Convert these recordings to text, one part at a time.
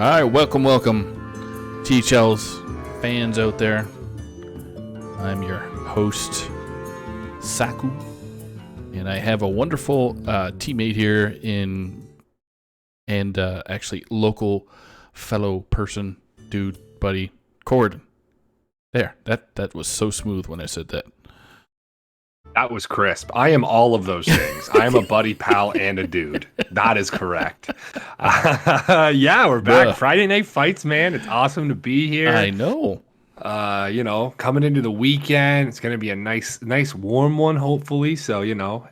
right, welcome, THL's fans out there. I'm your host, Saku, and I have a wonderful teammate here and actually local fellow person, dude, buddy, Cord. There, that was so smooth when I said that. That was crisp. I am all of those things. I am a buddy, pal, and a dude. That is correct. Yeah, we're back. Yeah. Friday Night Fights, man. It's awesome to be here. I know. Coming into the weekend, it's going to be a nice warm one, hopefully. So,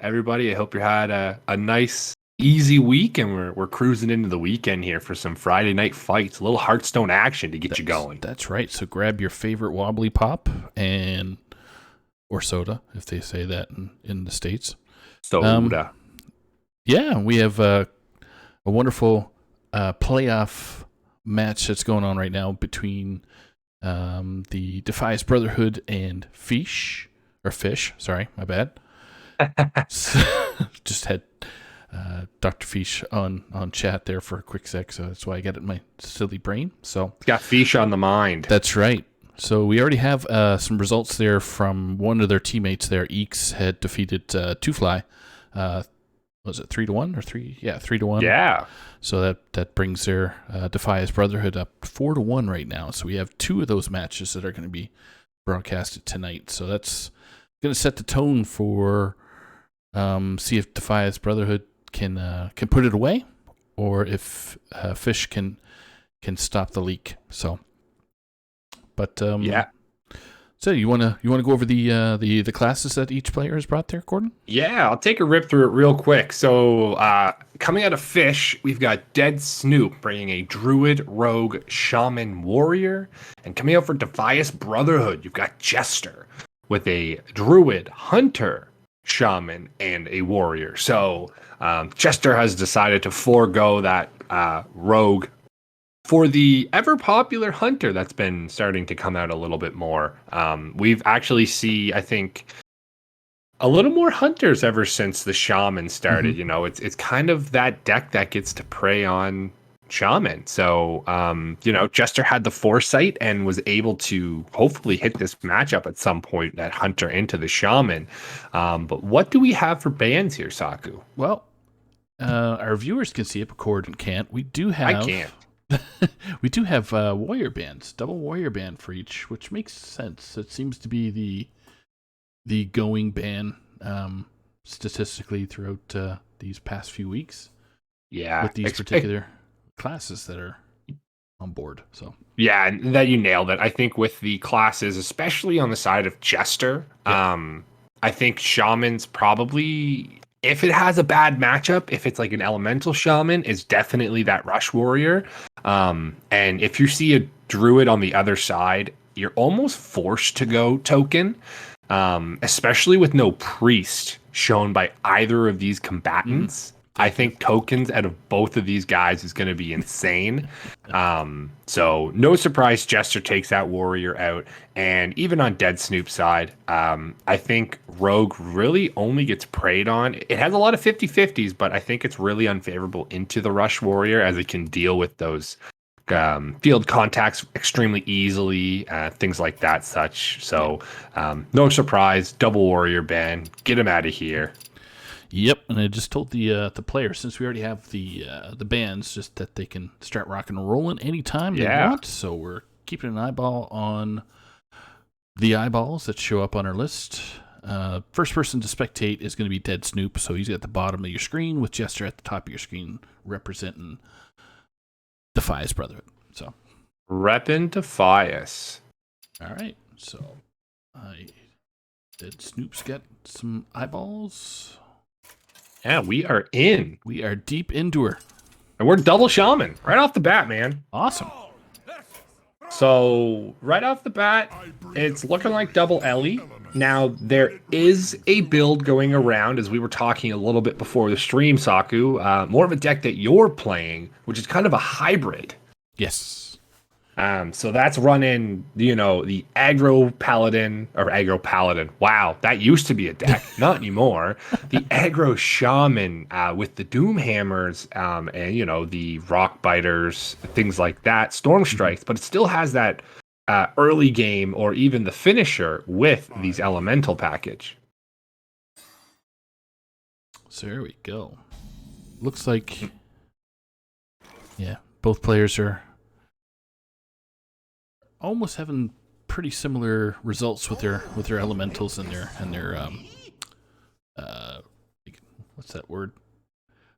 everybody, I hope you had a nice, easy week, and we're cruising into the weekend here for some Friday Night Fights, a little Hearthstone action to get you going. That's right. So grab your favorite wobbly pop or soda, if they say that in the States. Soda. Yeah, we have a wonderful playoff match that's going on right now between the Defias Brotherhood and Fish. Sorry, my bad. Just had Dr. Fish on chat there for a quick sec, so that's why I got it in my silly brain. So Got Fish on the mind. that's right. So we already have some results there from one of their teammates there. Eeks had defeated Two Fly. Was it 3-1 or 3? Yeah, 3-1. Yeah. So that brings their Defias Brotherhood up 4-1 right now. So we have two of those matches that are going to be broadcasted tonight. So that's going to set the tone for see if Defias Brotherhood can put it away, or if Fish can stop the leak. So. But yeah. So you wanna go over the classes that each player has brought there, Gordon? Yeah, I'll take a rip through it real quick. So coming out of Fish, we've got Dead Snoop bringing a Druid, Rogue, Shaman, Warrior. And coming out for Defias Brotherhood, you've got Jester with a Druid, Hunter, Shaman, and a Warrior. So Jester has decided to forego that Rogue for the ever popular Hunter that's been starting to come out a little bit more. We've actually I think, a little more Hunters ever since the Shaman started. Mm-hmm. It's kind of that deck that gets to prey on Shaman. So, Jester had the foresight and was able to hopefully hit this matchup at some point, that Hunter into the Shaman. But what do we have for bans here, Saku? Well, our viewers can see it, but Gordon can't. We do have... I can't. We do have warrior bands, double warrior band for each, which makes sense. It seems to be the going ban statistically throughout these past few weeks. Yeah, with these particular classes that are on board. So yeah, and that you nailed it. I think with the classes, especially on the side of Jester, I think Shaman's probably, if it has a bad matchup, if it's like an elemental Shaman, is definitely that Rush Warrior. And if you see a Druid on the other side, you're almost forced to go Token, especially with no Priest shown by either of these combatants. I think Tokens out of both of these guys is going to be insane. So no surprise Jester takes that Warrior out. And even on Dead Snoop's side, I think Rogue really only gets preyed on. It has a lot of 50-50s, but I think it's really unfavorable into the Rush Warrior, as it can deal with those field contacts extremely easily, things like that such. So no surprise, double Warrior ban. Get him out of here. Yep, and I just told the player, since we already have the bands, just that they can start rocking and rolling anytime they want. So we're keeping an eyeball on the eyeballs that show up on our list. First person to spectate is going to be Dead Snoop, so he's at the bottom of your screen with Jester at the top of your screen representing Defias Brotherhood. So reppin' Defias. All right, so Dead Snoop's got some eyeballs. Yeah, we are in. We are deep into her. And we're double Shaman right off the bat, man. Awesome. So right off the bat, it's looking like double Ellie. Now, there is a build going around, as we were talking a little bit before the stream, Saku. More of a deck that you're playing, which is kind of a hybrid. Yes. So that's running, the aggro paladin or aggro paladin. Wow, that used to be a deck, not anymore. The aggro shaman with the doom hammers, and the rock biters, things like that, storm strikes, but it still has that early game or even the finisher with these elemental package. So there we go. Looks like, yeah, both players are almost having pretty similar results with their elementals and their what's that word?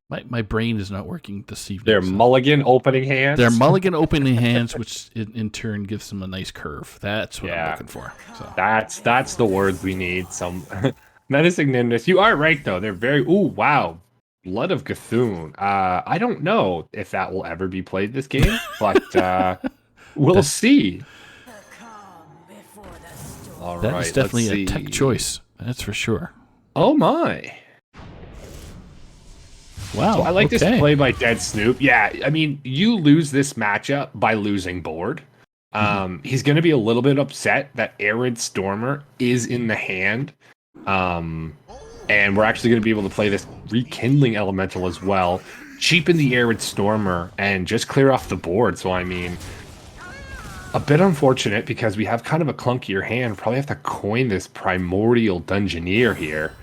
My brain is not working this evening. Their mulligan opening hands. Their mulligan opening hands, which in turn gives them a nice curve. That's what I'm looking for. So that's the word we need. Some menacing nimbus. You are right though. They're very. Ooh, wow. Blood of Cthulhu. I don't know if that will ever be played this game, but we'll see. All that right, is definitely a tech choice. That's for sure. Oh my. Wow. So I like this play by Dead Snoop. Yeah, I mean, you lose this matchup by losing board. He's going to be a little bit upset that Arid Stormer is in the hand. And we're actually going to be able to play this Rekindling Elemental as well. Cheapen the Arid Stormer and just clear off the board. So, I mean, a bit unfortunate because we have kind of a clunkier hand. Probably have to coin this Primordial Dungeoneer here.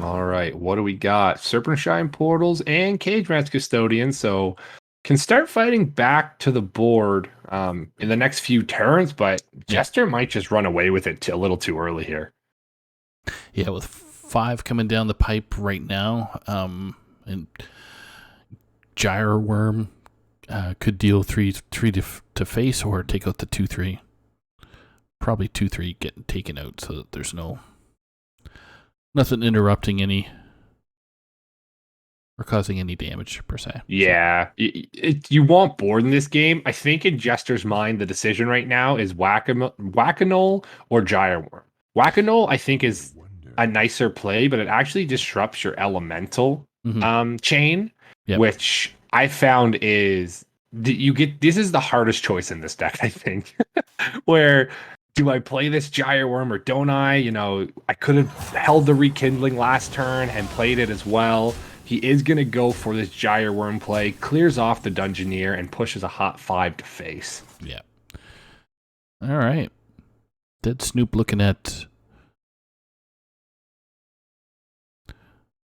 All right, what do we got? Serpentine Portals and Cage Match Custodian. So can start fighting back to the board in the next few turns, but Jester might just run away with it a little too early here. Yeah, with 5 coming down the pipe right now, and Gyre Worm could deal 3 to face or take out the 2/3. Probably 2/3 getting taken out so that there's nothing interrupting any or causing any damage per se. Yeah, you want board in this game. I think in Jester's mind, the decision right now is Whack-A-Null or Gyre Worm. Whack-A-Null, I think, is a nicer play, but it actually disrupts your elemental chain, which I found is this is the hardest choice in this deck, I think, where do I play this Gyre Worm or don't I? I could have held the Rekindling last turn and played it as well. He is going to go for this Gyre Worm play, clears off the Dungeoneer, and pushes a hot 5 to face. Yeah. All right. Dead Snoop looking at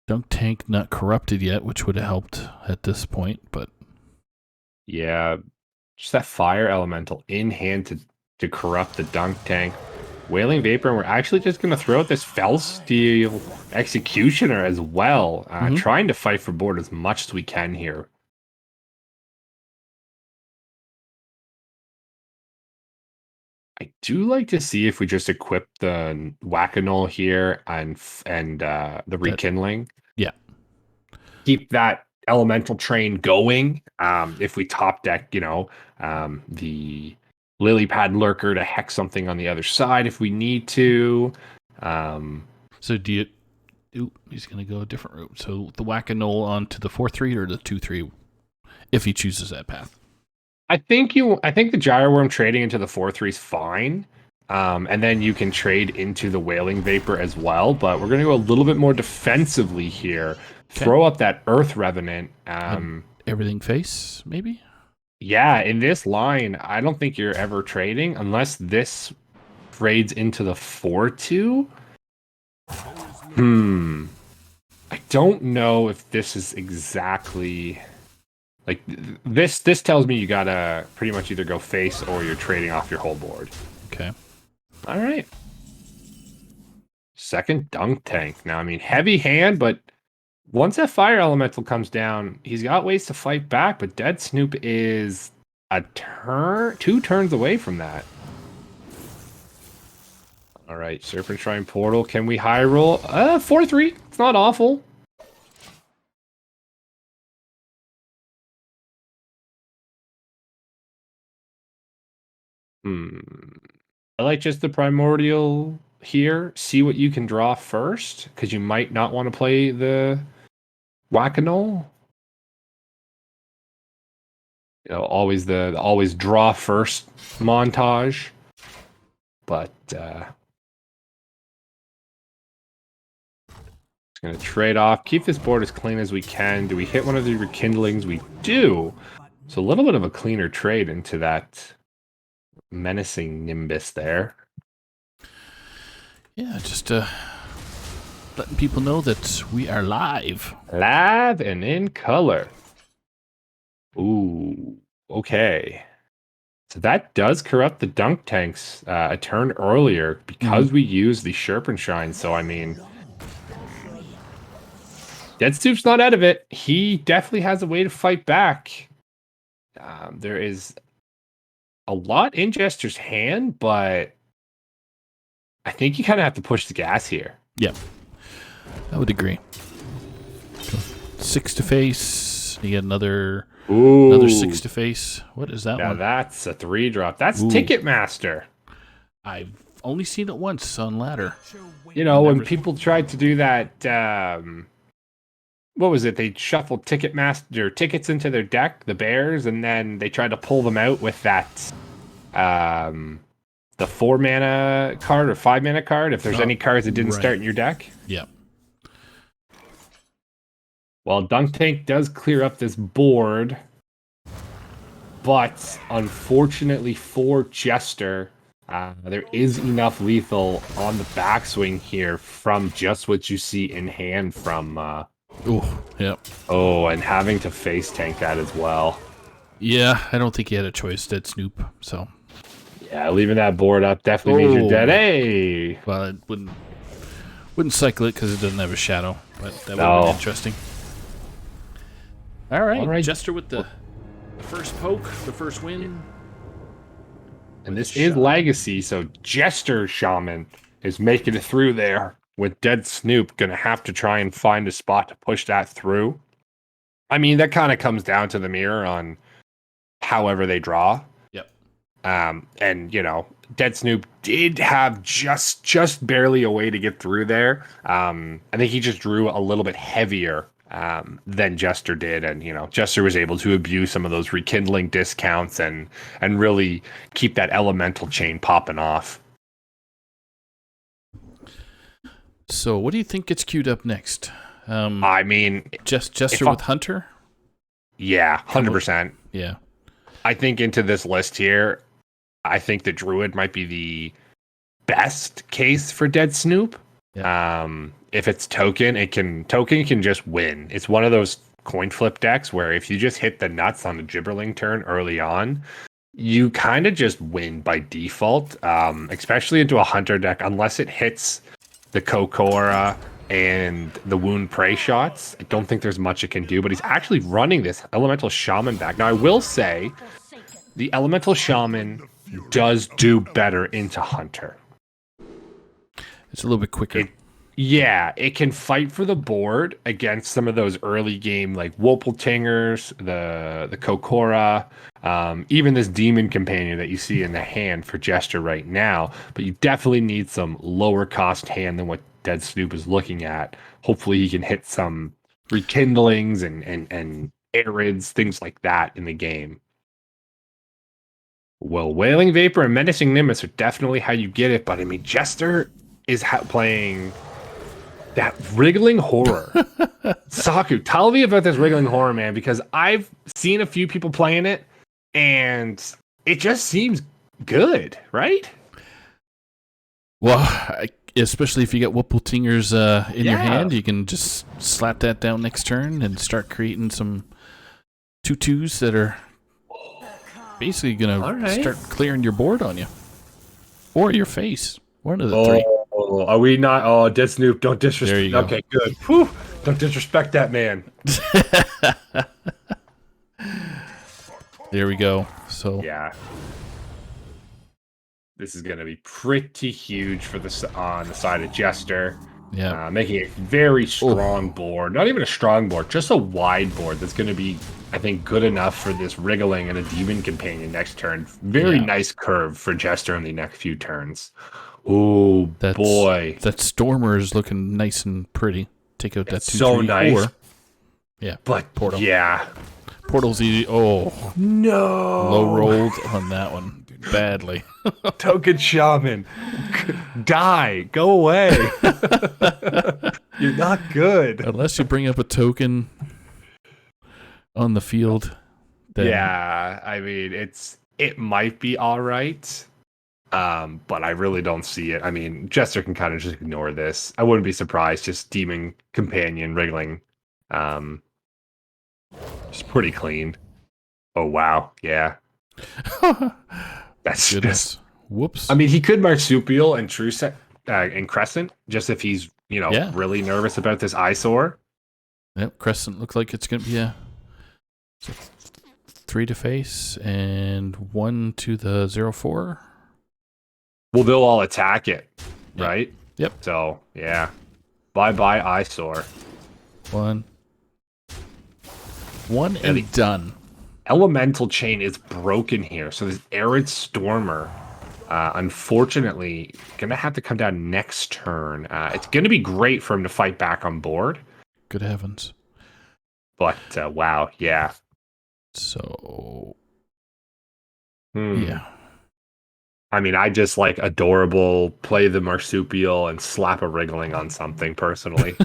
Dunk Tank not corrupted yet, which would have helped at this point, but yeah, just that Fire Elemental in hand to corrupt the Dunk Tank. Wailing Vapor, and we're actually just going to throw out this Felsteel Executioner as well, trying to fight for board as much as we can here. I do like to see if we just equip the Whack-A-Null here and the Rekindling. Yeah. Keep that elemental train going. If we top deck, the Lily Pad Lurker to hex something on the other side if we need to. So do you... he's going to go a different route. So the Whack-A-Null onto the 4/3 or the 2/3 if he chooses that path? I think the Gyre Worm trading into the 4/3 is fine. And then you can trade into the Wailing Vapor as well. But we're going to go a little bit more defensively here. Okay. Throw up that Earth Revenant. Everything face, maybe? Yeah, in this line, I don't think you're ever trading unless this trades into the 4/2. I don't know if this is exactly like this. This tells me you gotta pretty much either go face or you're trading off your whole board. Okay. All right. Second Dunk Tank. Now, I mean, heavy hand, but once that Fire Elemental comes down, he's got ways to fight back, but Dead Snoop is two turns away from that. All right, Serpentine Portal. Can we high roll? 4/3. It's not awful. I like just the Primordial here. See what you can draw first, because you might not want to play the Whack-A-Null. You know, always the always draw first montage. But just gonna trade off, keep this board as clean as we can. Do we hit one of the rekindlings? We do. So a little bit of a cleaner trade into that menacing Nimbus there. Yeah, just letting people know that we are live. Live and in color. Ooh, okay. So that does corrupt the dunk tanks a turn earlier because we use the Sherpenshine. So, I mean, Dead Snoop's not out of it. He definitely has a way to fight back. There is a lot in Jester's hand, but I think you kind of have to push the gas here. Yep. I would agree. 6 to face. You get another 6 to face. What is that one? Now that's a 3-drop. That's Ticketmaster. I've only seen it once on ladder. You know, when people tried to do that, what was it? They shuffled Ticketmaster tickets into their deck, the Bears, and then they tried to pull them out with that, the 4-mana card or 5-mana card. If there's any cards that didn't start in your deck. Yep. Well, Dunk Tank does clear up this board, but unfortunately for Jester, there is enough lethal on the backswing here from just what you see in hand from. Yep. Oh, and having to face tank that as well. Yeah, I don't think he had a choice, Dead Snoop. So. Yeah, leaving that board up definitely means you're dead. Hey. Well, it wouldn't cycle it because it doesn't have a shadow, but that would have been interesting. All right, Jester with the first poke, the first win. And this is Legacy, so Jester Shaman is making it through there with Dead Snoop. Going to have to try and find a spot to push that through. I mean, that kind of comes down to the mirror on however they draw. Yep. And, you know, Dead Snoop did have just barely a way to get through there. I think he just drew a little bit heavier than Jester did, and you know, Jester was able to abuse some of those rekindling discounts and really keep that elemental chain popping off. So, what do you think gets queued up next? I mean, Jester with Hunter. Yeah, 100%. Yeah, I think into this list here, I think the Druid might be the best case for Dead Snoop. Yeah. If it's token can just win. It's one of those coin flip decks where if you just hit the nuts on the Gibberling turn early on, you kind of just win by default. Especially into a Hunter deck, unless it hits the Kokora and the Wound Prey shots. I don't think there's much it can do, but he's actually running this Elemental Shaman back. Now I will say the Elemental Shaman does do better into Hunter. It's a little bit quicker. It can fight for the board against some of those early game like Wopeltingers, the Kokora, even this Demon Companion that you see in the hand for Jester right now. But you definitely need some lower cost hand than what Dead Snoop is looking at. Hopefully he can hit some rekindlings and arids, things like that in the game. Well, Wailing Vapor and Menacing Nimbus are definitely how you get it, but I mean, Jester is playing that Wriggling Horror. Saku, tell me about this Wriggling Horror, man, because I've seen a few people playing it, and it just seems good, right? Well, especially if you get Wopeltingers in your hand, you can just slap that down next turn and start creating some 2/2s that are basically going to start clearing your board on you. Or your face. One of the three. Oh, are we not? Oh, Dead Snoop, don't disrespect. There you go. Okay, good. Whew, don't disrespect that man. There we go. So yeah, this is going to be pretty huge for on the side of Jester. Yeah, making a very strong board. Not even a strong board, just a wide board that's going to be, I think, good enough for this Wriggling and a Demon Companion next turn. Very nice curve for Jester in the next few turns. Oh boy, that Stormer is looking nice and pretty. Take out that 2/3 so nice. 4. Yeah, but Portal. Yeah, Portal's easy. Oh, No. low rolled on that one badly. Token Shaman. Die. Go away. You're not good. Unless you bring up a token on the field. Then... Yeah, I mean, it might be all right. But I really don't see it. I mean, Jester can kind of just ignore this. I wouldn't be surprised. Just Demon Companion wriggling. It's pretty clean. Oh wow, yeah. That's Goodness. just. Whoops. I mean, he could Marsupial and True Set and Crescent just if he's really nervous about this eyesore. Yep, Crescent looks like it's gonna be a 3 to face and 1 to the 0/4. Well, they'll all attack it, right? Yep. So yeah, bye eyesore. One and done. Elemental Chain is broken here, so this Arid Stormer, unfortunately, gonna have to come down next turn. It's gonna be great for him to fight back on board. Good heavens! But wow, yeah. So yeah. I mean, I just like adorable play the Marsupial and slap a wriggling on something personally.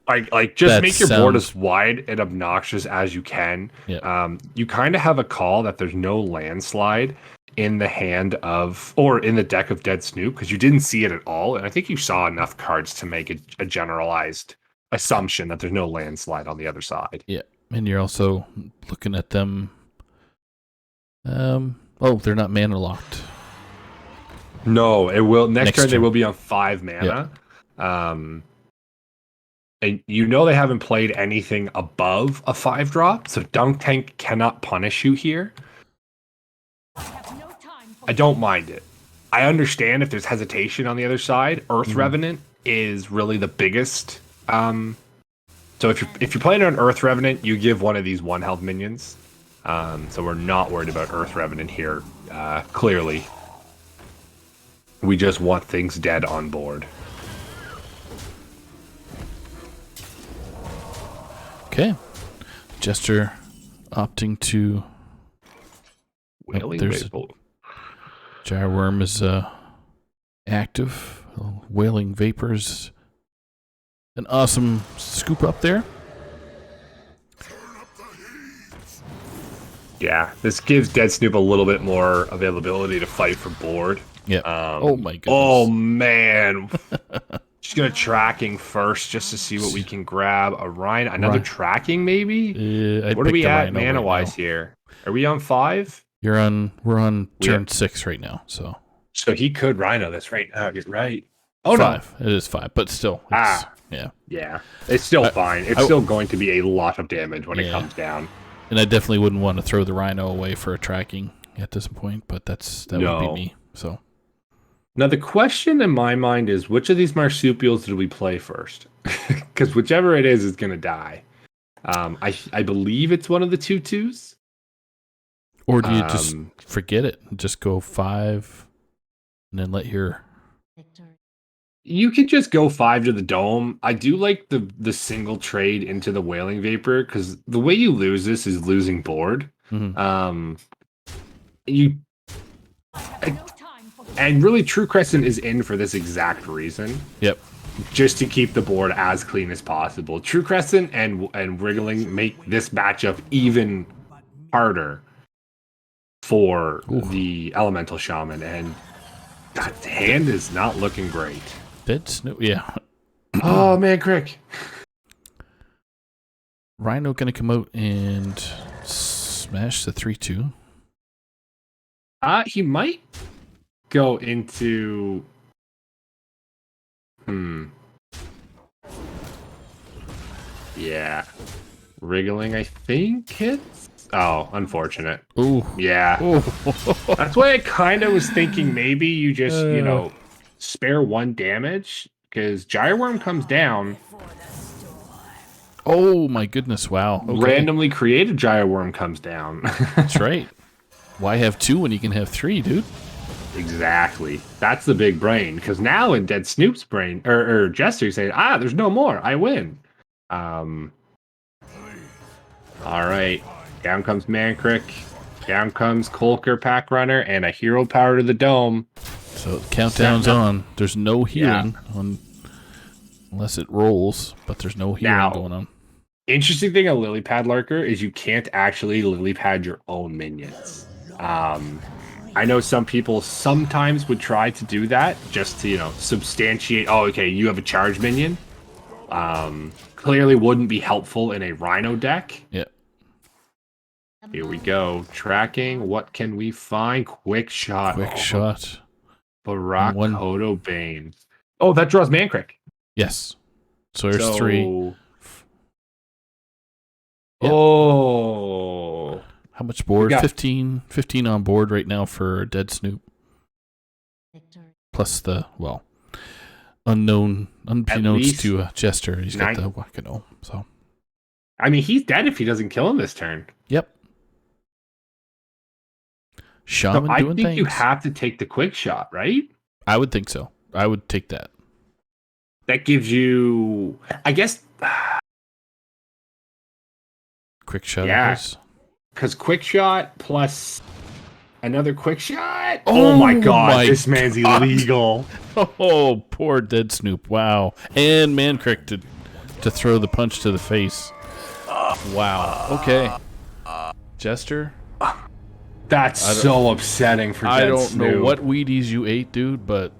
like just that make your board as wide and obnoxious as you can. Yeah. You kind of have a call that there's no landslide in the hand of or in the deck of Dead Snoop because you didn't see it at all, and I think you saw enough cards to make a generalized assumption that there's no landslide on the other side. Yeah, and you're also looking at them. They're not mana locked. No, it will next turn. They will be on 5 mana. Yeah. And they haven't played anything above a 5-drop, so Dunk Tank cannot punish you here. I don't mind it. I understand if there's hesitation on the other side. Earth Revenant is really the biggest. So if you're playing an Earth Revenant, you give one of these 1 health minions. So we're not worried about Earth Revenant here. Clearly. We just want things dead on board. Okay. Jester opting to... Wailing Vapor. Gyreworm is active. Wailing Vapors. An awesome scoop up there. Yeah, this gives Dead Snoop a little bit more availability to fight for board. Yeah. Oh my goodness. Oh man. Just gonna tracking first just to see what we can grab. A Rhino, another tracking maybe. What are we at mana wise here? Are we on 5? We're on turn 6 right now. So he could Rhino this right now. Get right. Oh 5. No, it is 5, but still. Yeah. It's still fine. It's still going to be a lot of damage when it comes down. And I definitely wouldn't want to throw the Rhino away for a tracking at this point, but that would be me. So. Now, the question in my mind is, which of these Marsupials did we play first? Because whichever it is going to die. I believe it's one of the 2/2s. Or do you just forget it and just go 5 and then let your... You can just go 5 to the Dome. I do like the single trade into the Wailing Vapor because the way you lose this is losing board. Mm-hmm. And really, True Crescent is in for this exact reason. Yep. Just to keep the board as clean as possible. True Crescent and Wriggling make this matchup even harder for the Elemental Shaman, and that hand is not looking great. Dead Snoop, yeah. Oh man, Crick. Rhino gonna come out and smash the 3/2. He might go into yeah. Wriggling, I think hits. Oh, unfortunate. Ooh. Yeah. Ooh. That's why I kind of was thinking maybe you just, spare 1 damage because Gyreworm comes down. Oh my goodness, wow. Okay. Randomly created Gyreworm comes down. That's right. Why have 2 when you can have 3, dude? Exactly. That's the big brain. Because now in Dead Snoop's brain, or Jester saying, there's no more. I win. All right. Down comes Mankrik. Down comes Kolker Pack Runner and a hero power to the dome. So the countdown's on. There's no healing on unless it rolls, but there's no healing going on. Interesting thing, a lily pad lurker is you can't actually lily pad your own minions. I know some people sometimes would try to do that just to, substantiate, oh, okay, you have a charge minion. Clearly wouldn't be helpful in a Rhino deck. Yeah. Here we go. Tracking. What can we find? Quick shot. Quick shot. Barak Kodo Bane. Oh, that draws Mankrik. Yes. So there's 3. Yep. Oh. How much board? 15 on board right now for Dead Snoop. Plus the, unbeknownst to Jester, he's got the Wakano. So, I mean, he's dead if he doesn't kill him this turn. Yep. Shaman doing things. I think you have to take the quick shot, right? I would think so. I would take that. That gives you, I guess, quick shot. Yeah. Because quick shot plus another quick shot. Oh my god, this man's illegal. Oh, poor Dead Snoop. Wow. And Mankrik to throw the punch to the face. Wow. Okay. Jester? That's so upsetting for Dead Snoop. I don't know what Wheaties you ate, dude, but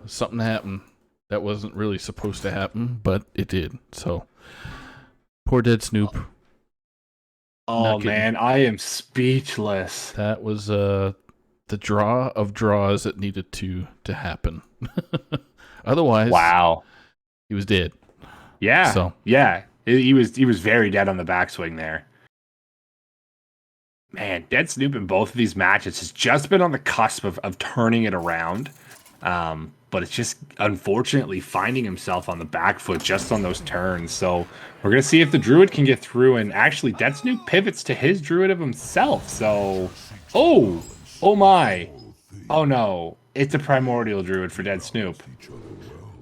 something happened. That wasn't really supposed to happen, but it did. So, poor Dead Snoop. Oh man, I am speechless. That was the draw of draws that needed to happen. Otherwise, wow, he was dead. Yeah. So yeah, he was very dead on the backswing there. Man, Dead Snoop in both of these matches has just been on the cusp of turning it around. But it's just unfortunately finding himself on the back foot just on those turns. So we're going to see if the Druid can get through. And actually, Dead Snoop pivots to his Druid of himself. So, oh my. Oh no, it's a Primordial Druid for Dead Snoop.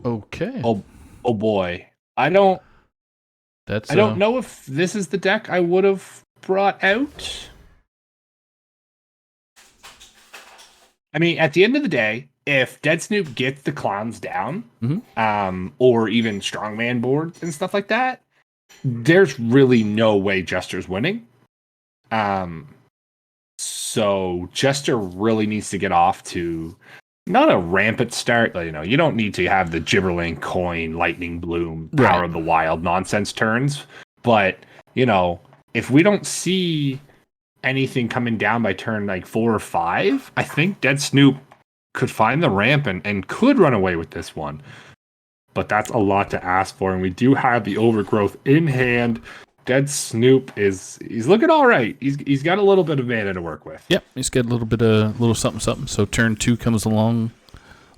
Okay. Oh boy. I don't know if this is the deck I would have brought out. I mean, at the end of the day, if Dead Snoop gets the clowns down, or even strongman boards and stuff like that, there's really no way Jester's winning. So Jester really needs to get off to not a rampant start. You don't need to have the Gibberling Coin, Lightning Bloom, Power of the Wild nonsense turns. But, if we don't see anything coming down by turn 4 or 5, I think Dead Snoop could find the ramp and could run away with this one. But that's a lot to ask for, and we do have the Overgrowth in hand. Dead Snoop he's looking all right. He's got a little bit of mana to work with. Yep, he's got a little something. So turn 2 comes along.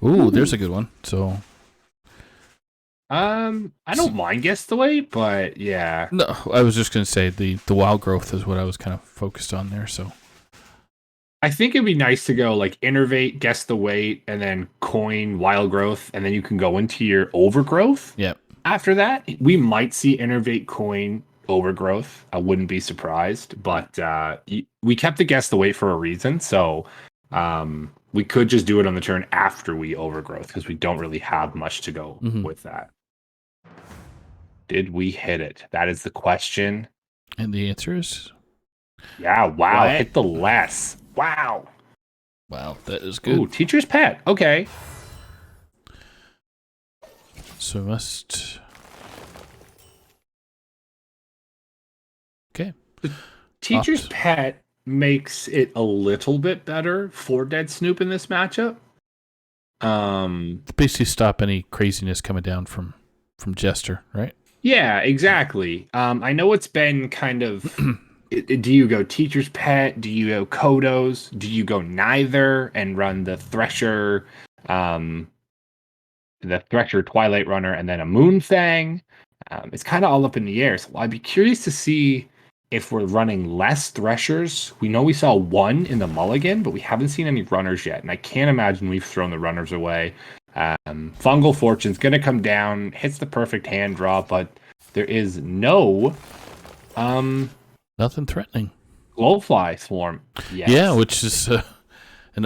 Ooh, there's a good one. So I don't mind Guess the Weight, but yeah. No, I was just gonna say the Wild Growth is what I was kind of focused on there. So I think it'd be nice to go Innervate, Guess the Weight, and then Coin, Wild Growth, and then you can go into your Overgrowth. Yep. After that, we might see Innervate, Coin, Overgrowth. I wouldn't be surprised, but we kept the Guess the Weight for a reason, so we could just do it on the turn after we Overgrowth because we don't really have much to go with that. Did we hit it? That is the question. And the answer is? Yeah, wow. What? Hit the less. Wow. Wow, that is good. Ooh, Teacher's Pet. Okay. So must... Okay. The Teacher's Pet makes it a little bit better for Dead Snoop in this matchup. Basically stop any craziness coming down from Jester, right? Yeah, exactly. I know it's been kind of... Do you go Teacher's Pet? Do you go Kodos? Do you go neither and run the Thresher Twilight Runner and then a Moonfang? It's kind of all up in the air. So I'd be curious to see if we're running less Threshers. We know we saw one in the Mulligan, but we haven't seen any runners yet. And I can't imagine we've thrown the runners away. Fungal Fortune's going to come down, hits the perfect hand draw, but there is no Nothing threatening. Glowfly Swarm. Yes. Yeah, which is an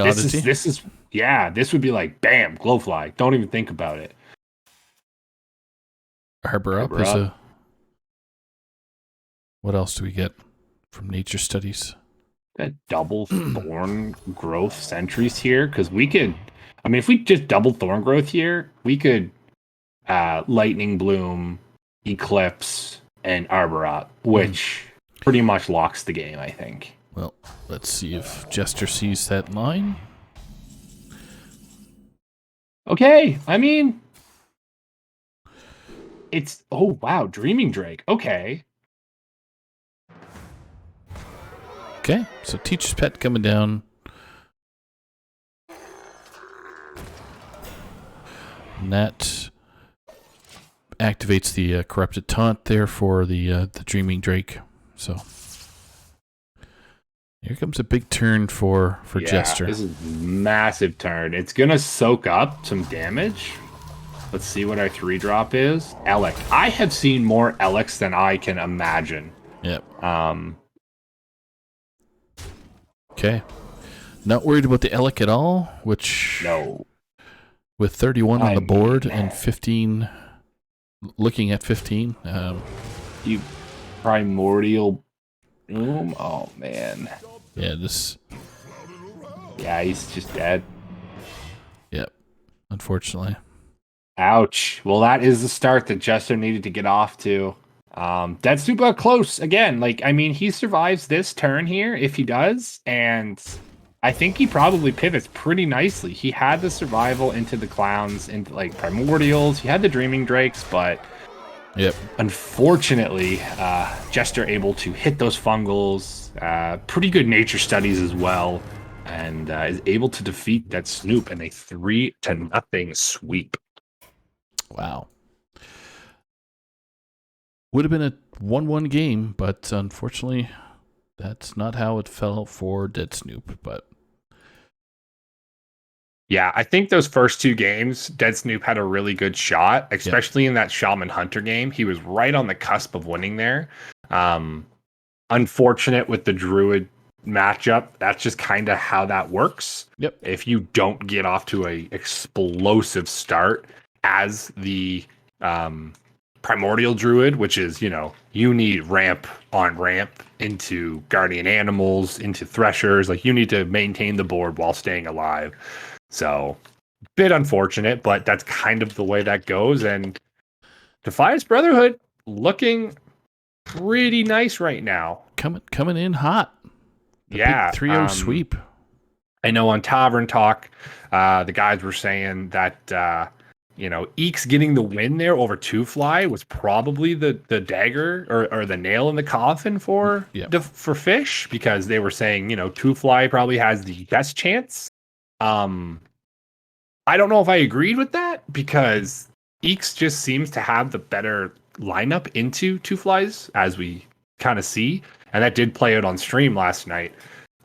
oddity. This would be like, bam, Glowfly. Don't even think about it. Harbor Up is a... What else do we get from Nature Studies? Got double thorn growth sentries here, because we could... I mean, if we just double thorn growth here, we could Lightning Bloom, Eclipse, and Arbor Up, which pretty much locks the game, I think. Well, let's see if Jester sees that line. Okay, I mean... It's... Oh, wow, Dreaming Drake. Okay. Okay, so Teacher's Pet coming down. And that activates the Corrupted Taunt there for the Dreaming Drake. So here comes a big turn for Jester. This is a massive turn. It's going to soak up some damage. Let's see what our 3-drop is. Elec. I have seen more Elecs than I can imagine. Yep. Okay. Not worried about the Elec at all, which... No. With 31 on the board and 15... Looking at 15. You Primordial Boom? Oh, man. Yeah, this... Yeah, he's just dead. Yep. Unfortunately. Ouch. Well, that is the start that Jester needed to get off to. That's super close again. Like, I mean, he survives this turn here if he does, and I think he probably pivots pretty nicely. He had the survival into the clowns, into like primordials. He had the dreaming drakes, but unfortunately, Jester able to hit those fungals. Pretty good nature studies as well, and is able to defeat that Snoop in a 3-0 sweep. Wow. Would have been a 1-1 game, but unfortunately, that's not how it fell for Dead Snoop. But yeah, I think those first 2 games, Dead Snoop had a really good shot, especially in that Shaman Hunter game. He was right on the cusp of winning there. Unfortunate with the Druid matchup. That's just kind of how that works. Yep. If you don't get off to a explosive start as the Primordial Druid, which is, you need ramp on ramp into guardian animals, into threshers. Like, you need to maintain the board while staying alive. So, bit unfortunate, but that's kind of the way that goes. And Defiance Brotherhood looking pretty nice right now. Coming in hot. The big 3-0 sweep. I know on Tavern Talk, the guys were saying that Eeks getting the win there over Two Fly was probably the dagger or the nail in the coffin for Fish, because they were saying, Two Fly probably has the best chance. I don't know if I agreed with that, because Eeks just seems to have the better lineup into Two Flies, as we kind of see, and that did play out on stream last night.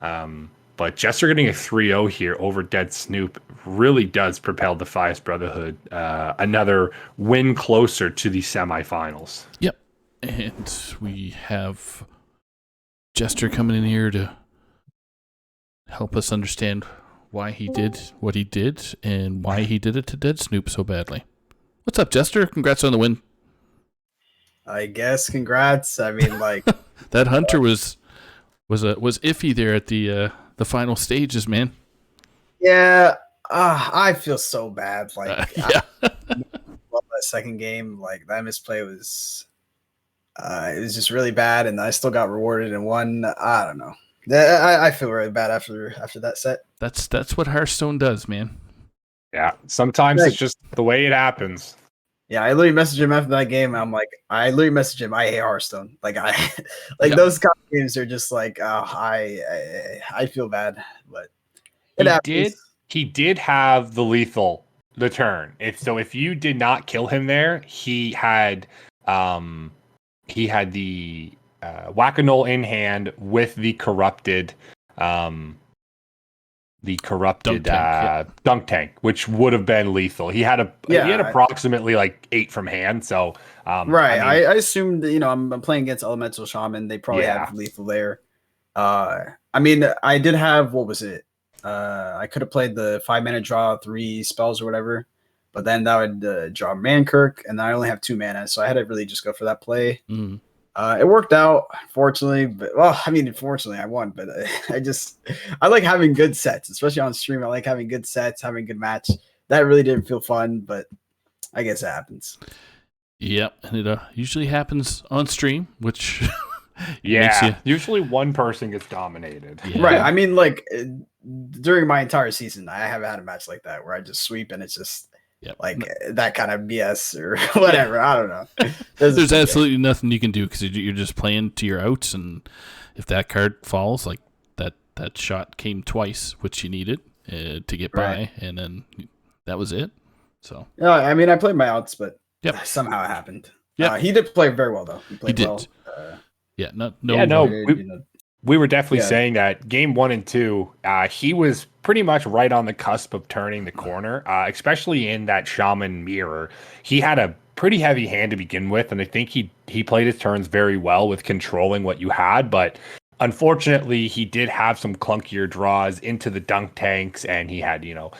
But Jester getting a 3-0 here over Dead Snoop really does propel Defiance Brotherhood another win closer to the semifinals. Yep. And we have Jester coming in here to help us understand why he did what he did and why he did it to Dead Snoop so badly. What's up, Jester? Congrats on the win. I guess congrats. I mean, like that Hunter was iffy there at the final stages, man. Yeah, I feel so bad. Like, yeah, that second game, like that misplay was, it was just really bad, and I still got rewarded and won. I don't know. I feel really bad after that set. That's what Hearthstone does, man. Yeah, sometimes it's just the way it happens. Yeah, I literally messaged him after that game. I'm like, I hate Hearthstone. Like those kind of games are just like, I feel bad, but he did have the lethal the turn. If you did not kill him there, he had the Whack-A-Null in hand with the corrupted the corrupted Dunk tank, which would have been lethal. He had approximately like 8 from hand. So right, I assumed that, I'm playing against Elemental Shaman. They probably have lethal there. I mean, I did have, what was it? I could have played the 5-mana draw 3 spells or whatever, but then that would draw Mankirk, and I only have 2 mana, so I had to really just go for that play. It worked out, fortunately, but fortunately I won, but I like having good sets, especially on stream. I like having good sets, having good match. That really didn't feel fun, but I guess it happens. Yep, and it usually happens on stream, which usually one person gets dominated. Yeah. Right. I mean, like during my entire season, I haven't had a match like that where I just sweep and it's just that kind of BS or whatever. I don't know. There's absolutely nothing you can do because you're just playing to your outs, and if that card falls, like that shot came twice, which you needed to get by, and then that was it. So yeah, I mean, I played my outs, but somehow it happened. Yeah, he did play very well though. He played well. We were definitely saying that game 1 and 2, he was pretty much right on the cusp of turning the corner, especially in that Shaman mirror. He had a pretty heavy hand to begin with, and I think he played his turns very well with controlling what you had, but unfortunately, he did have some clunkier draws into the dunk tanks, and he had, the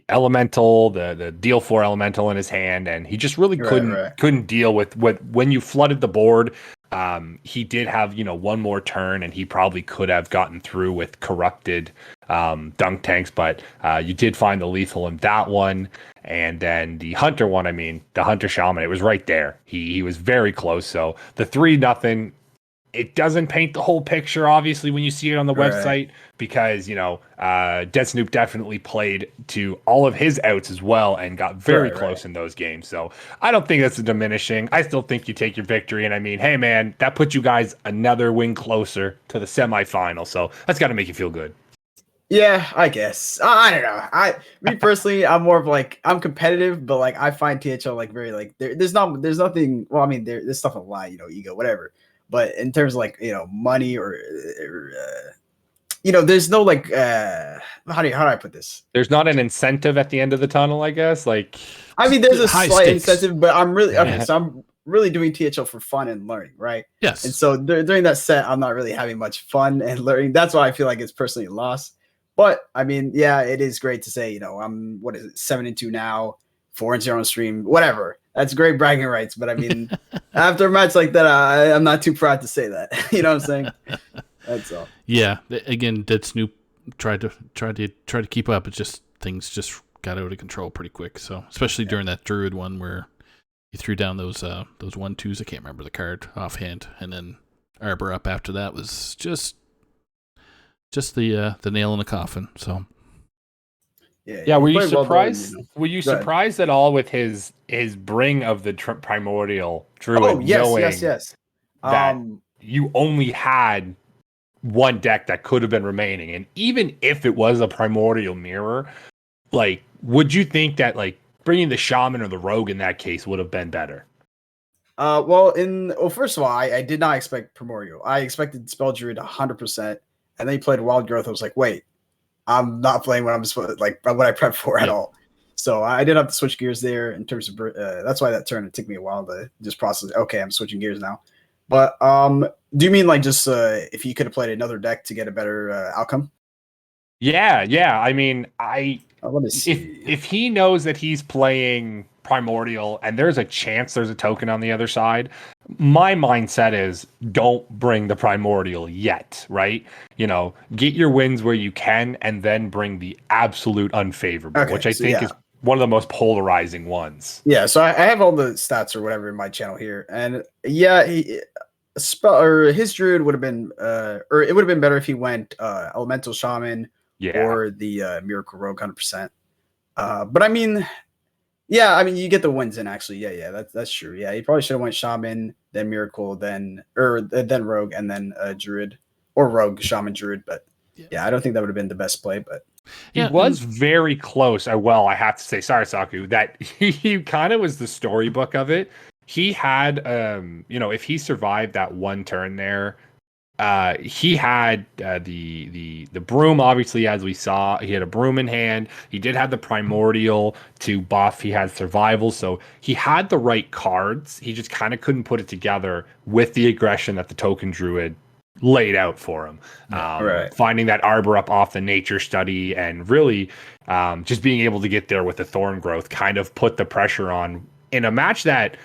elemental, the deal 4 elemental in his hand, and he just really couldn't deal with when you flooded the board. He did have, one more turn, and he probably could have gotten through with corrupted dunk tanks, but you did find the lethal in that one. And then the Hunter one, the Hunter Shaman, it was right there. He was very close. So the 3-0, it doesn't paint the whole picture, obviously, when you see it on the website, because, Dead Snoop definitely played to all of his outs as well and got very close in those games. So I don't think that's a diminishing. I still think you take your victory. And hey, man, that puts you guys another win closer to the semifinal. So that's got to make you feel good. Yeah, I guess. I don't know. Me personally, I'm more of I'm competitive, but I find THL very there's nothing. Well, I mean, there's stuff a lot, ego, whatever. But in terms of money or there's no how do I put this? There's not an incentive at the end of the tunnel, I guess. There's a slight incentive, but I'm really so I'm really doing THL for fun and learning, right? Yes. And so during that set, I'm not really having much fun and learning. That's why I feel like it's personally a loss. But it is great to say, I'm 7-2 now, 4-0 on stream, whatever. That's great bragging rights, but after a match like that, I'm not too proud to say that. You know what I'm saying? That's all. Yeah. Again, Dead Snoop tried to keep up. It's just things just got out of control pretty quick. So especially during that Druid one where he threw down those 1-2s. I can't remember the card offhand, and then Arbor up after that was just the nail in the coffin. So. Yeah, were you surprised? Were you surprised at all with his bring of the primordial druid? Oh yes. That you only had one deck that could have been remaining, and even if it was a primordial mirror, would you think that bringing the shaman or the rogue in that case would have been better? First of all, I did not expect primordial. I expected spell druid 100%, and then he played wild growth. I was like, wait. I'm not playing what I'm supposed what I prepped for at all. So I did have to switch gears there in terms of that's why that turn, it took me a while to just process. Okay, I'm switching gears now. But do you mean if you could have played another deck to get a better outcome? Yeah. If he knows that he's playing primordial and there's a chance there's a token on the other side, my mindset is don't bring the primordial yet, right? Get your wins where you can and then bring the absolute unfavorable, which I think is one of the most polarizing ones. Yeah, so I have all the stats or whatever in my channel here, and his druid would have been or it would have been better if he went elemental shaman or the miracle rogue 100%. But you get the wins in actually. Yeah, that's true. Yeah, he probably should have went shaman, then miracle, then rogue, and then druid or rogue, shaman, druid. But I don't think that would have been the best play. But he was very close. I have to say, sorry, Saku, that he kind of was the storybook of it. He had, if he survived that one turn there, he had the broom, obviously, as we saw. He had a broom in hand. He did have the primordial to buff. He had survival, so he had the right cards. He just kind of couldn't put it together with the aggression that the token druid laid out for him. Right. Finding that arbor up off the nature study and really just being able to get there with the thorn growth kind of put the pressure on in a match that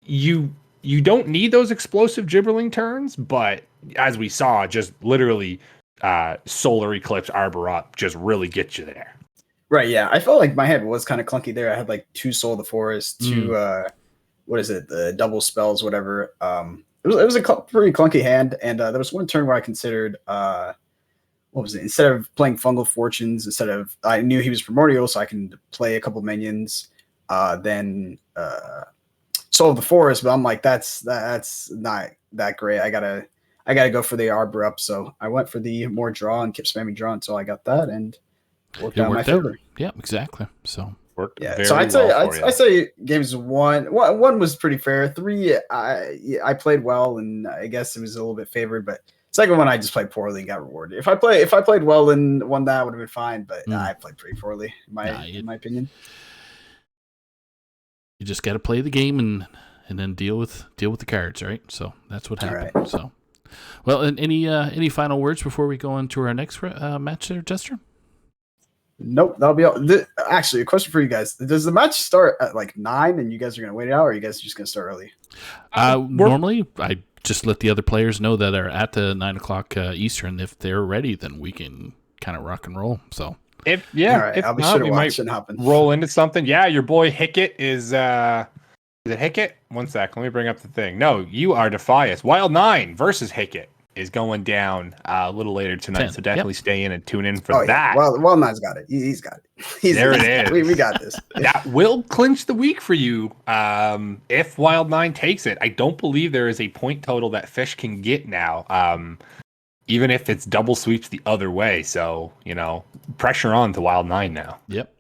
you don't need those explosive gibberling turns, but as we saw, just literally solar eclipse arbor up just really gets you there. Right, yeah. I felt like my head was kind of clunky there. I had like 2 Soul of the Forest, 2 what is it, the double spells, whatever. It was a pretty clunky hand, and there was one turn where I considered what was it? Instead of playing Fungal Fortunes, I knew he was primordial, so I can play a couple minions. Then Soul of the Forest, but I'm like, that's not that great. I gotta go for the arbor up, so I went for the more draw and kept spamming draw until I got that, and worked out in my favor. Yeah, exactly. So worked. Yeah, so I'd say games one was pretty fair. 3, I played well, and I guess it was a little bit favored, but second one I just played poorly and got rewarded. If I played well and won that, would have been fine, but I played pretty poorly in my opinion. You just got to play the game and then deal with the cards, right? So that's what happened. Right. So, well, and any final words before we go on to our next match there, Jester? Nope, that'll be all. Actually, a question for you guys: does the match start at like 9, and you guys are going to wait it out, or are you guys just going to start early? Normally, I just let the other players know that are at the 9 o'clock Eastern. If they're ready, then we can kind of rock and roll. So. If I'll be sure to watch it happen. Roll into something. Yeah, your boy Hickett is it Hickett? One sec, let me bring up the thing. No, you are Defias. Wild 9 versus Hickett is going down a little later tonight, 10. So definitely stay in and tune in for that. Yeah. Wild 9's got it. He's got it. There it is. We got this. That will clinch the week for you if Wild 9 takes it. I don't believe there is a point total that Fish can get now. Even if it's double sweeps the other way. So, pressure on to Wild 9 now. Yep.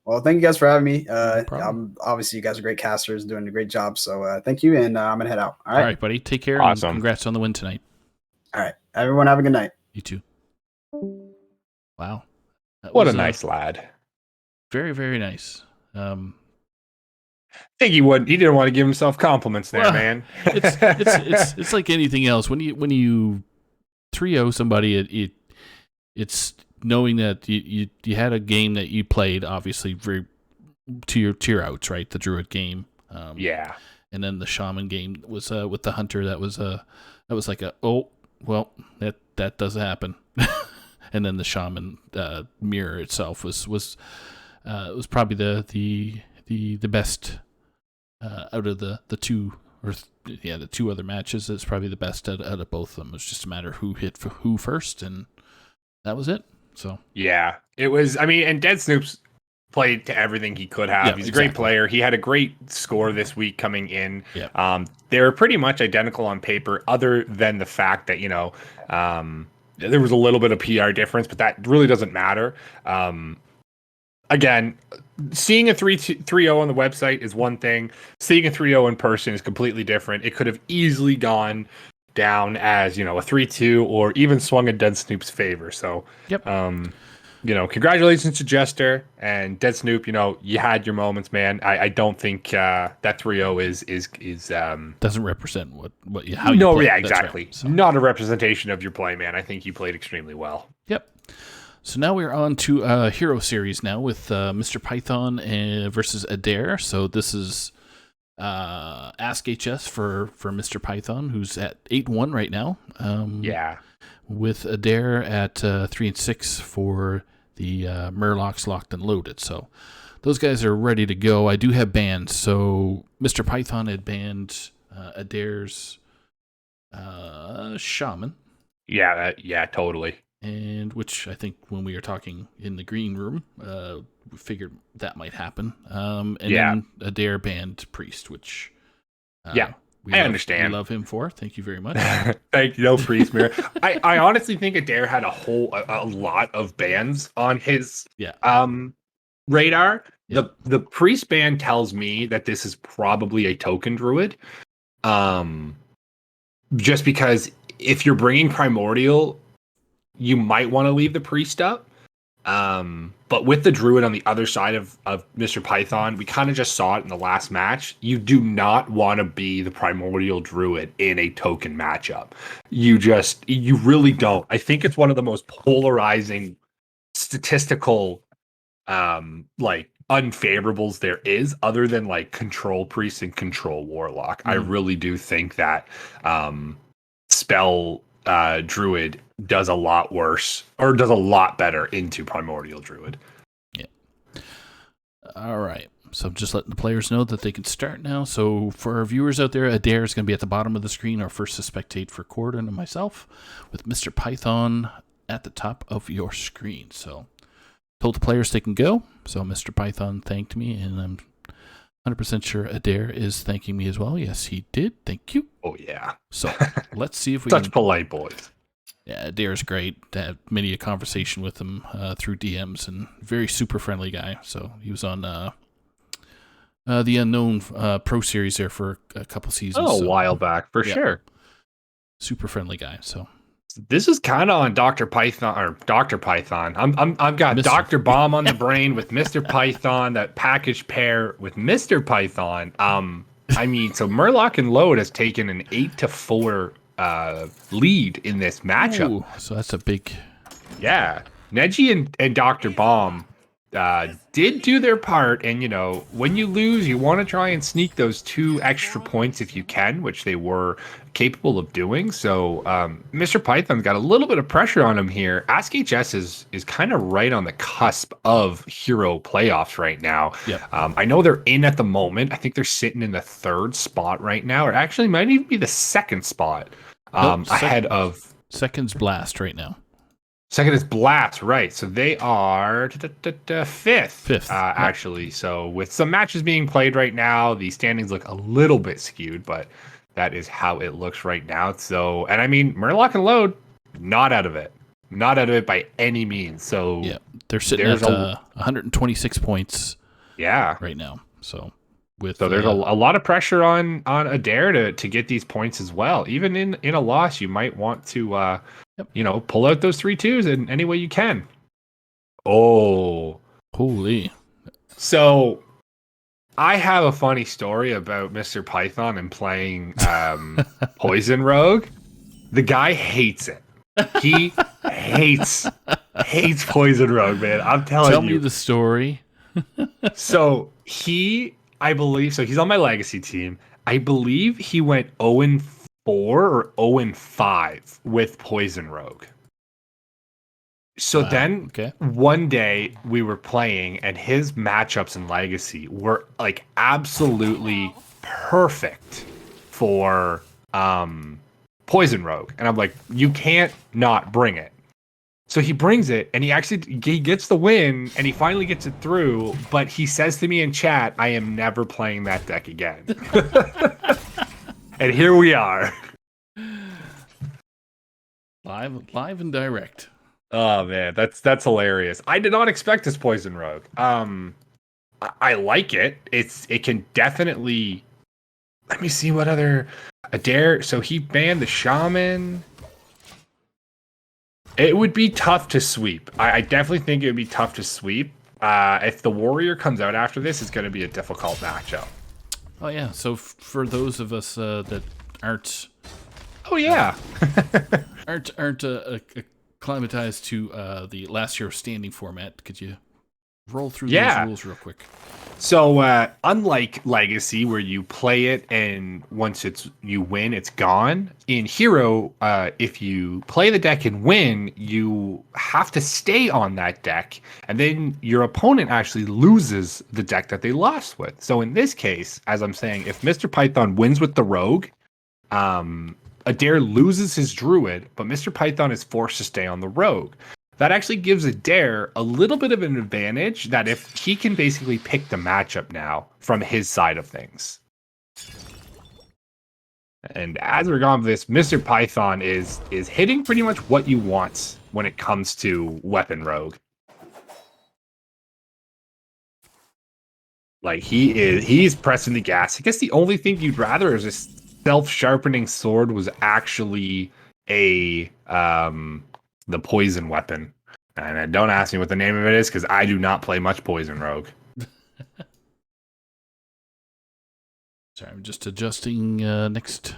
Well, thank you guys for having me. Obviously, you guys are great casters, doing a great job. So thank you, and I'm going to head out. All right, buddy. Take care. Awesome. And congrats on the win tonight. All right. Everyone have a good night. You too. Wow. What a nice lad. Very, very nice. I think he didn't want to give himself compliments there, man. It's like anything else. When you 3-0 somebody, it's knowing that you had a game that you played, obviously to your outs, right? The Druid game, yeah, and then the Shaman game was with the Hunter. That was like that does happen. And then the Shaman mirror itself was probably the best out of the two. The 2 other matches is probably the best out of both of them. It was just a matter of who hit for who first, and that was it. So yeah, it was. I mean, and Dead Snoops played to everything he could have. He's a great player. He had a great score this week coming in. Yeah. They were pretty much identical on paper, other than the fact that there was a little bit of PR difference, but that really doesn't matter. Again, seeing a 3-0 on the website is one thing. Seeing a 3-0 in person is completely different. It could have easily gone down as, a 3-2 or even swung in Dead Snoop's favor. So, yep. Congratulations to Jester and Dead Snoop. You had your moments, man. I don't think that 3-0 is doesn't represent what you how you play. Yeah, That's exactly. Right. So. Not a representation of your play, man. I think you played extremely well. Yep. So now we're on to Hero Series now with Mr. Python versus Adair. So this is Ask HS for Mr. Python, who's at 8-1 right now. Yeah. With Adair at 3-6 for the Murlocs Locked and Loaded. So those guys are ready to go. I do have bans. So Mr. Python had banned Adair's Shaman. Yeah, totally. And which I think when we were talking in the green room, we figured that might happen. Then Adair banned Priest, which I understand. We love him for. Thank you very much. Thank you, no Priest mirror. I honestly think Adair had a lot of bans on his radar. Yeah. The Priest ban tells me that this is probably a token druid. Just because if you're bringing Primordial, you might want to leave the Priest up. But with the Druid on the other side of Mr. Python, we kind of just saw it in the last match. You do not want to be the Primordial Druid in a token matchup. You really don't. I think it's one of the most polarizing statistical like unfavorables there is, other than like Control Priest and Control Warlock. I really do think that Spell Druid does a lot worse, or does a lot better into Primordial Druid. Yeah. All right. So I'm just letting the players know that they can start now. So for our viewers out there, Adair is going to be at the bottom of the screen, our first to spectate for Corden and myself, with Mr. Python at the top of your screen. So told the players they can go. So Mr. Python thanked me, and I'm 100% sure Adair is thanking me as well. Yes, he did. Thank you. Oh, yeah. So let's see if we Such polite boys. Yeah, Adair's great. I had many a conversation with him through DMs, and very super friendly guy. So he was on the Unknown Pro Series there for a couple seasons. A while back, for sure. Super friendly guy. So this is kind of on Dr. Python, or Dr. Python. I've got Mr. Dr. Bomb on the brain with Mr. Python, that package pair with Mr. Python. I mean, so Murloc and Load has taken an 8-4 lead in this matchup. Ooh, so that's a big... Yeah. Neji and Dr. Bomb did do their part, and you know, when you lose, you want to try and sneak those 2 extra points if you can, which they were capable of doing. So Mr. Python's got a little bit of pressure on him here. AskHS is kind of right on the cusp of hero playoffs right now. Yep. I know they're in at the moment. I think they're sitting in the 3rd spot right now, or actually might even be the 2nd spot, ahead of Second's Blast right now. Second is Blast, right? So they are fifth, actually. So with some matches being played right now, the standings look a little bit skewed, but that is how it looks right now. So, and I mean, Murloc and Load, not out of it by any means. So yeah, they're sitting at 126 points. Yeah, right now. So there's a lot of pressure on Adair to get these points as well. Even in a loss, you might want to pull out those 3-2s in any way you can. Oh, holy! So I have a funny story about Mr. Python and playing Poison Rogue. The guy hates it. He hates Poison Rogue, man. I'm telling you. Tell me the story. So I believe, he's on my legacy team. I believe he went 0-4 or 0-5 with Poison Rogue. So then one day we were playing, and his matchups in Legacy were like absolutely perfect for Poison Rogue. And I'm like, you can't not bring it. So he brings it, and he gets the win, and he finally gets it through. But he says to me in chat, I am never playing that deck again. And here we are. Live and direct. Oh man, that's hilarious. I did not expect this Poison Rogue. I like it. It can definitely. Let me see what other Adair. So he banned the Shaman. It would be tough to sweep. I definitely think it would be tough to sweep. If the Warrior comes out after this, it's going to be a difficult matchup. Oh yeah. So for those of us that aren't. Oh yeah. aren't acclimatized to the last year standing format, could you roll through those rules real quick? So unlike Legacy, where you play it and once you win, it's gone. In Hero, if you play the deck and win, you have to stay on that deck, and then your opponent actually loses the deck that they lost with. So in this case, as I'm saying, if Mr. Python wins with the Rogue, Adair loses his Druid, but Mr. Python is forced to stay on the Rogue. That actually gives Adair a little bit of an advantage, that if he can basically pick the matchup now from his side of things. And as we're going with this, Mr. Python is hitting pretty much what you want when it comes to Weapon Rogue. Like he's pressing the gas. I guess the only thing you'd rather is this self-sharpening sword was actually a the poison weapon. And don't ask me what the name of it is because I do not play much Poison Rogue. Sorry, I'm just adjusting next.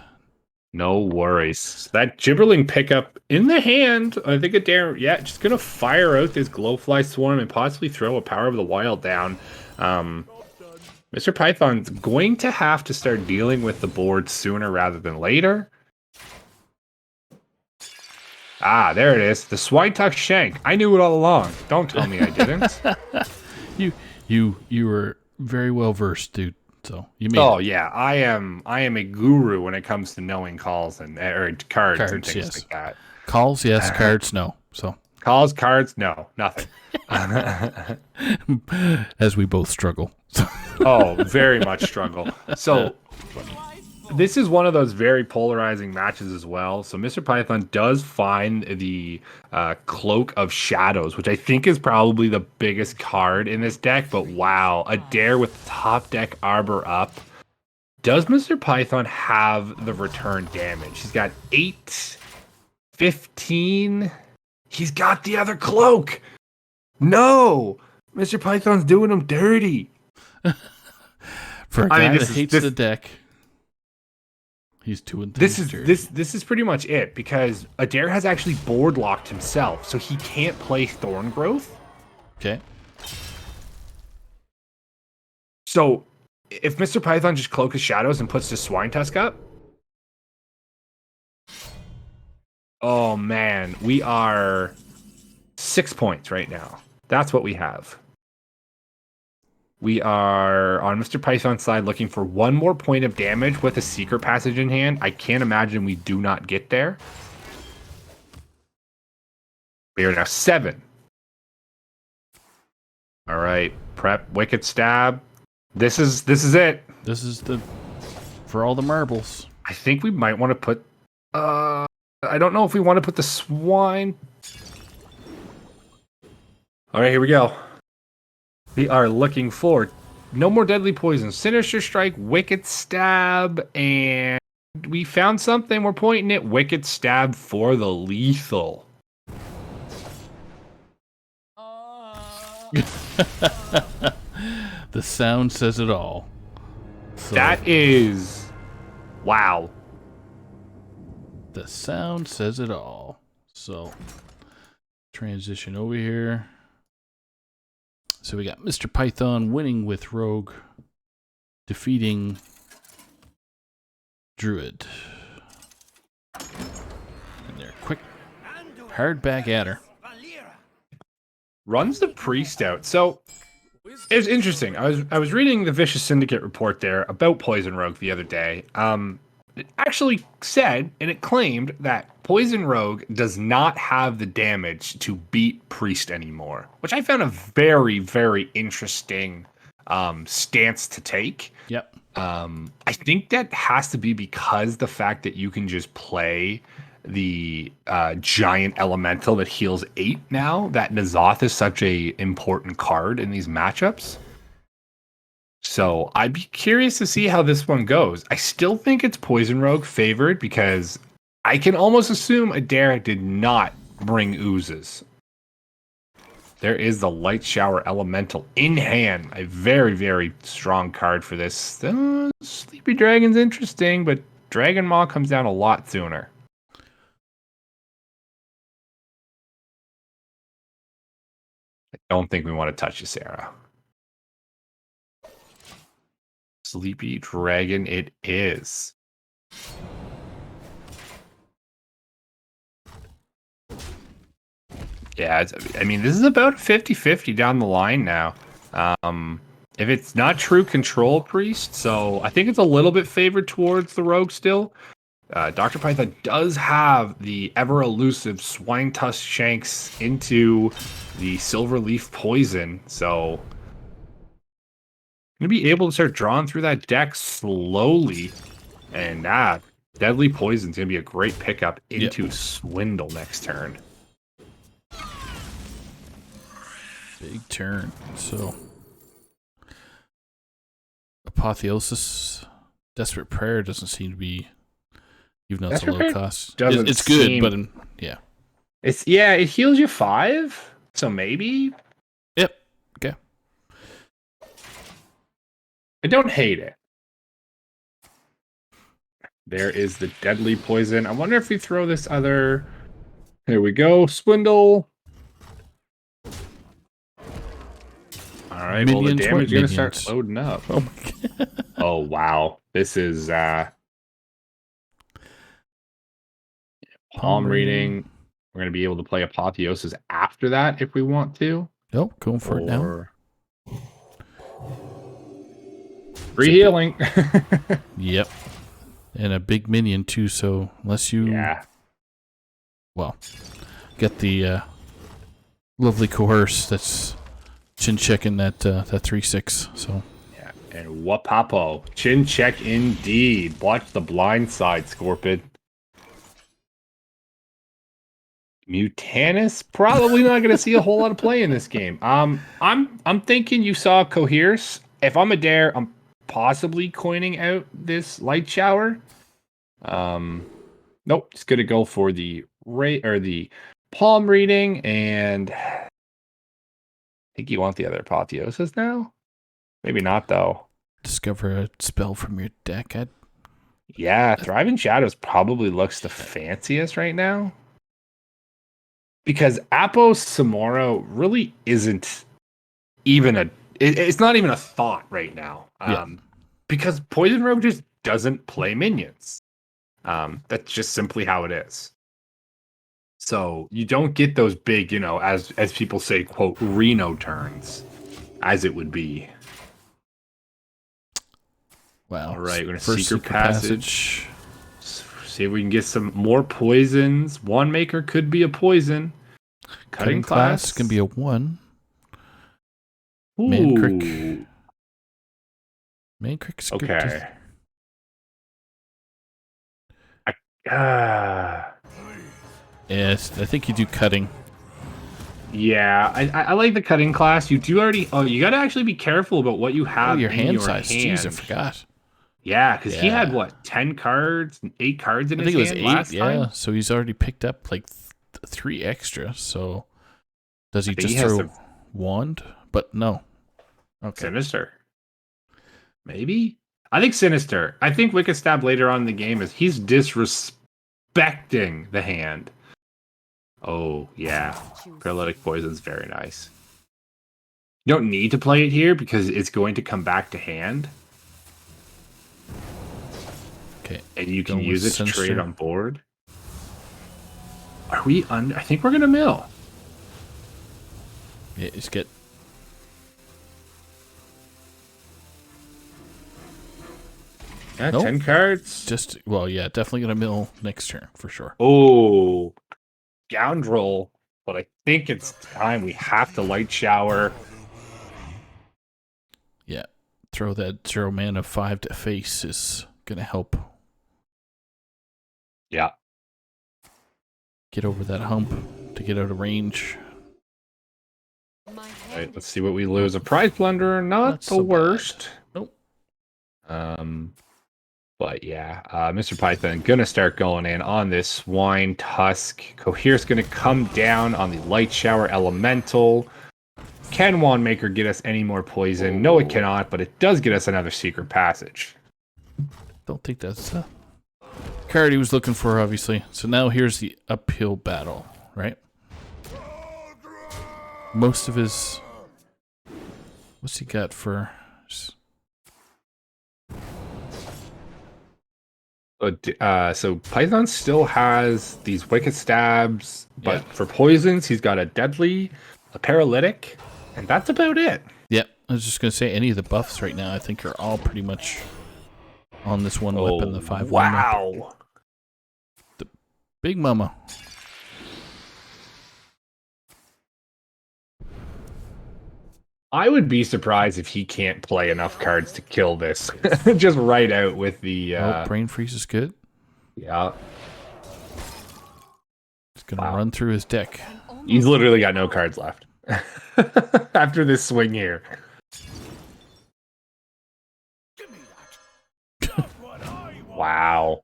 No worries. That Gibberling pickup in the hand. I think Adair, just going to fire out this Glowfly Swarm and possibly throw a Power of the Wild down. Mr. Python's going to have to start dealing with the board sooner rather than later. Ah, there it is. The Swine-Tusk Shank. I knew it all along. Don't tell me I didn't. You were very well versed, dude. So you made it. Yeah, I am a guru when it comes to knowing calls and or cards and things yes. like that. Calls, yes. Cards, no. So Calls, cards, no, nothing. As we both struggle. Oh, very much struggle. So this is one of those very polarizing matches as well. So Mr. Python does find the Cloak of Shadows, which I think is probably the biggest card in this deck. But wow, Adair with top deck Arbor up. Does Mr. Python have the return damage? He's got 8, 15. He's got the other cloak. No, Mr. Python's doing him dirty. For a guy that hates the deck. He's doing this is pretty much it because Adair has actually board locked himself, so he can't play Thorn Growth. Okay. So if Mr. Python just Cloak of Shadows and puts the Swine-Tusk up, oh man, we are 6 points right now. That's what we have. We are on Mr. Python's side looking for one more point of damage with a Secret Passage in hand. I can't imagine we do not get there. We are now 7. All right, prep, Wicked Stab. This is it. This is for all the marbles. I think we might want to put. I don't know if we want to put the swine. All right, here we go. We are looking for no more deadly poison, Sinister Strike, Wicked Stab, and we found something. We're pointing it. Wicked Stab for the lethal. The sound says it all. So, that is wow. The sound says it all. So transition over here. So we got Mr. Python winning with Rogue, defeating Druid. And they're quick, hard back at her. Runs the Priest out. So it was interesting. I was reading the Vicious Syndicate report there about Poison Rogue the other day. It actually said, and it claimed that Poison Rogue does not have the damage to beat Priest anymore, which I found a very, very interesting stance to take. Yep. I think that has to be because the fact that you can just play the giant elemental that heals 8 now, that N'Zoth is such a important card in these matchups. So I'd be curious to see how this one goes. I still think it's Poison Rogue favored because I can almost assume Adair did not bring oozes. There is the Light Shower Elemental in hand. A very, very strong card for this. Sleepy Dragon's interesting, but Dragon Maw comes down a lot sooner. I don't think we want to touch Ysera. Sleepy Dragon it is. Yeah, I mean, this is about 50-50 down the line now. If it's not true Control Priest, so I think it's a little bit favored towards the Rogue still. Dr. Python does have the ever-elusive Swine-Tusk Shanks into the Silverleaf Poison, so going to be able to start drawing through that deck slowly. And Deadly Poison's going to be a great pickup into Swindle next turn. Big turn. So Apotheosis, Desperate Prayer doesn't seem to be even though it's a low cost. Doesn't it's good, seem... but yeah. It heals you 5, so maybe. Yep. Okay. I don't hate it. There is the deadly poison. I wonder if we throw this other. There we go. Swindle. All right. Well, the damage is going to start loading up. Oh, my God. Oh, wow. This is palm reading. We're going to be able to play Apotheosis after that if we want to. Nope, going for it now. Free healing. Yep. And a big minion, too, so unless you... Yeah. Well, get the lovely Coerce that's chin-checking that 3/6, so... Yeah, and Wapapo. Chin check indeed. Watch the blind side, Scorpid. Mutanus, probably not going to see a whole lot of play in this game. I'm thinking you saw Coerce. If I'm a dare, I'm possibly coining out this light shower. Nope, just gonna go for the the palm reading, and I think you want the other Apotheosis now. Maybe not though. Discover a spell from your deck. Yeah, Thriving Shadows probably looks the fanciest right now. Because Apo Samoro really isn't even it's not even a thought right now. Because Poison Rogue just doesn't play minions. That's just simply how it is. So you don't get those big, as people say, quote, Reno turns, as it would be. Wow. All right, we're going to Secret Passage. See if we can get some more poisons. Wandmaker could be a poison. Cutting Class can be a 1. Ooh. Mancrick's okay. good. Yes, I think you do cutting. Yeah, I like the Cutting Class. You do already... Oh, you got to actually be careful about what you have your in hand your size. hand. Jeez, I forgot. Yeah, because he had, 10 cards, 8 cards in his hand last time? Yeah, so he's already picked up, 3 extra, so... Does he just throw Wand? But no. Okay. Sinister. Maybe? I think Sinister. I think Wicked Stab later on in the game he's disrespecting the hand. Oh, yeah. Paralytic Poison's very nice. You don't need to play it here because it's going to come back to hand. Okay. And you can use it to trade on board. Are we under? I think we're going to mill. Yeah, just get... Yeah, nope. 10 cards. Definitely gonna mill next turn for sure. Oh, Scoundrel! But I think it's time we have to Light Shower. Yeah, throw that 0 mana 5 to face is gonna help. Yeah. Get over that hump to get out of range. All right, let's see what we lose. A Prize Plunderer, not the worst. Bad. Nope. But yeah, Mr. Python gonna start going in on this Swine Tusk. Cohere's gonna come down on the Light Shower Elemental. Can Wandmaker get us any more poison? No, it cannot, but it does get us another Secret Passage. Don't think that's the card he was looking for, obviously. So now here's the uphill battle, right? Most of his... What's he got for... So Python still has these Wicked Stabs, but for poisons, he's got a Deadly, a Paralytic, and that's about it. Yeah, I was just going to say any of the buffs right now, I think are all pretty much on this one weapon, the 5-1. Wow. The Big Mama. I would be surprised if he can't play enough cards to kill this. Just right out with the... Brain Freeze is good. Yeah. He's going to run through his deck. He's literally got no cards left. After this swing here. Wow.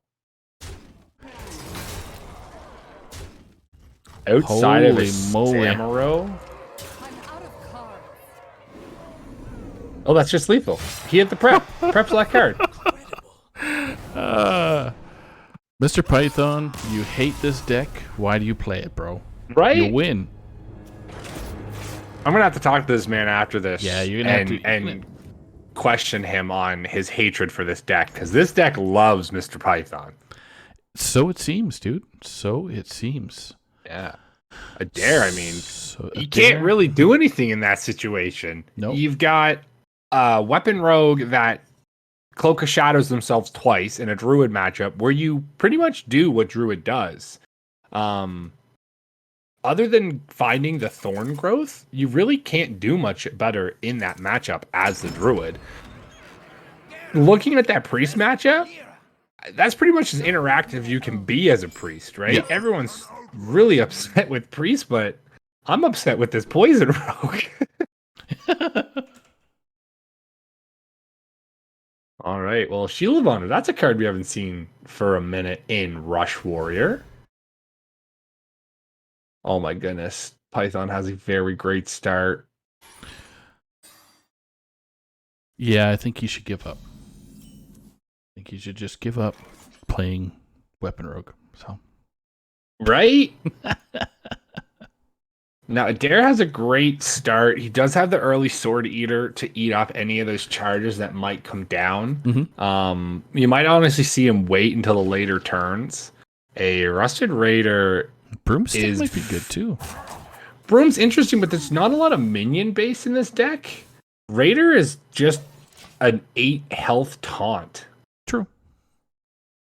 outside of Holy his moly. Samuro. Oh, that's just lethal. He hit the prep. Prep's that card. Mr. Python, you hate this deck. Why do you play it, bro? Right? You'll win. I'm gonna have to talk to this man after this. Yeah, you're gonna have to and question him on his hatred for this deck, because this deck loves Mr. Python. So it seems, dude. So it seems. Yeah. Adair, I mean, So you Adair- can't really do anything in that situation. Nope. You've got a Weapon Rogue that Cloak of Shadows themselves twice in a Druid matchup where you pretty much do what Druid does. Other than finding the Thorn Growth, you really can't do much better in that matchup as the Druid. Looking at that Priest matchup, that's pretty much as interactive you can be as a Priest, right? Yeah. Everyone's really upset with Priest, but I'm upset with this Poison Rogue. All right, well, Shield of Honor, that's a card we haven't seen for a minute in Rush Warrior. Oh my goodness. Python has a very great start. Yeah, I think he should give up. I think he should just give up playing Weapon Rogue. So Right? Now, Adair has a great start. He does have the early Sword Eater to eat up any of those charges that might come down. Mm-hmm. You might honestly see him wait until the later turns. A Rusted Raider Broomstick might be good too. Broom's interesting, but there's not a lot of minion base in this deck. Raider is just an 8 health taunt. True.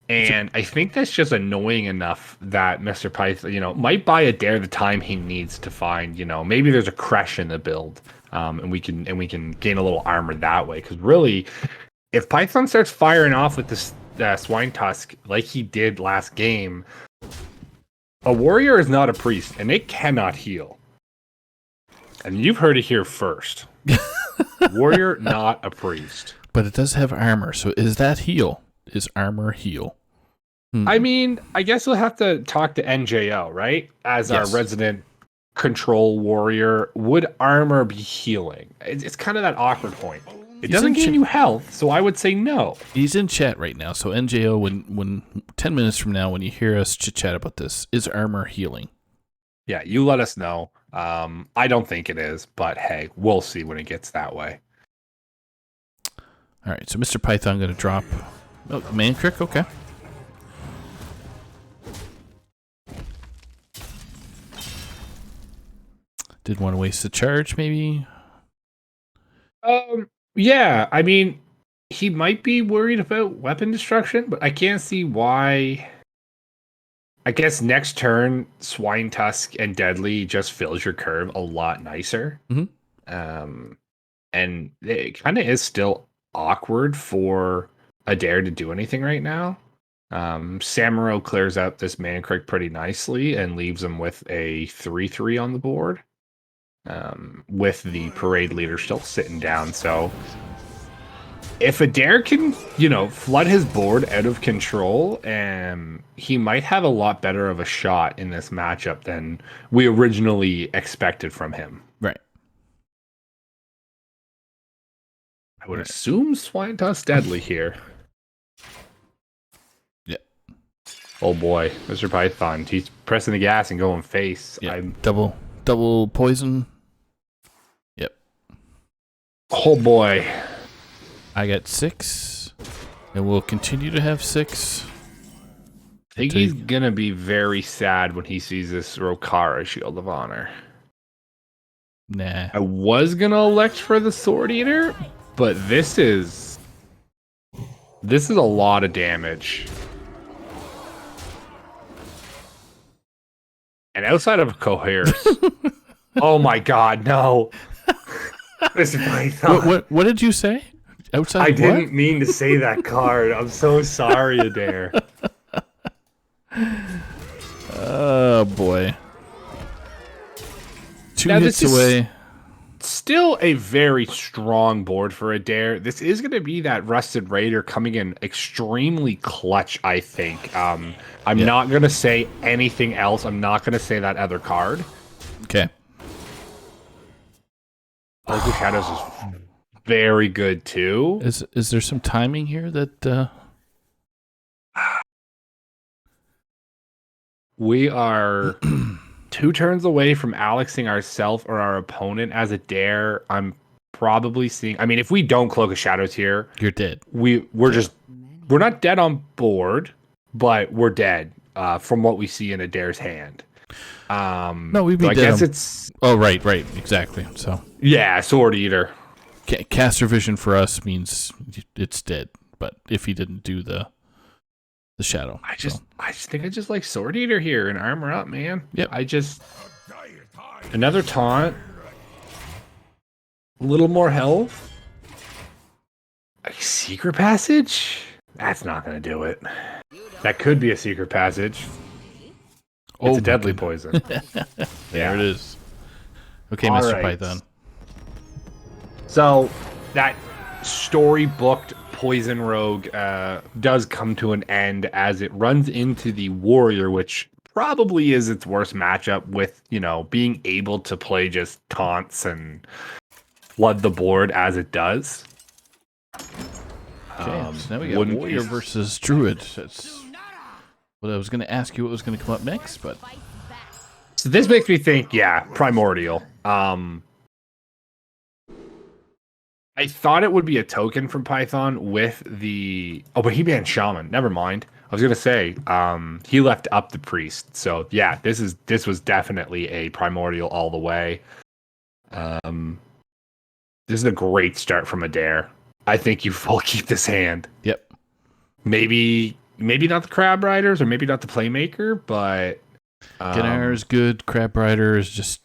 And I think that's just annoying enough that Mr. Python, might buy Adair the time he needs to find, maybe there's a crash in the build, and we can gain a little armor that way. Because really, if Python starts firing off with this Swine Tusk like he did last game, a warrior is not a priest, and it cannot heal. And you've heard it here first. Warrior, not a priest. But it does have armor, so is that heal? Is armor heal? I mean, I guess we'll have to talk to NJO, right? As Yes. our resident control warrior. Would armor be healing? It's kind of that awkward point. It doesn't gain you health, so I would say no. He's in chat right now, so NJO, when 10 minutes from now, when you hear us chit-chat about this, is armor healing? Yeah, you let us know. I don't think it is, but hey, we'll see when it gets that way. All right, so Mr. Python going to drop... Oh, man trick? Okay. Didn't want to waste the charge, maybe? Yeah, I mean, he might be worried about weapon destruction, but I can't see why. I guess next turn, Swine Tusk and Deadly just fills your curve a lot nicer. Mm-hmm. And it kind of is still awkward for Adair to do anything right now. Samuro clears out this Mankrik pretty nicely and leaves him with a 3/3 on the board. With the parade leader still sitting down. So if Adair can, flood his board out of control, he might have a lot better of a shot in this matchup than we originally expected from him. Right. I would assume Swine Tusk Deadly here. Yeah. Oh boy, Mr. Python, he's pressing the gas and going face. Yeah. Double poison. Yep. Oh boy. I got 6, and we'll continue to have 6. I think he's gonna be very sad when he sees this Rokara Shield of Honor. Nah. I was gonna elect for the Sword Eater, but this is a lot of damage. And outside of Coheres, oh my god, no. Mr. Python. What did you say? Outside I of didn't what? mean to say that card. I'm so sorry, Adair. Oh boy. 2 Now, hits this is away. still a very strong board for a dare. This is going to be that Rusted Raider coming in extremely clutch, I think. I'm not going to say anything else. I'm not going to say that other card. Okay. Cloak of Shadows is very good too. Is there some timing here that we are 2 turns away from Alexing ourselves or our opponent as a dare? I'm probably seeing. I mean, if we don't Cloak of Shadows here, you're dead. We're not dead on board, but we're dead from what we see in a dare's hand. No, we'd be so dead. I guess it's. Oh, right, exactly. So yeah, Sword Eater. Caster Vision for us means it's dead. But if he didn't do the shadow, I just think I just like Sword Eater here and armor up, man. Yep. Another taunt. A little more health. A secret passage? That's not gonna do it. That could be a secret passage. It's a deadly poison. There it is. Okay, Mr. Right. Python. So that storybooked Poison Rogue does come to an end as it runs into the Warrior, which probably is its worst matchup with, being able to play just taunts and flood the board as it does. Okay, so now we got Warrior versus Druid. That's what I was going to ask you what was going to come up next, but... So this makes me think, Primordial. I thought it would be a token from Python with the... Oh, but he banned Shaman. Never mind. I was going to say, he left up the Priest. So, yeah, this was definitely a Primordial all the way. This is a great start from a dare. I think you full keep this hand. Yep. Maybe not the Crab Riders or maybe not the Playmaker, but... Ganair is good. Crab Rider is just...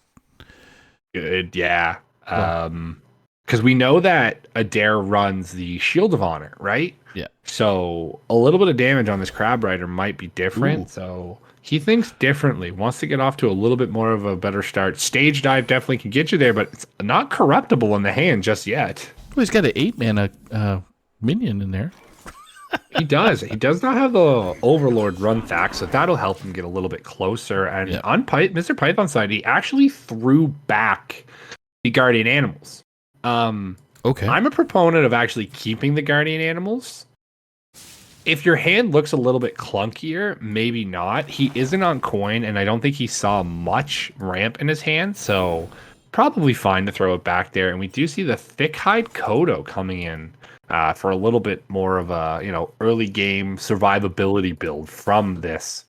good, yeah. Because we know that Adair runs the Shield of Honor, right? Yeah. So a little bit of damage on this Crab Rider might be different. Ooh. So he thinks differently, wants to get off to a little bit more of a better start. Stage Dive definitely can get you there, but it's not corruptible in the hand just yet. Well, he's got an 8-mana minion in there. He does. He does not have the Overlord run Thack, so that'll help him get a little bit closer. And on Mr. Python's side, he actually threw back the Guardian Animals. Okay. I'm a proponent of actually keeping the Guardian Animals. If your hand looks a little bit clunkier, maybe not. He isn't on coin, and I don't think he saw much ramp in his hand, so probably fine to throw it back there. And we do see the Thick Hide Kodo coming in for a little bit more of a early game survivability build from this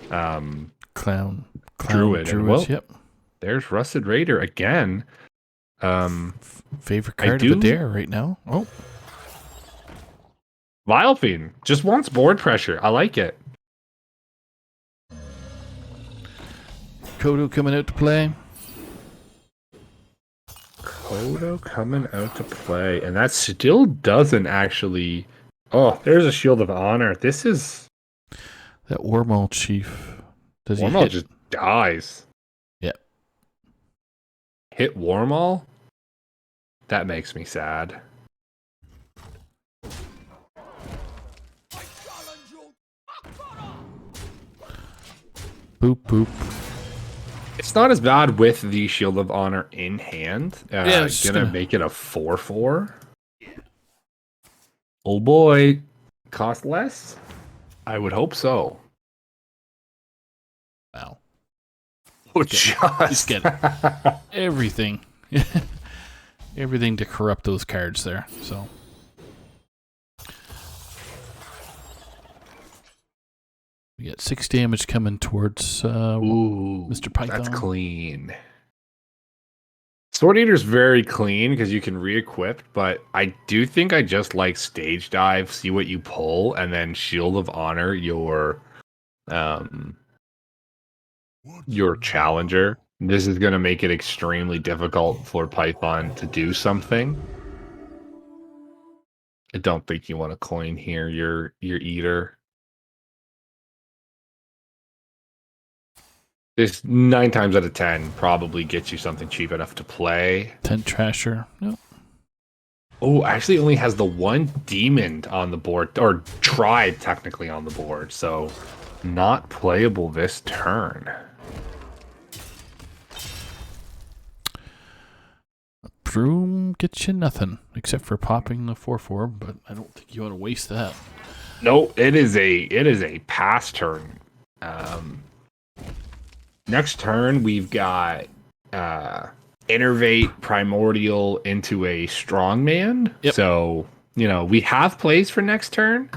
Clown Druid. Druids, yep. There's Rusted Raider again. Favorite card of the dare right now. Oh, Vile Fiend just wants board pressure. I like it. Kodo coming out to play. Kodo coming out to play, and that still doesn't actually. Oh, there's a Shield of Honor. This is that Wormhole Chief. Does Wormhole just dies. Yep. Hit Wormhole? That makes me sad. Boop, boop. It's not as bad with the Shield of Honor in hand. It's gonna make it a 4/4. Oh boy. Cost less? I would hope so. Wow. Just get everything. Everything to corrupt those cards there. So we got 6 damage coming towards Mr. Python. That's clean. Sword Eater's very clean because you can re-equip, but I do think I just like Stage Dive, see what you pull, and then Shield of Honor your challenger. This is going to make it extremely difficult for Python to do something. I don't think you want to coin here your Eater. This 9 times out of 10 probably gets you something cheap enough to play. Tent Trasher. Nope. Oh, actually only has the one demon on the board, or tribe technically on the board, so not playable this turn. Broom gets you nothing except for popping the 4/4, but I don't think you want to waste that. No, it is a pass turn. Next turn we've got Innervate Primordial into a Strongman. Yep. So, we have plays for next turn.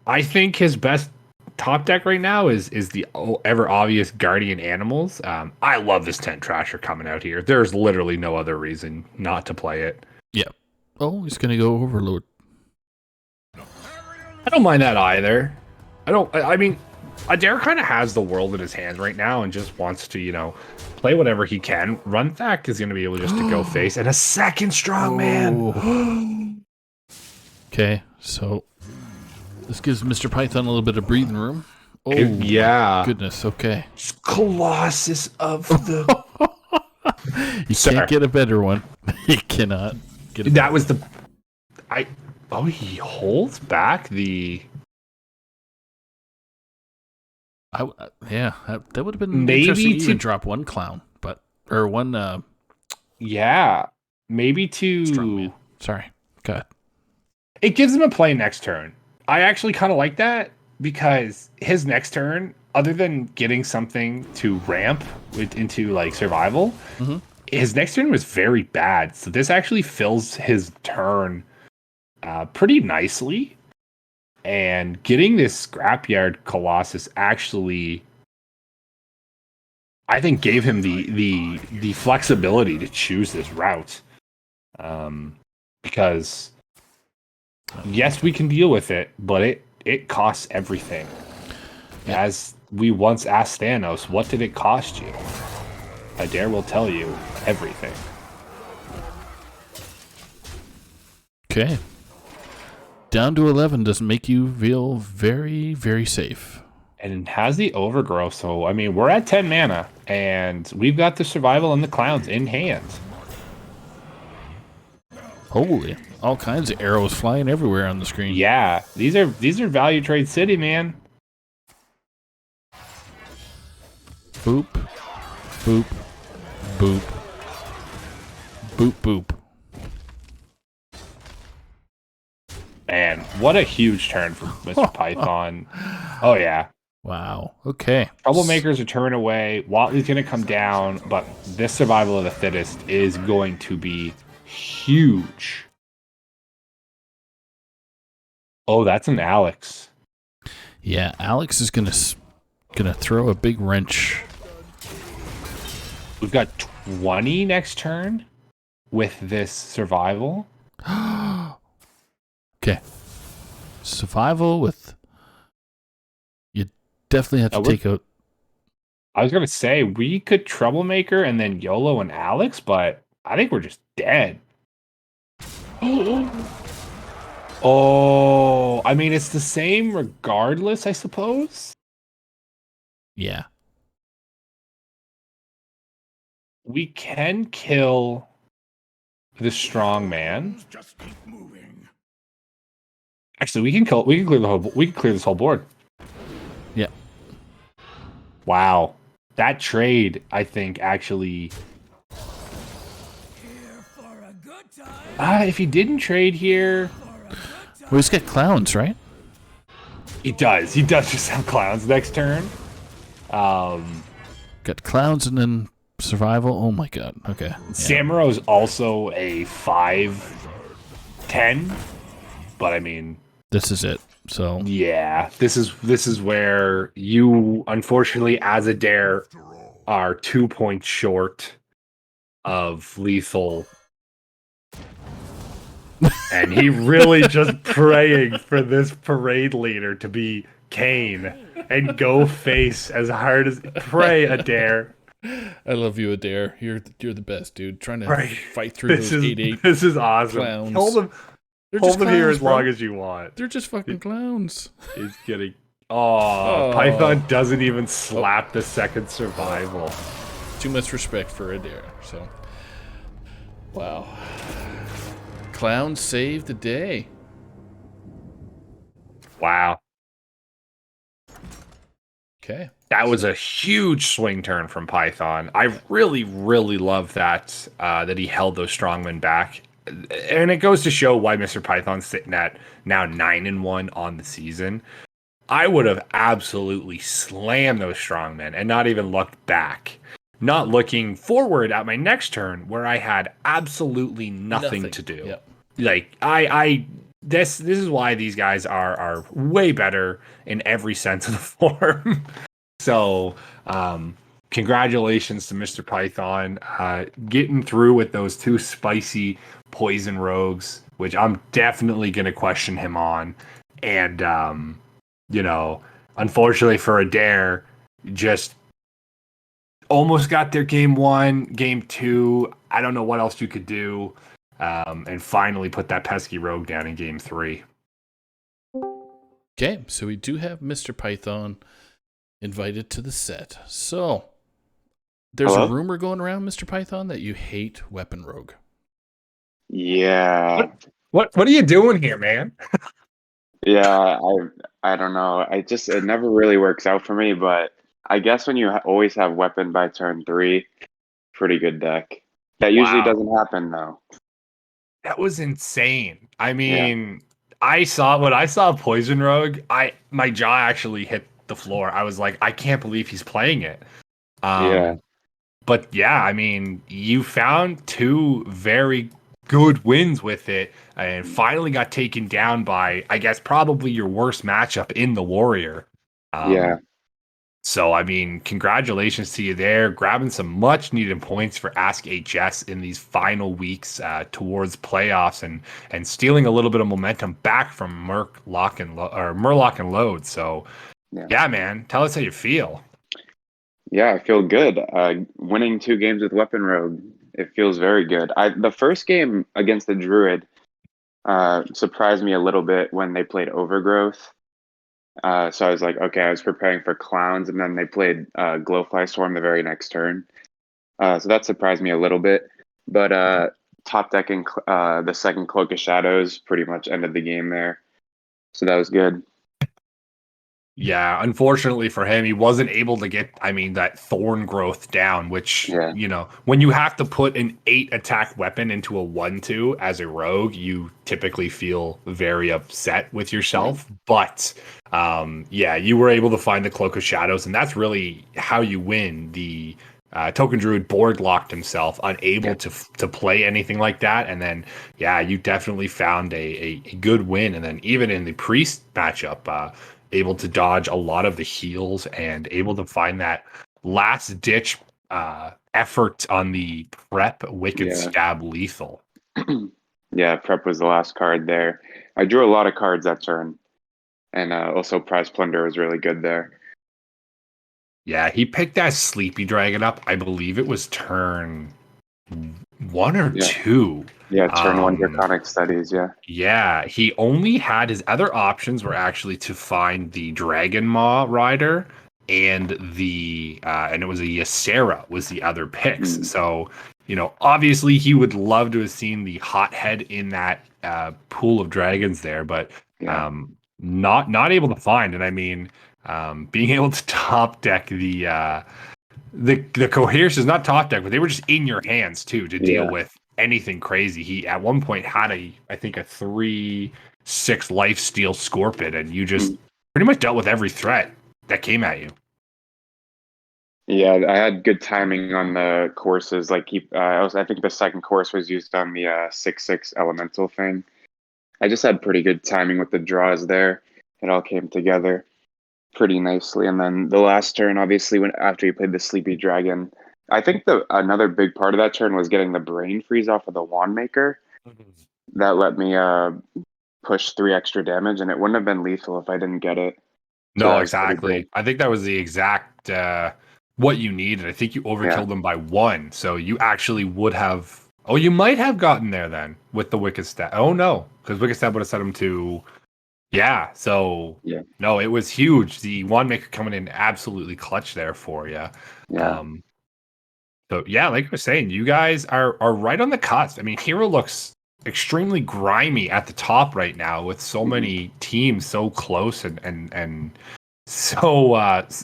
I think his best top deck right now is the ever obvious Guardian Animals. I love this Tent Trasher coming out here. There's literally no other reason not to play it. Yep. Oh, he's going to go Overload. I don't mind that either. I mean, Adair kind of has the world in his hands right now and just wants to, play whatever he can. Runthak is going to be able just to go face and a second Strongman. Okay, so this gives Mr. Python a little bit of breathing room. Oh, yeah. Goodness, okay. Colossus of the... You can't get a better one. You cannot get a That was the... Oh, he holds back the... that would have been maybe interesting to even drop one clown, or one. Yeah, maybe to. Strongman. Sorry, go ahead. It gives him a play next turn. I actually kind of like that because his next turn, other than getting something to ramp into like survival, his next turn was very bad. So this actually fills his turn pretty nicely. And getting this Scrapyard Colossus actually, I think, gave him the flexibility to choose this route. Because, yes, we can deal with it, but it costs everything. Yeah. As we once asked Thanos, what did it cost you? Adair will tell you everything. Okay. Down to 11 doesn't make you feel very, very safe. And it has the Overgrowth, so, I mean, we're at 10 mana, and we've got the Survival and the Clowns in hand. Holy, all kinds of arrows flying everywhere on the screen. Yeah, these are Value Trade City, man. Boop, boop, boop, boop, boop. Man, what a huge turn for Mr. Python. Oh, yeah. Wow. Okay. Troublemakers are turn away. Watley's going to come down, but this Survival of the Fittest is going to be huge. Oh, that's an Alex. Yeah, Alex is gonna throw a big wrench. We've got 20 next turn with this Survival. Okay. Survival with... You definitely have to take out... I was going to say, we could Troublemaker and then YOLO and Alex, but I think we're just dead. Oh, I mean, it's the same regardless, I suppose. Yeah. We can kill the strong man. Just keep moving. Actually, we can clear this whole board. Yeah. Wow. That trade, I think, actually. Here for a good time. If he didn't trade here, Well, he's got clowns, right? he does. He does just have clowns next turn. Got clowns and then survival. Oh my god. Okay. Yeah. Samuro's also a 5/10, but I mean, This is it. So yeah, this is where you, unfortunately, as a dare, are 2 points short of lethal. And he really just praying for this parade leader to be Kane and go face as hard as pray, Adair. I love you, Adair. You're the best, dude. Trying to Right. fight through This those is 8/8 this is awesome. clowns. Hold them They're just here clowns, as long bro. as you want. They're just fucking clowns. He's getting Oh, Python doesn't even slap the second survival. Too much respect for Adair. So, wow. Clown saved the day. Wow. Okay. That was a huge swing turn from Python. I really, really love that that he held those strongmen back. And it goes to show why Mr. Python's sitting at now 9-1 on the season. I would have absolutely slammed those strongmen and not even looked back. Not looking forward at my next turn where I had absolutely nothing to do. Yep. Like this is why these guys are way better in every sense of the form. So, congratulations to Mr. Python getting through with those 2 spicy poison rogues, which I'm definitely going to question him on. And, unfortunately for Adair, just almost got their game 1, game 2. I don't know what else you could do. And finally put that pesky rogue down in game 3. Okay, so we do have Mr. Python invited to the set. So, there's a rumor going around, Mr. Python, that you hate Weapon Rogue. Yeah. What are you doing here, man? Yeah, I don't know. It never really works out for me, but I guess when you always have weapon by turn 3, pretty good deck. That usually doesn't happen though. That was insane. I mean, when I saw Poison Rogue, my jaw actually hit the floor. I was like, I can't believe he's playing it. But yeah, I mean, you found 2 very good wins with it and finally got taken down by, I guess, probably your worst matchup in the Warrior. So, I mean, congratulations to you there, grabbing some much needed points for Ask HS in these final weeks towards playoffs and stealing a little bit of momentum back from Murloc and Load. So, yeah, man, tell us how you feel. Yeah, I feel good. Winning 2 games with Weapon Rogue, it feels very good. The first game against the Druid surprised me a little bit when they played Overgrowth. So I was like, okay, I was preparing for Clowns, and then they played Glowfly Swarm the very next turn. So that surprised me a little bit. But top decking the second Cloak of Shadows pretty much ended the game there. So that was good. Yeah, unfortunately for him, he wasn't able to get, that thorn growth down, which, when you have to put an 8 attack weapon into a 1/2 as a rogue, you typically feel very upset with yourself. But, you were able to find the Cloak of Shadows, and that's really how you win. The Token Druid board locked himself, unable to play anything like that. And then, you definitely found a good win. And then even in the Priest matchup, able to dodge a lot of the heals and able to find that last ditch effort on the prep Wicked Stab lethal. Yeah, prep was the last card there. I drew a lot of cards that turn, and also Prize Plunder was really good there. Yeah, he picked that Sleepy Dragon up. I believe it was turn 1 or 2. Yeah, turn 1 Draconic Studies, Yeah, he only had his other options were actually to find the Dragon Maw Rider and and it was a Ysera was the other picks. So, obviously he would love to have seen the Hothead in that pool of dragons there, but not able to find. And I mean, being able to top deck the Coheres is not top deck, but they were just in your hands too to deal with anything crazy. He at one point had a 3/6 lifesteal Scorpion, and you just pretty much dealt with every threat that came at you. Yeah, I had good timing on the courses. Like I think the second course was used on the 6/6 elemental thing. I just had pretty good timing with the draws there. It all came together pretty nicely. And then the last turn, obviously, after you played the Sleepy Dragon, I think another big part of that turn was getting the Brain Freeze off of the Wand Maker. That let me push 3 extra damage, and it wouldn't have been lethal if I didn't get it. No, exactly. I think that was the exact what you needed. I think you overkilled them by 1, so you actually would have. Oh, you might have gotten there then with the Wicked Stab. Oh no, because Wicked Stab would have set him to Yeah. So no, it was huge. The Wanamaker coming in absolutely clutch there for you. Yeah. So yeah, like I was saying, you guys are right on the cusp. I mean, Hero looks extremely grimy at the top right now with so many teams so close and so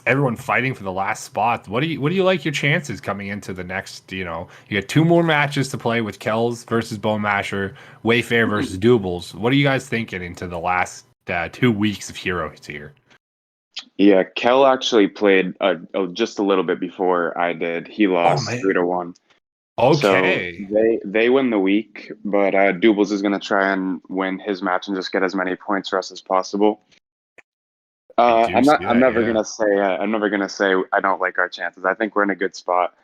everyone fighting for the last spot. What do you like your chances coming into the next? You got 2 more matches to play with Kells versus Bone Masher, Wayfair versus Doubles. What are you guys thinking into the last 2 weeks of Heroes here? Yeah, Kel actually played just a little bit before I did. He lost 3-1. Okay. So they win the week, but Doubles is going to try and win his match and just get as many points for us as possible. I'm never gonna say I don't like our chances. I think we're in a good spot.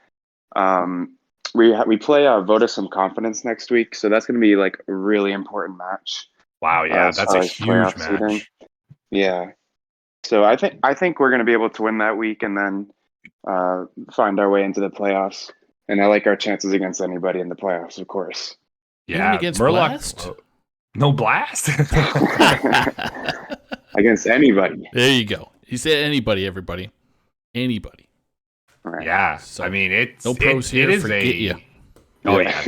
We play Vodasum Confidence next week, so that's gonna be like a really important match. Wow, yeah, that's a huge match. Seating. Yeah, so I think we're gonna be able to win that week and then find our way into the playoffs. And I like our chances against anybody in the playoffs, of course. Yeah, even against Blast. No Blast. Against anybody. There you go. He said anybody, everybody. Anybody. Right. Yeah. So, I mean, it's no pros here. Forget you. Oh yeah.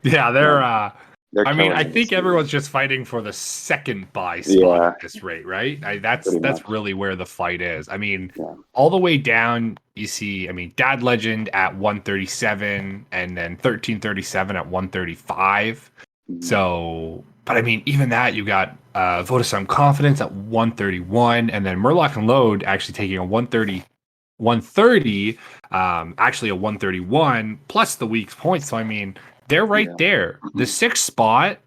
Yeah, they're I mean, I think everyone's just fighting for the second buy spot at this rate, right? That's really where the fight is. I mean, all the way down, you see, I mean, Dad Legend at 137 and then 1337 at 135. So, but I mean, even that, you got Vodasum Confidence at 131, and then Murloc and Load actually taking a 130, actually a 131 plus the week's points. So I mean, they're right there. The 6th spot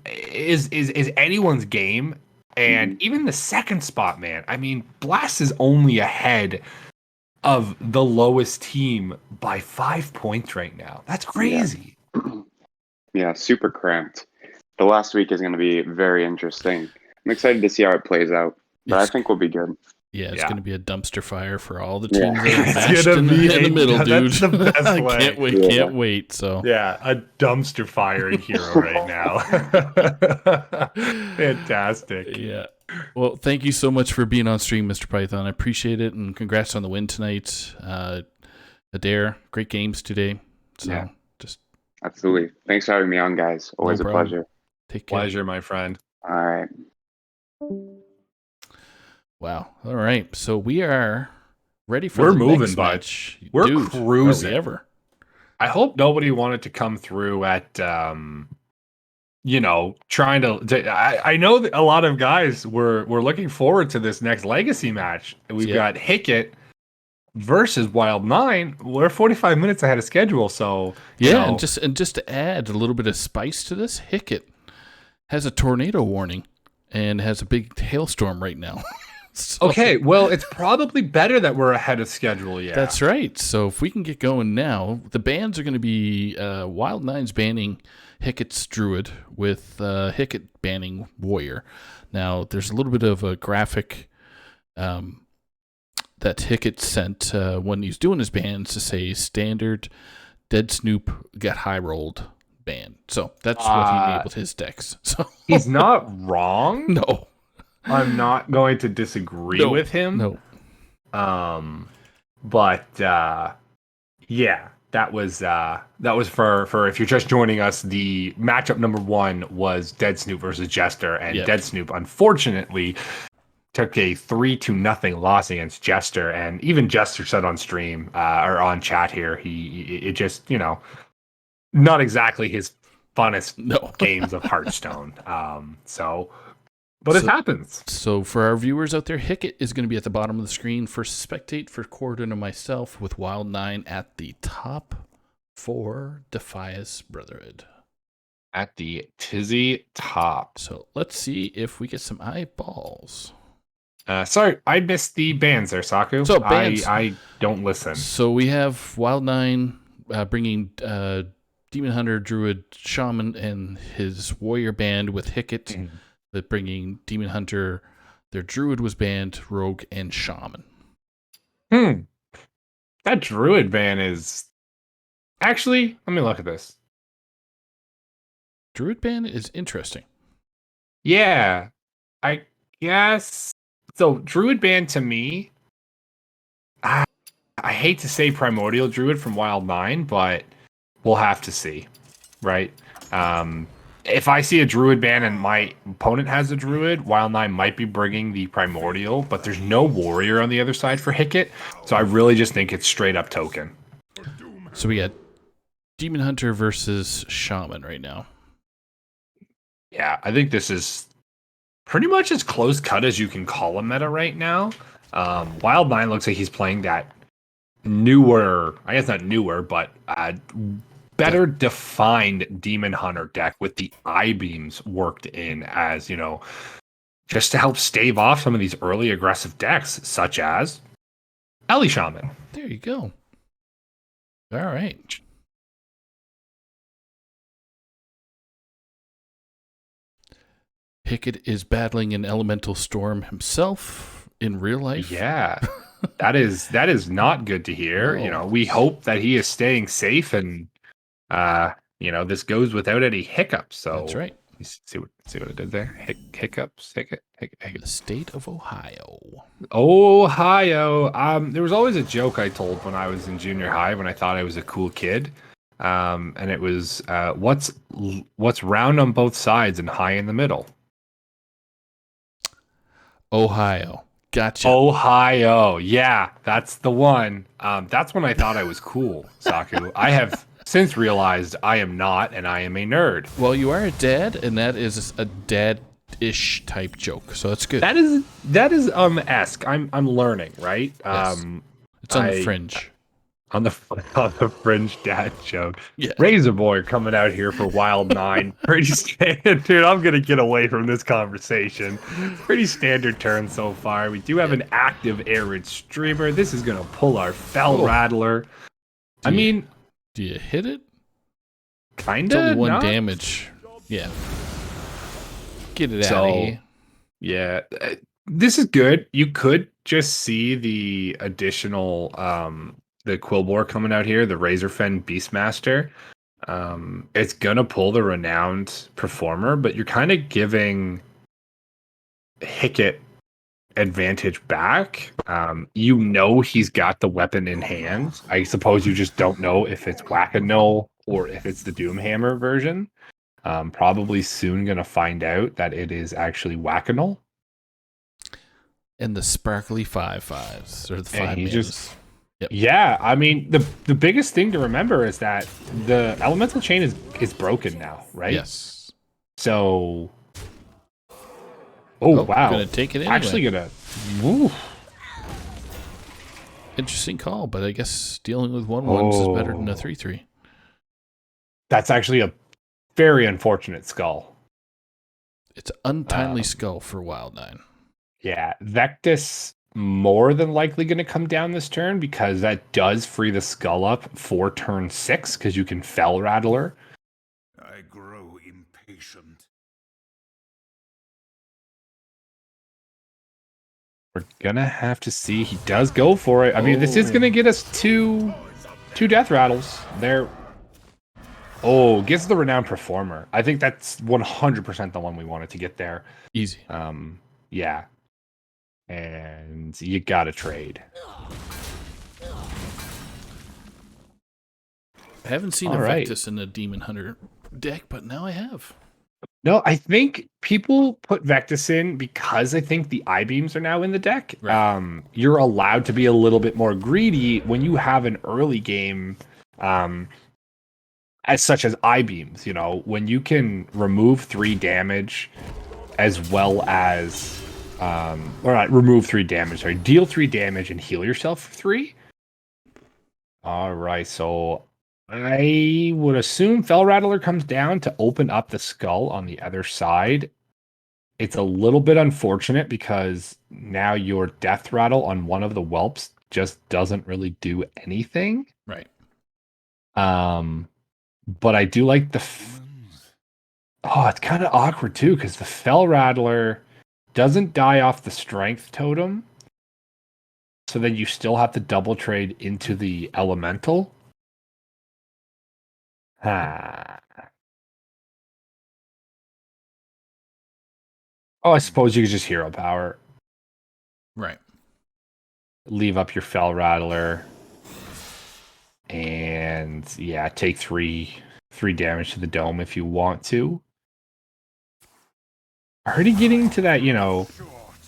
is anyone's game, and even the 2nd spot, man. I mean, Blast is only ahead of the lowest team by 5 points right now. That's crazy. Yeah, super cramped. The last week is going to be very interesting. I'm excited to see how it plays out, but I think we'll be good. Yeah, it's going to be a dumpster fire for all the teams that are matched in the middle, dude. That's the best way. Can't wait. So yeah, a dumpster fire in Hero right now. Fantastic. Yeah. Well, thank you so much for being on stream, Mr. Python. I appreciate it, and congrats on the win tonight. Adair, great games today. So just absolutely. Thanks for having me on, guys. Always a pleasure. Take care. Pleasure, my friend. All right. Wow. All right. So we are ready for the next match. We're cruising. Ever. I hope nobody wanted to come through at, trying to. I know that a lot of guys were looking forward to this next Legacy match. We've got Hickett versus Wild9. We're 45 minutes ahead of schedule, so and just to add a little bit of spice to this, Hickett has a tornado warning and has a big hailstorm right now. So, okay, well, it's probably better that we're ahead of schedule. Yeah, that's right. So if we can get going now, the bans are going to be Wild9's banning Hickett's Druid with Hickett banning Warrior. Now, there's a little bit of a graphic that Hickett sent when he's doing his bans to say standard Dead Snoop got high rolled ban. So that's what he enabled his decks. So he's not wrong. No. I'm not going to disagree with him. No. But yeah, that was for if you're just joining us, the matchup number 1 was Dead Snoop versus Jester, and Dead Snoop unfortunately took a 3-0 loss against Jester, and even Jester said on stream or on chat here, it just not exactly his funnest games of Hearthstone. But it happens. So for our viewers out there, Hickett is going to be at the bottom of the screen for Spectate for Corden and myself, with Wild9 at the top for Defias Brotherhood. At the tizzy top. So let's see if we get some eyeballs. Sorry, I missed the bans there, Saku. So bans. I don't listen. So we have Wild9 bringing Demon Hunter, Druid, Shaman, and his Warrior band with Hickett. But bringing Demon Hunter, their Druid was banned, Rogue, and Shaman. That Druid ban is... Actually, let me look at this. Druid ban is interesting. Yeah. I guess so. Druid Band to me, I hate to say Primordial Druid from Wild 9, but we'll have to see, right? If I see a Druid Band and my opponent has a Druid, Wild 9 might be bringing the Primordial, but there's no Warrior on the other side for Hickett, so I really just think it's straight up token. So we got Demon Hunter versus Shaman right now. Yeah, I think this is pretty much as close cut as you can call a meta right now. Wild 9 looks like he's playing that newer, I guess not newer, but better defined Demon Hunter deck with the I-beams worked in as, just to help stave off some of these early aggressive decks, such as Ellie Shaman. There you go. All right. Hickett is battling an elemental storm himself in real life. Yeah. that is not good to hear. No. We hope that he is staying safe and this goes without any hiccups. So That's right. See what I did there? Hiccups. The state of Ohio. Ohio. There was always a joke I told when I was in junior high when I thought I was a cool kid. And it was what's round on both sides and high in the middle? Ohio. Gotcha. Ohio. Yeah, that's the one. That's when I thought I was cool, Saku. I have since realized I am not, and I am a nerd. Well, you are a dad, and that is a dad-ish type joke, so that's good. That is esque. I'm learning, right? Yes. It's on the fringe. On the fringe dad joke. Yeah. Razor Boy coming out here for Wild 9. Pretty standard. Dude, I'm going to get away from this conversation. Pretty standard turn so far. We do have an active Arid streamer. This is going to pull our Fel Rattler. Do you hit it? Kinda. It's only one damage. Yeah. Get it out of here. Yeah. This is good. You could just see the additional the Quilboar coming out here, the Razorfen Beastmaster. It's gonna pull the Renowned Performer, but you're kind of giving Hickett advantage back. He's got the weapon in hand. I suppose you just don't know if it's Whack-A-Null or if it's the Doomhammer version. Probably soon gonna find out that it is actually Whack-A-Null. And the sparkly 5/5s or the 5 manas. Yep. Yeah, the biggest thing to remember is that the elemental chain is broken now, right? Yes. So, wow, gonna take it anyway. Actually gonna. Woo. Interesting call, but I guess dealing with 1/1s is better than a 3/3. That's actually a very unfortunate skull. It's an untimely skull for Wild 9. Yeah, Vectis more than likely going to come down this turn because that does free the skull up for turn 6 because you can Fel Rattler. I grow impatient. We're gonna have to see. He does go for it. This is gonna get us two death rattles. There. Gets the Renowned Performer. I think that's 100% the one we wanted to get there. Easy. Yeah. And you gotta trade. I haven't seen Vectis in a Demon Hunter deck, but now I have. No, I think people put Vectis in because I think the I-beams are now in the deck. Right. You're allowed to be a little bit more greedy when you have an early game, as such as I-beams. When you can remove 3 damage, as well as or not remove 3 damage. Sorry, deal 3 damage and heal yourself for 3. All right, so I would assume Fel Rattler comes down to open up the skull on the other side. It's a little bit unfortunate because now your Death Rattle on one of the whelps just doesn't really do anything. Right. But I do like it's kind of awkward too because the Fel Rattler doesn't die off the strength totem. So then you still have to double trade into the elemental. Oh, I suppose you could just hero power. Right. Leave up your Fel Rattler. And yeah, take three damage to the dome if you want to. Already getting to that,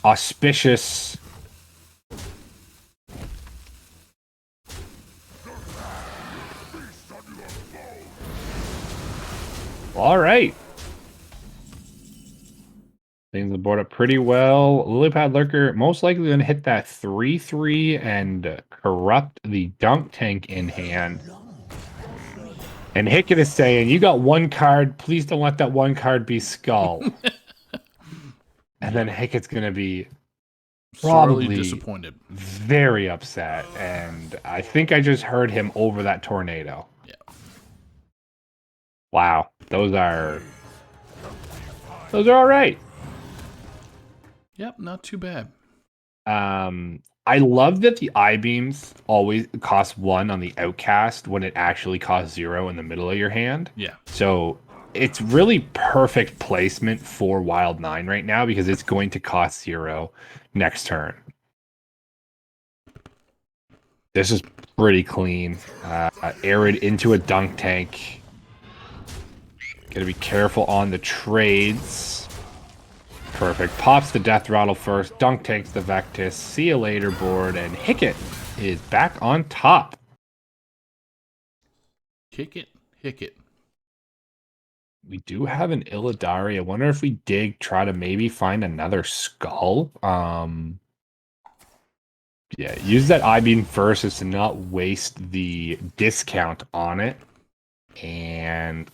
auspicious. All right. Things on the board up pretty well. Lilypad Lurker most likely going to hit that 3/3 and corrupt the Dunk Tank in hand. And Hickett is saying, you got one card. Please don't let that one card be Skull. And then Hickett's going to be probably sorely disappointed. Very upset. And I think I just heard him over that tornado. Yeah. Wow. Those are all right. Yep, not too bad. I love that the I-beams always cost 1 on the outcast when it actually costs 0 in the middle of your hand. Yeah. So it's really perfect placement for Wild 9 right now because it's going to cost 0 next turn. This is pretty clean. Arid into a Dunk Tank. Gotta be careful on the trades. Perfect. Pops the Death Rattle first. Dunk Tanks the Vectis. See you later board. And Hickett is back on top. Hickett. We do have an Illidari. I wonder if we try to maybe find another Skull. Yeah, use that I-beam first is to not waste the discount on it. And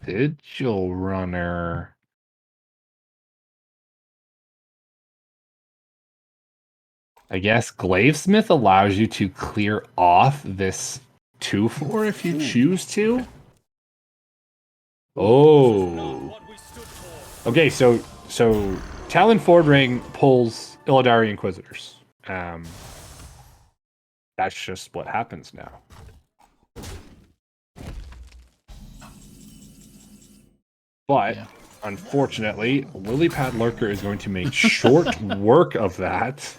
Sigil Runner. I guess Glavesmith allows you to clear off this 2/4 if you choose to. Oh. Okay, so Talon Ford Ring pulls Illidari Inquisitors. That's just what happens now. But yeah. Unfortunately, Lilypad Lurker is going to make short work of that.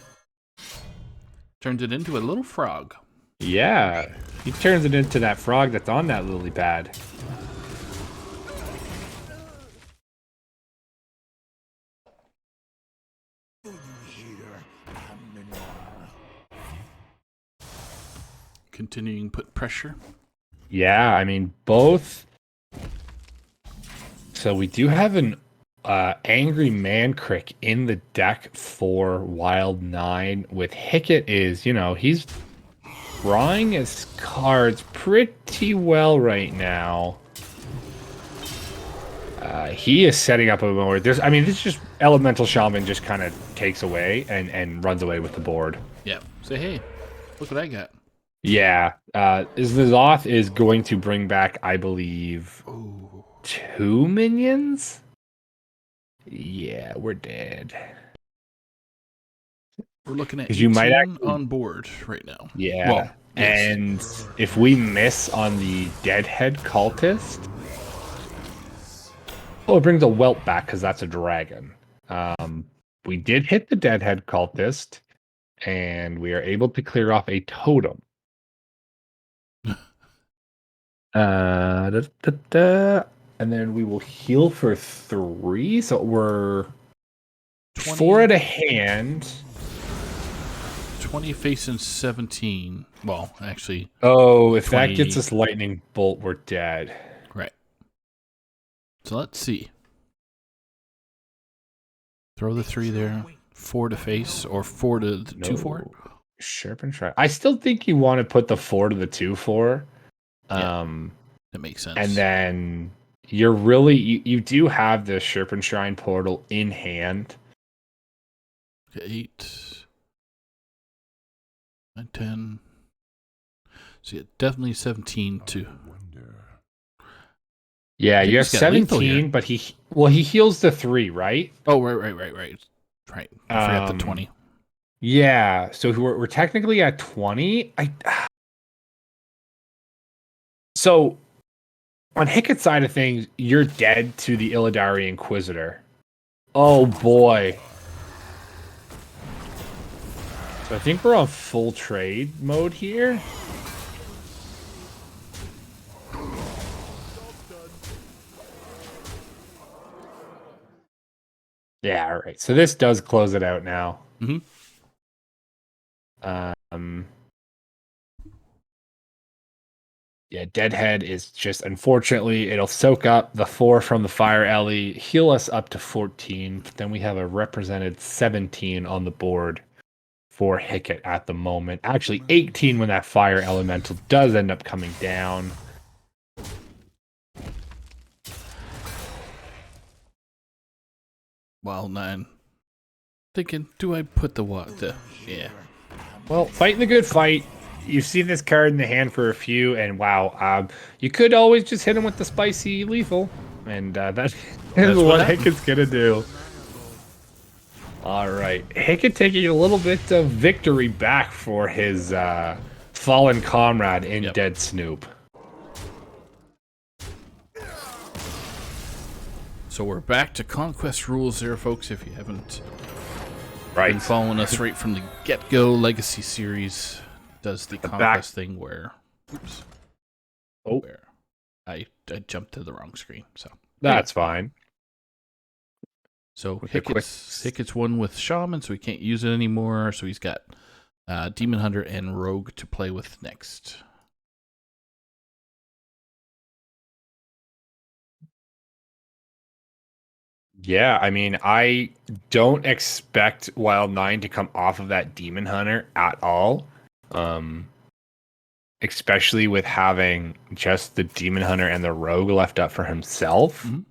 Turns it into a little frog. Yeah, he turns it into that frog that's on that lily pad. Continuing put pressure. Yeah, I mean, both. So we do have an Angry Mancrick in the deck for Wild 9 with Hickett is, he's drawing his cards pretty well right now. He is setting up a board. This is just Elemental Shaman just kind of takes away and runs away with the board. Yeah. Say, hey, look what I got. Yeah. N'Zoth is going to bring back, I believe, 2 minions? Yeah, we're dead. We're looking at 18 on board right now. Yeah. Well, yes. And if we miss on the Deadhead Cultist... Oh, it brings a Whelp back because that's a dragon. We did hit the Deadhead Cultist, and we are able to clear off a totem. And then we will heal for 3, so we're 20, 4 at a hand. 20 facing 17. Well, actually... Oh, if 20... that gets us Lightning Bolt, we're dead. Right. So let's see. Throw the 3 there. 4 to face, or 4 to 2/4? Sharpen Shrine. I still think you want to put the 4 to the 2/4. That makes sense. And then you're really... You do have the Sharpen Shrine portal in hand. 8... 9, 10. So yeah, definitely 17 too. Yeah, you have 17, but he heals the 3, right? Oh, right. I forgot the 20. Yeah, so we're technically at 20. So on Hickett's side of things, you're dead to the Illidari Inquisitor. Oh boy. So I think we're on full trade mode here. Yeah, all right. So this does close it out now. Mm-hmm. Yeah, Deadhead is just, unfortunately, it'll soak up the 4 from the Fire Ellie, heal us up to 14. But then we have a represented 17 on the board for Hickett at the moment. Actually, 18 when that Fire Elemental does end up coming down. Wild 9. Thinking, do I put the what? Yeah. Well, fighting the good fight. You've seen this card in the hand for a few, and wow, you could always just hit him with the spicy lethal, and that's what Hickett's gonna do. All right, Hickett taking a little bit of victory back for his fallen comrade in Dead Snoop. So we're back to Conquest rules there, folks, if you haven't been following us right from the get-go. Legacy series does the Conquest thing where... Oops. Oh. Where I jumped to the wrong screen, so... That's fine. So Hickett's one with Shaman, so he can't use it anymore, so he's got Demon Hunter and Rogue to play with next. Yeah, I mean, I don't expect Wild 9 to come off of that Demon Hunter at all. Especially with having just the Demon Hunter and the Rogue left up for himself. Mm-hmm.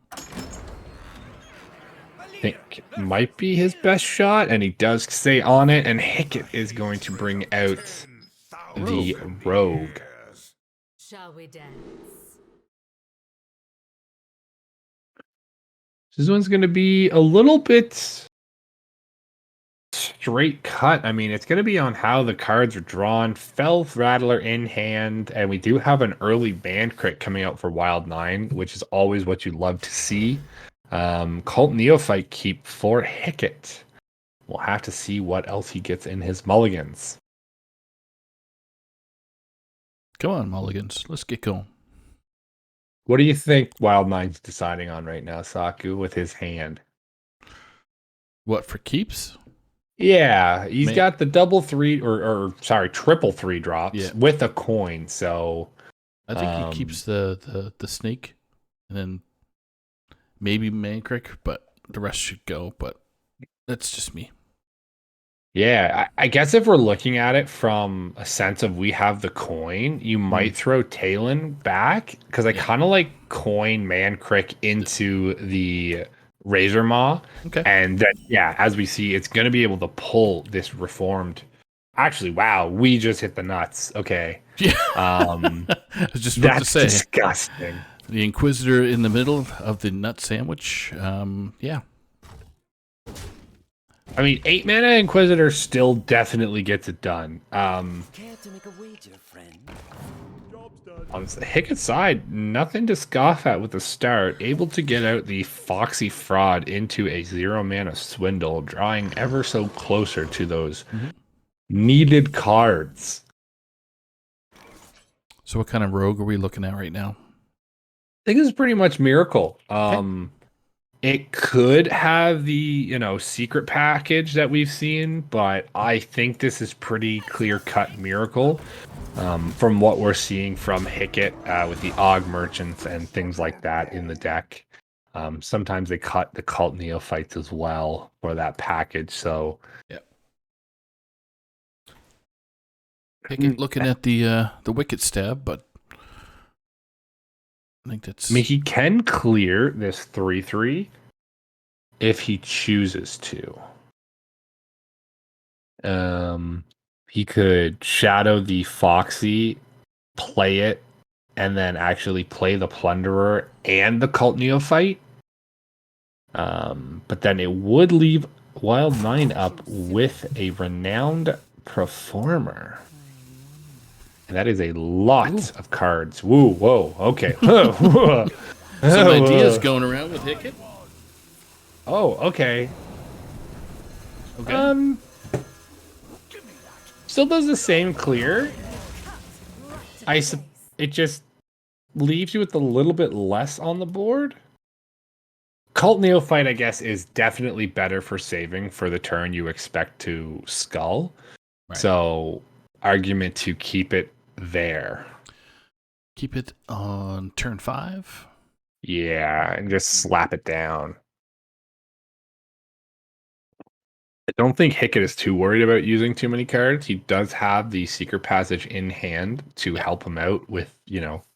I think it might be his best shot, and he does stay on it, and Hickett is going to bring out the Rogue. Shall we dance? This one's going to be a little bit straight cut. I mean, it's going to be on how the cards are drawn. Felth Rattler in hand, and we do have an early band crit coming out for Wild 9, which is always what you love to see. Cult Neophyte keep for Hickett. We'll have to see what else he gets in his mulligans. Come on, mulligans. Let's get going. What do you think Wild 9's deciding on right now, Saku, with his hand? What, for keeps? Yeah, he's got the triple 3 drops with a coin, so... I think he keeps the snake, and then maybe Mancrick, but the rest should go, but that's just me. Yeah, I guess if we're looking at it from a sense of we have the coin, you might throw Talon back, because I kind of like coin Mancrick into the Razor Maw. Okay. And then, as we see, it's going to be able to pull this reformed. Actually, wow, we just hit the nuts. Okay. Yeah. I was just about to say. That's disgusting. The Inquisitor in the middle of the nut sandwich. Yeah. I mean, 8 mana Inquisitor still definitely gets it done. Care to make a wager, friend? On the Hickett side, nothing to scoff at with the start. Able to get out the Foxy Fraud into a 0 mana swindle, drawing ever so closer to those needed cards. So what kind of rogue are we looking at right now? I think it's pretty much Miracle. It could have the, secret package that we've seen, but I think this is pretty clear-cut Miracle from what we're seeing from Hickett with the Og Merchants and things like that in the deck. Sometimes they cut the Cult Neophytes as well for that package, so... Yeah. Hickett looking at the Wicked Stab, but I think that's... I mean, he can clear this 3/3 if he chooses to. He could shadow the Foxy, play it, and then actually play the Plunderer and the Cult Neophyte. But then it would leave Wild 9 up with a Renowned Performer. And that is a lot of cards. Whoa, okay. Some ideas going around with Hickett? Oh, okay. Okay. Still does the same clear. It just leaves you with a little bit less on the board. Cult Neophyte, I guess, is definitely better for saving for the turn you expect to skull. Right. So, argument to keep it there. Keep it on turn 5. Yeah, and just slap it down. I don't think Hickett is too worried about using too many cards. He does have the Secret Passage in hand to help him out with,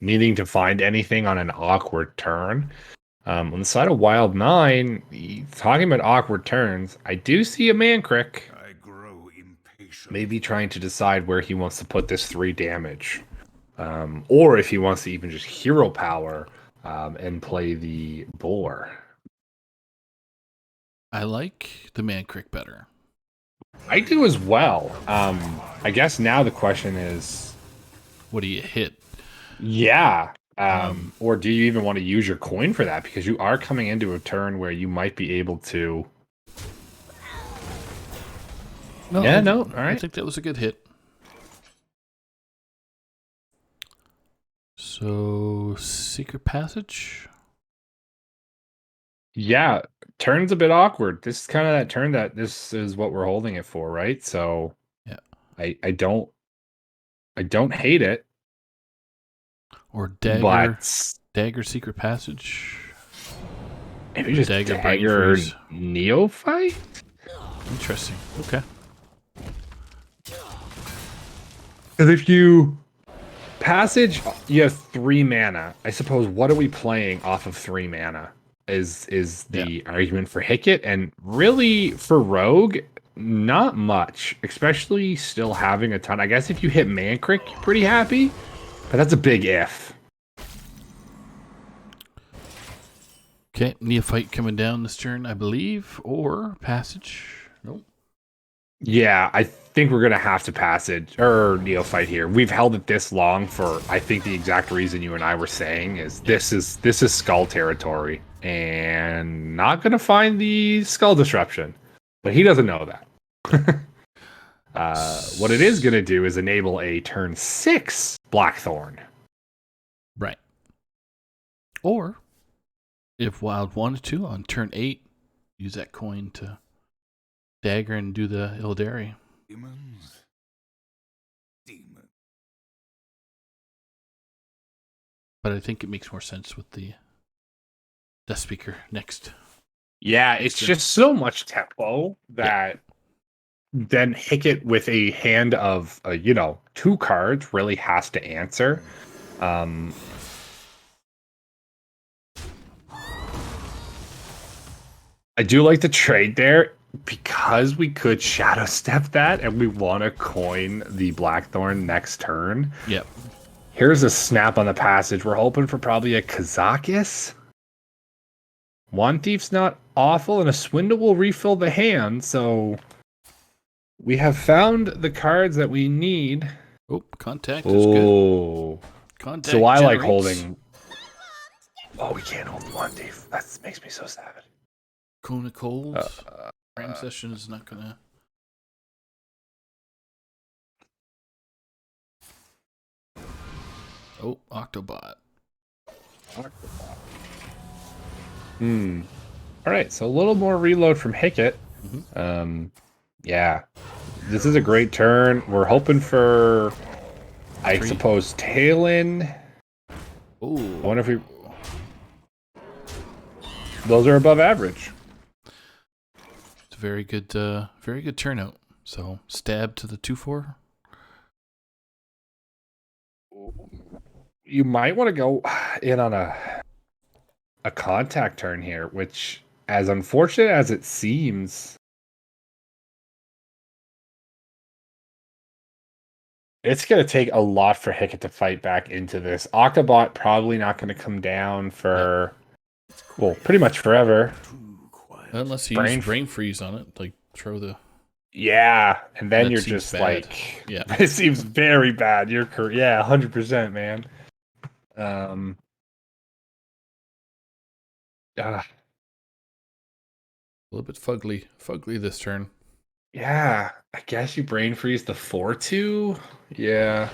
needing to find anything on an awkward turn. On the side of Wild 9, talking about awkward turns, I do see a Mankrik. I grow impatient. Maybe trying to decide where he wants to put this 3 damage. Or if he wants to even just hero power and play the boar. I like the Mankrik better. I do as well. I guess now the question is, what do you hit? Yeah. Or do you even want to use your coin for that? Because you are coming into a turn where you might be able to. No, all right. I think that was a good hit. So, Secret Passage? Yeah, turn's a bit awkward. This is kind of that turn that this is what we're holding it for, right? So, yeah, I don't hate it. Or Dagger Secret Passage. Maybe just Dagger Dagger Neophyte? Interesting. Okay. Because if you passage, you have 3 mana. I suppose, what are we playing off of 3 mana? Is the argument for Hickett, and really for Rogue, not much, especially still having a ton. I guess if you hit Mankrik, you're pretty happy, but that's a big if. Okay, Neophyte coming down this turn, I believe, or Passage. Nope. Yeah, I think we're gonna have to passage or Neophyte here. We've held it this long for, I think, the exact reason you and I were saying is this is Skull territory, and not gonna find the Skull disruption, but he doesn't know that. What it is gonna do is enable a turn 6 Blackthorn. Right. Or if Wild wanted to, on turn 8, use that coin to dagger and do the Ildari. Demons. But I think it makes more sense with the Death Speaker next. Yeah, it's just so much tempo that then Hickett with a hand of 2 cards really has to answer. I do like the trade there because we could shadow step that and we want to coin the Blackthorn next turn. Yep. Here's a snap on the passage. We're hoping for probably a Kazakis. One Thief's not awful, and a Swindle will refill the hand, so we have found the cards that we need. Oh, Contact is good. Contact so I generates. like holding. Oh, we can't hold One Thief. That makes me so sad. Kona Cold. Prime Session is not gonna. Oh, Octobot. All right, so a little more reload from Hickett. Mm-hmm. Yeah, this is a great turn. We're hoping for, I suppose, Talon. Oh, I wonder if we. Those are above average. it's a very good turnout. So stab to the 2/4. You might want to go in on a contact turn here, which, as unfortunate as it seems, it's going to take a lot for Hickett to fight back into this. Octobot probably not going to come down for, well, pretty much forever. Unless you use Brain Freeze on it, like throw the. Yeah, and then you're just bad. like, yeah, it seems very bad. You're correct. Yeah, 100%, man. little bit fugly this turn. Yeah, I guess you brain freeze the 4-2. Yeah.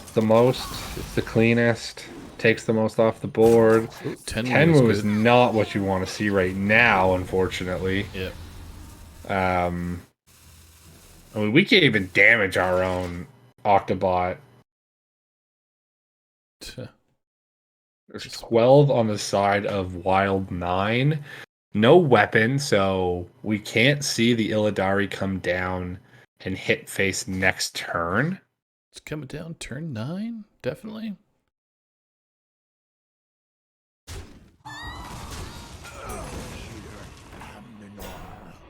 It's the most, it's the cleanest, takes the most off the board. Ooh, Tenwu is not what you want to see right now, unfortunately. Yep. I mean, we can't even damage our own Octobot. There's 12 on the side of Wild 9. No weapon, so we can't see the Illidari come down and hit face next turn. It's coming down turn 9, definitely.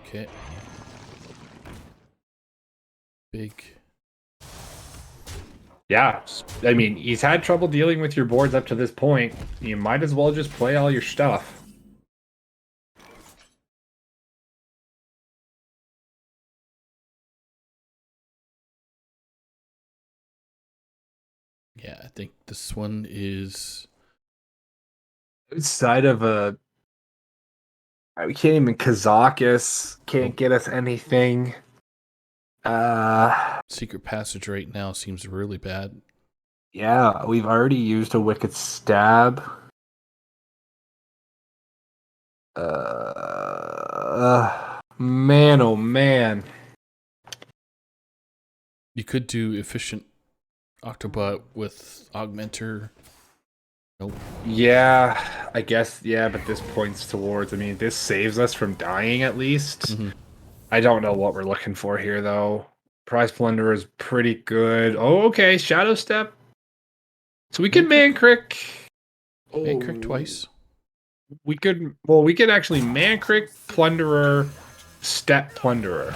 Okay. Big. Yeah, I mean, he's had trouble dealing with your boards up to this point. You might as well just play all your stuff. Yeah, I think this one is Outside of we can't even Kazakis can't get us anything. Secret Passage right now seems really bad. Yeah, we've already used a Wicked Stab. Man, oh man. You could do Efficient Octobot with Augmenter. Nope. Yeah, I guess, yeah, but this points towards, I mean, this saves us from dying at least. Mm-hmm. I don't know what we're looking for here, though. Prize Plunderer is pretty good. Oh, okay, Shadow Step. So we can Mankrik. Mankrik twice. We could actually Mankrik, Plunderer, Step Plunderer.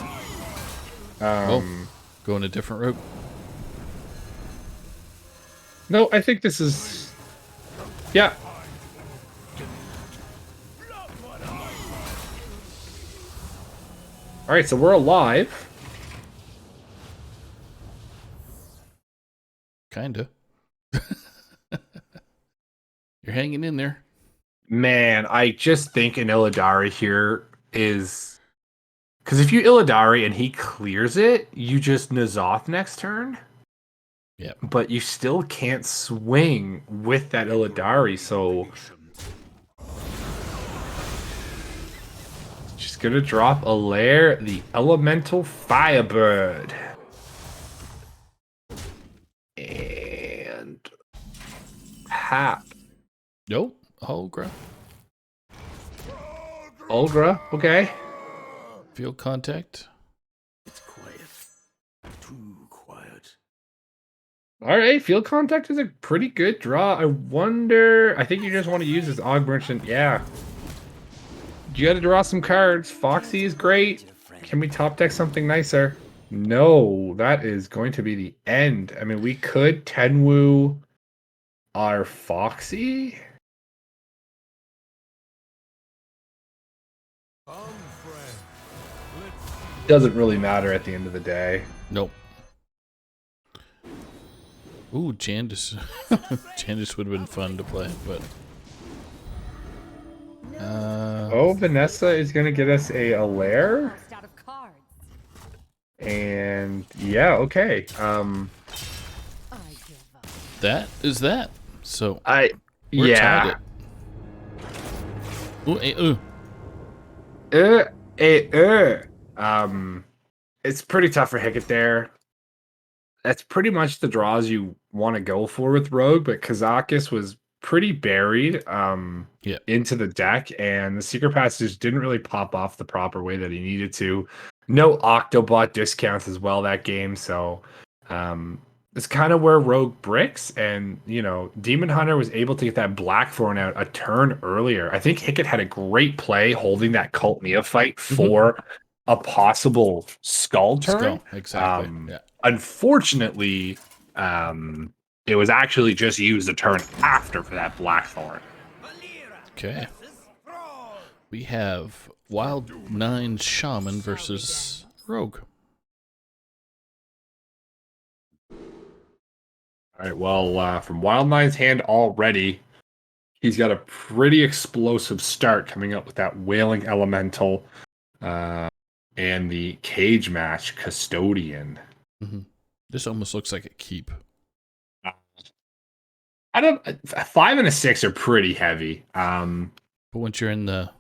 Going a different route. No, I think this is... Yeah. Alright, so we're alive. Kinda. You're hanging in there. Man, I just think an Illidari here is... Because if you Illidari and he clears it, you just N'Zoth next turn. Yeah. But you still can't swing with that Illidari, so... Just gonna drop a lair, the Elemental Firebird. And... Hap. Nope. Olgra. Olgra, okay. Field contact. It's quiet. Too quiet. All right, field contact is a pretty good draw. I wonder... I think you just want to use this Augmentation. Yeah. You got to draw some cards. Foxy is great. Can we top deck something nicer? No, that is going to be the end. I mean, we could Tenwu our Foxy. Doesn't really matter at the end of the day. Nope. Ooh, Jandis. Jandis would have been fun to play, but... Oh, Vanessa is going to get us a lair. And yeah, okay. That is that. So we're tied it. It's pretty tough for Hickett there. That's pretty much the draws you want to go for with Rogue, but Kazakis was pretty buried into the deck, and the Secret Passage didn't really pop off the proper way that he needed to. No Octobot discounts as well that game, so it's kind of where Rogue bricks, and Demon Hunter was able to get that Blackthorn out a turn earlier. I think Hickett had a great play holding that Cult Neophyte for a possible skull turn. Exactly. Unfortunately, it was actually just used a turn after for that Blackthorn. Okay. We have Wild 9 Shaman versus Rogue. All right, well, from Wild 9's hand already, He's got a pretty explosive start coming up with that Wailing Elemental and the Cage Match Custodian. Mm-hmm. This almost looks like a keep. I don't. A 5 and a 6 are pretty heavy. But once you're in the,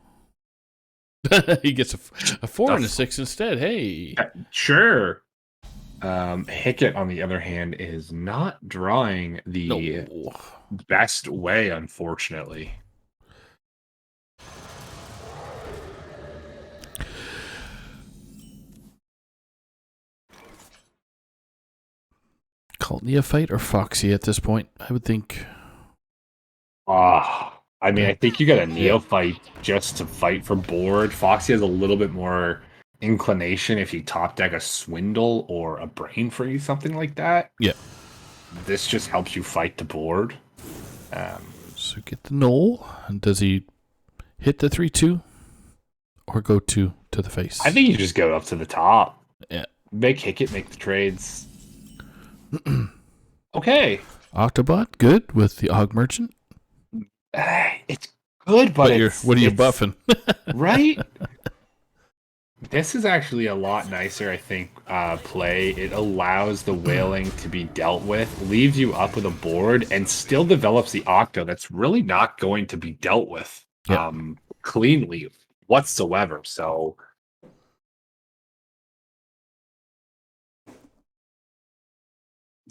he gets a 4 and a 6 instead. Hey, sure. Hickett, on the other hand, is not drawing the best way, unfortunately. Cult Neophyte or Foxy at this point, I would think. I mean, I think you got a Neophyte just to fight for board. Foxy has a little bit more inclination if you top deck a Swindle or a Brain Freeze, something like that. Yeah. This just helps you fight the board. So get the Knoll. And does he hit the 3-2 or go to the face? I think you just go up to the top. Yeah. Make Hickett make the trades. Okay. Octobot, good with the Og Merchant. It's good, but what are you buffing? Right? This is actually a lot nicer, I think, play. It allows the Wailing to be dealt with, leaves you up with a board, and still develops the Octo that's really not going to be dealt with cleanly whatsoever. So,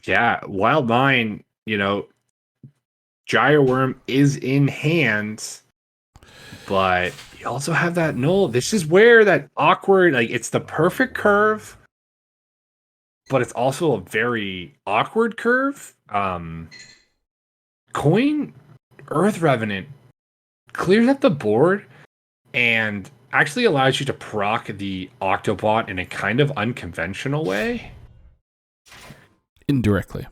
yeah, Wild Mine, Gyreworm is in hand, but you also have that Null. This is where that awkward, it's the perfect curve, but it's also a very awkward curve. Coin Earth Revenant clears up the board and actually allows you to proc the Octobot in a kind of unconventional way. Indirectly.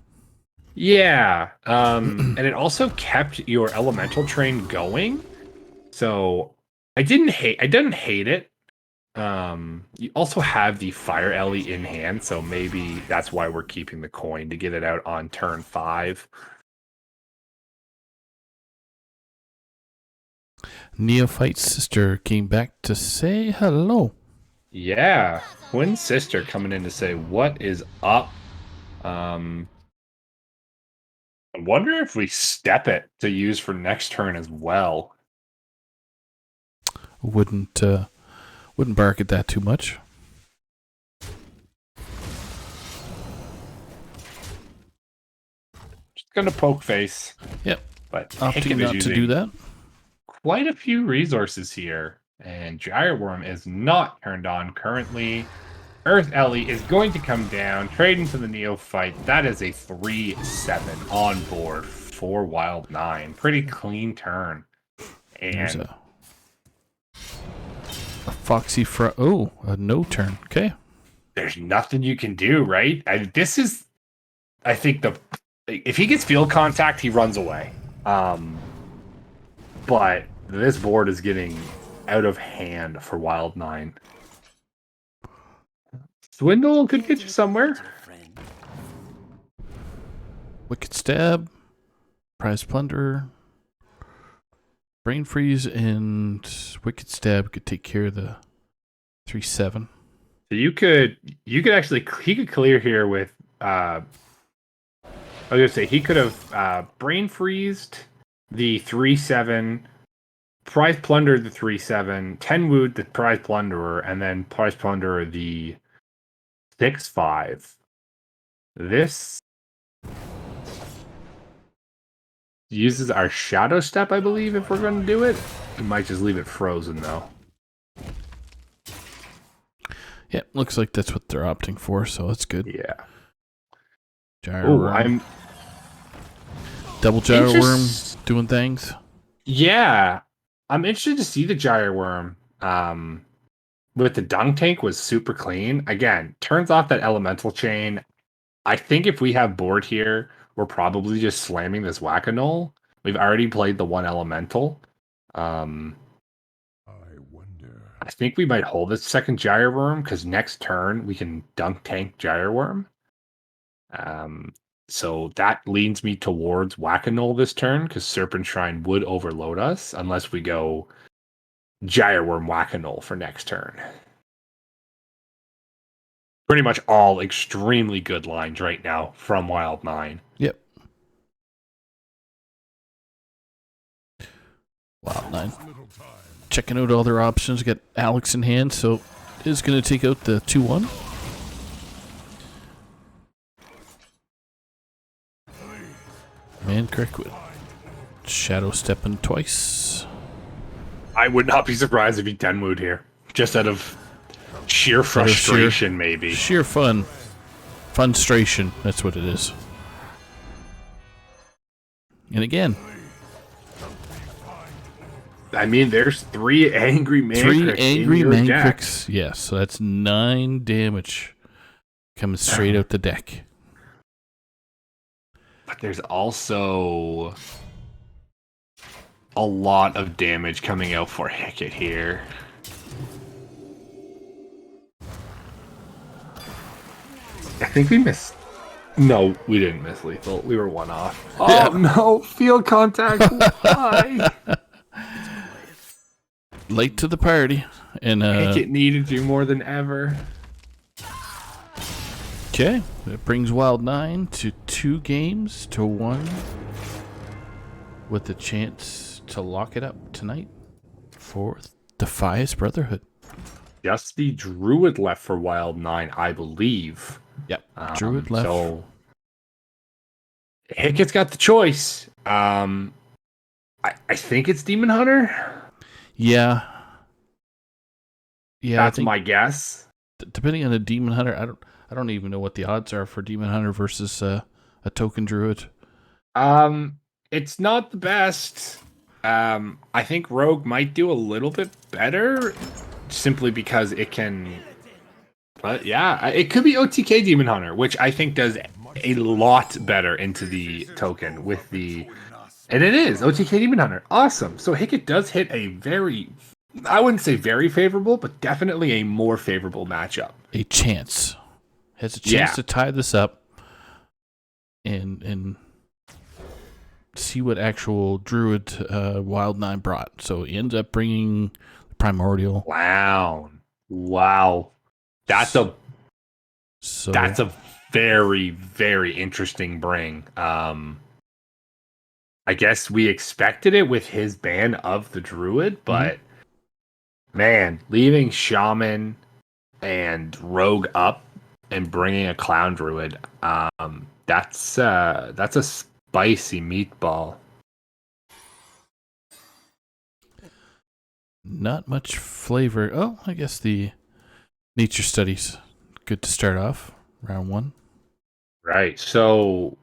Yeah. And it also kept your elemental train going. So I didn't hate it. You also have the Fire Ellie in hand, so maybe that's why we're keeping the coin to get it out on turn 5. Neophyte's sister came back to say hello. Yeah. Twin sister coming in to say what is up. I wonder if we step it to use for next turn as well. Wouldn't bark at that too much. Just gonna poke face. Yep. But opting not to do that. Quite a few resources here, and Gyreworm is not turned on currently. Earth Ellie is going to come down, trade into the Neophyte. That is a 3/7 on board for Wild 9. Pretty clean turn. And a Foxy a no turn. Okay. There's nothing you can do, right? I think if he gets field contact, he runs away. But this board is getting out of hand for Wild 9. Swindle could get you somewhere. Wicked Stab, Prize Plunder, Brain Freeze, and Wicked Stab could take care of the 3/7. So you could actually, he could clear here with I was gonna say he could have Brain Freezed the 3/7, Prize Plunder the 3/7, 10 Wood the Prize Plunderer, and then Prize Plunderer the 6/5. This uses our Shadow Step, I believe, if we're going to do it. We might just leave it frozen, though. Yeah, looks like that's what they're opting for, so that's good. Yeah. Gyreworm. Double Gyreworm doing things. Yeah. I'm interested to see the Gyreworm. With the Dung Tank was super clean. Again, turns off that elemental chain. I think if we have board here, we're probably just slamming this Whack-A-Null. We've already played the one elemental. I think we might hold this second Gyreworm because next turn we can Dunk Tank Gyreworm. So that leans me towards Whack-A-Null this turn, because Serpent Shrine would overload us unless we go Gyreworm Whack-A-Null for next turn. Pretty much all extremely good lines right now from Wild 9. Yep. Wild 9. Checking out all their options. Got Alex in hand, so is going to take out the 2-1. Man, Kirkwood. Shadow stepping twice. I would not be surprised if he Tenwood here. Just out of sheer frustration, maybe. Sheer fun. Funstration. That's what it is. And again. I mean, there's 3 angry Mancrix. 3 angry in your deck. Mancrix. Yes, so that's 9 damage coming straight out the deck. But there's also a lot of damage coming out for Hickett here. I think we missed. No, we didn't miss lethal. We were 1 off. Oh no, field contact. Why? Late to the party. And Hickett needed you more than ever. okay, that brings Wild 9 to 2 games to 1, with the chance to lock it up tonight for Defias Brotherhood. Just the Druid left for Wild 9, I believe. Yep, Druid left. So Hickett's got the choice. I think it's Demon Hunter. Yeah. That's my guess. Depending on the Demon Hunter, I don't even know what the odds are for Demon Hunter versus a token Druid. It's not the best. I think Rogue might do a little bit better, simply because it can. But yeah, it could be OTK Demon Hunter, which I think does a lot better into the token with the. And it is OTK Demon Hunter. Awesome. So Hickett does hit a very, I wouldn't say very favorable, but definitely a more favorable matchup. A chance. Has a chance to tie this up and see what actual Druid Wild 9 brought. So he ends up bringing Primordial. Wow. That's a very, very interesting bring. I guess we expected it with his ban of the Druid, but man, leaving Shaman and Rogue up and bringing a Clown Druid, that's a spicy meatball. Not much flavor. Oh, I guess the Nature Studies. Good to start off round 1. Right. So,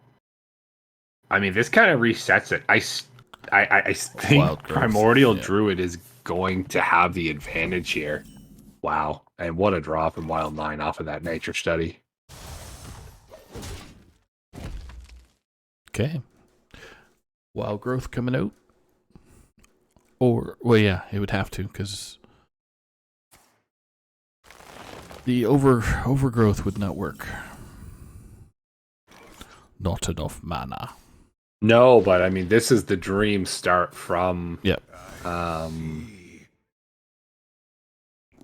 I mean, this kind of resets it. I think Primordial Druid is going to have the advantage here. Wow. And what a draw from Wild 9 off of that Nature Study. Okay. Wild Growth coming out. Or, well, yeah, it would have to, because the overgrowth would not work. Not enough mana. No, but I mean, this is the dream start from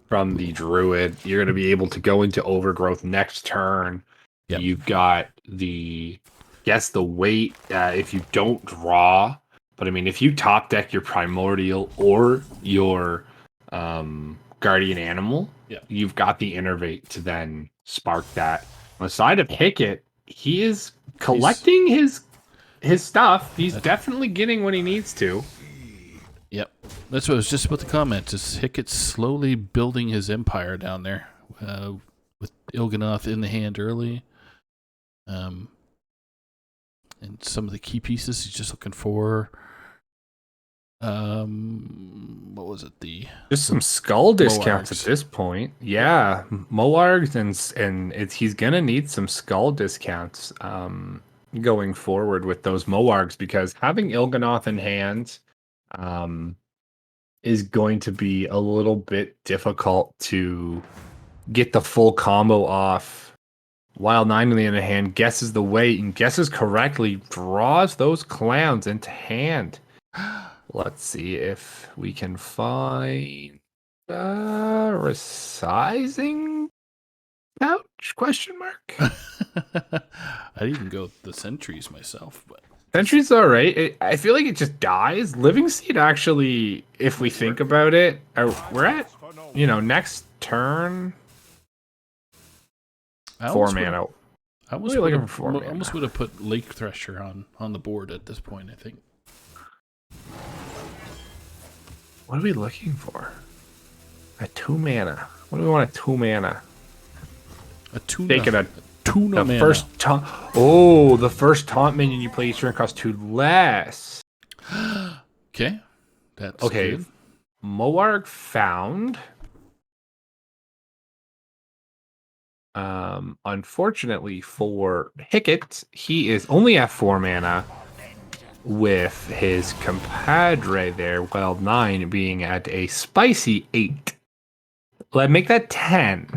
from the Druid. You're going to be able to go into Overgrowth next turn. Yep. You've got the weight if you don't draw. But I mean, if you top deck your Primordial or your Guardian Animal, you've got the Innervate to then spark that. On the side of Hickett, he is collecting his stuff. He's definitely getting what he needs to. Yep. That's what I was just about to comment. Is Hickett slowly building his empire down there with Il'gynoth in the hand early. And some of the key pieces he's just looking for. What was it? Just some skull discounts at this point. Yeah, Moargs and he's gonna need some skull discounts going forward with those Moargs, because having Il'gynoth in hand is going to be a little bit difficult to get the full combo off Wild 9, on the other hand, guesses the weight and guesses correctly, draws those clowns into hand. Let's see if we can find resizing pouch? Question mark. I'd even go with the sentries myself, but Sentry's all right. I feel like it just dies. Living Seed actually, if we think about it, we're at, next turn. 4 mana. I almost would have put Lake Thresher on the board at this point, I think. What are we looking for? A 2 mana. What do we want a 2 mana? A tuna. Taking a tuna mana. First taunt. Oh, the first taunt minion you play each turn costs 2 less. Okay. That's okay. Good. Moarg found. Unfortunately for Hickett, he is only at 4 mana with his compadre there, Wild 9, being at a spicy 8. Let's make that 10.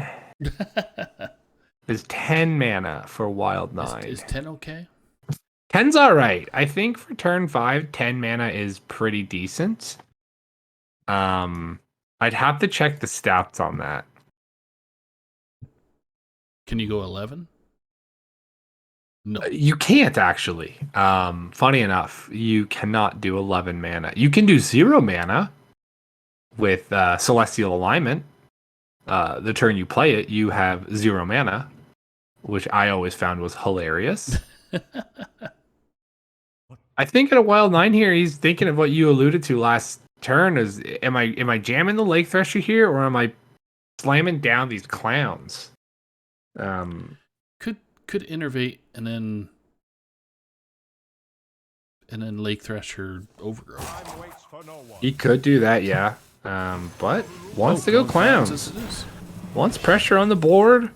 Is 10 mana for Wild 9. Is 10 okay? 10's alright. I think for turn 5, 10 mana is pretty decent. I'd have to check the stats on that. Can you go 11? No. You can't actually. Funny enough, you cannot do 11 mana. You can do 0 mana with Celestial Alignment. The turn you play it, you have 0 mana, which I always found was hilarious. I think at a Wild 9 here, he's thinking of what you alluded to last turn. Is am I jamming the Lake Thresher here, or am I slamming down these clowns? Could innervate and then Lake Thresher Overgrowth. He could do that, yeah. But wants to go clowns. Wants pressure on the board.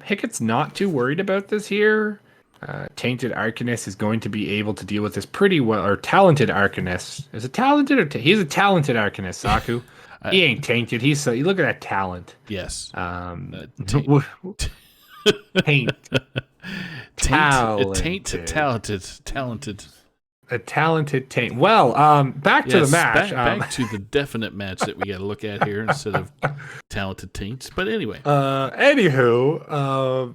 Hickett's not too worried about this here. Tainted Arcanist is going to be able to deal with this pretty well. Or Talented Arcanist. Is it talented or he's a talented Arcanist, Saku. He ain't tainted. He's you look at that talent. Yes. Taint. Talented. A talented taint. Well, back to the match. Back to the definite match that we got to look at here instead of talented taints. But anyway. Anywho,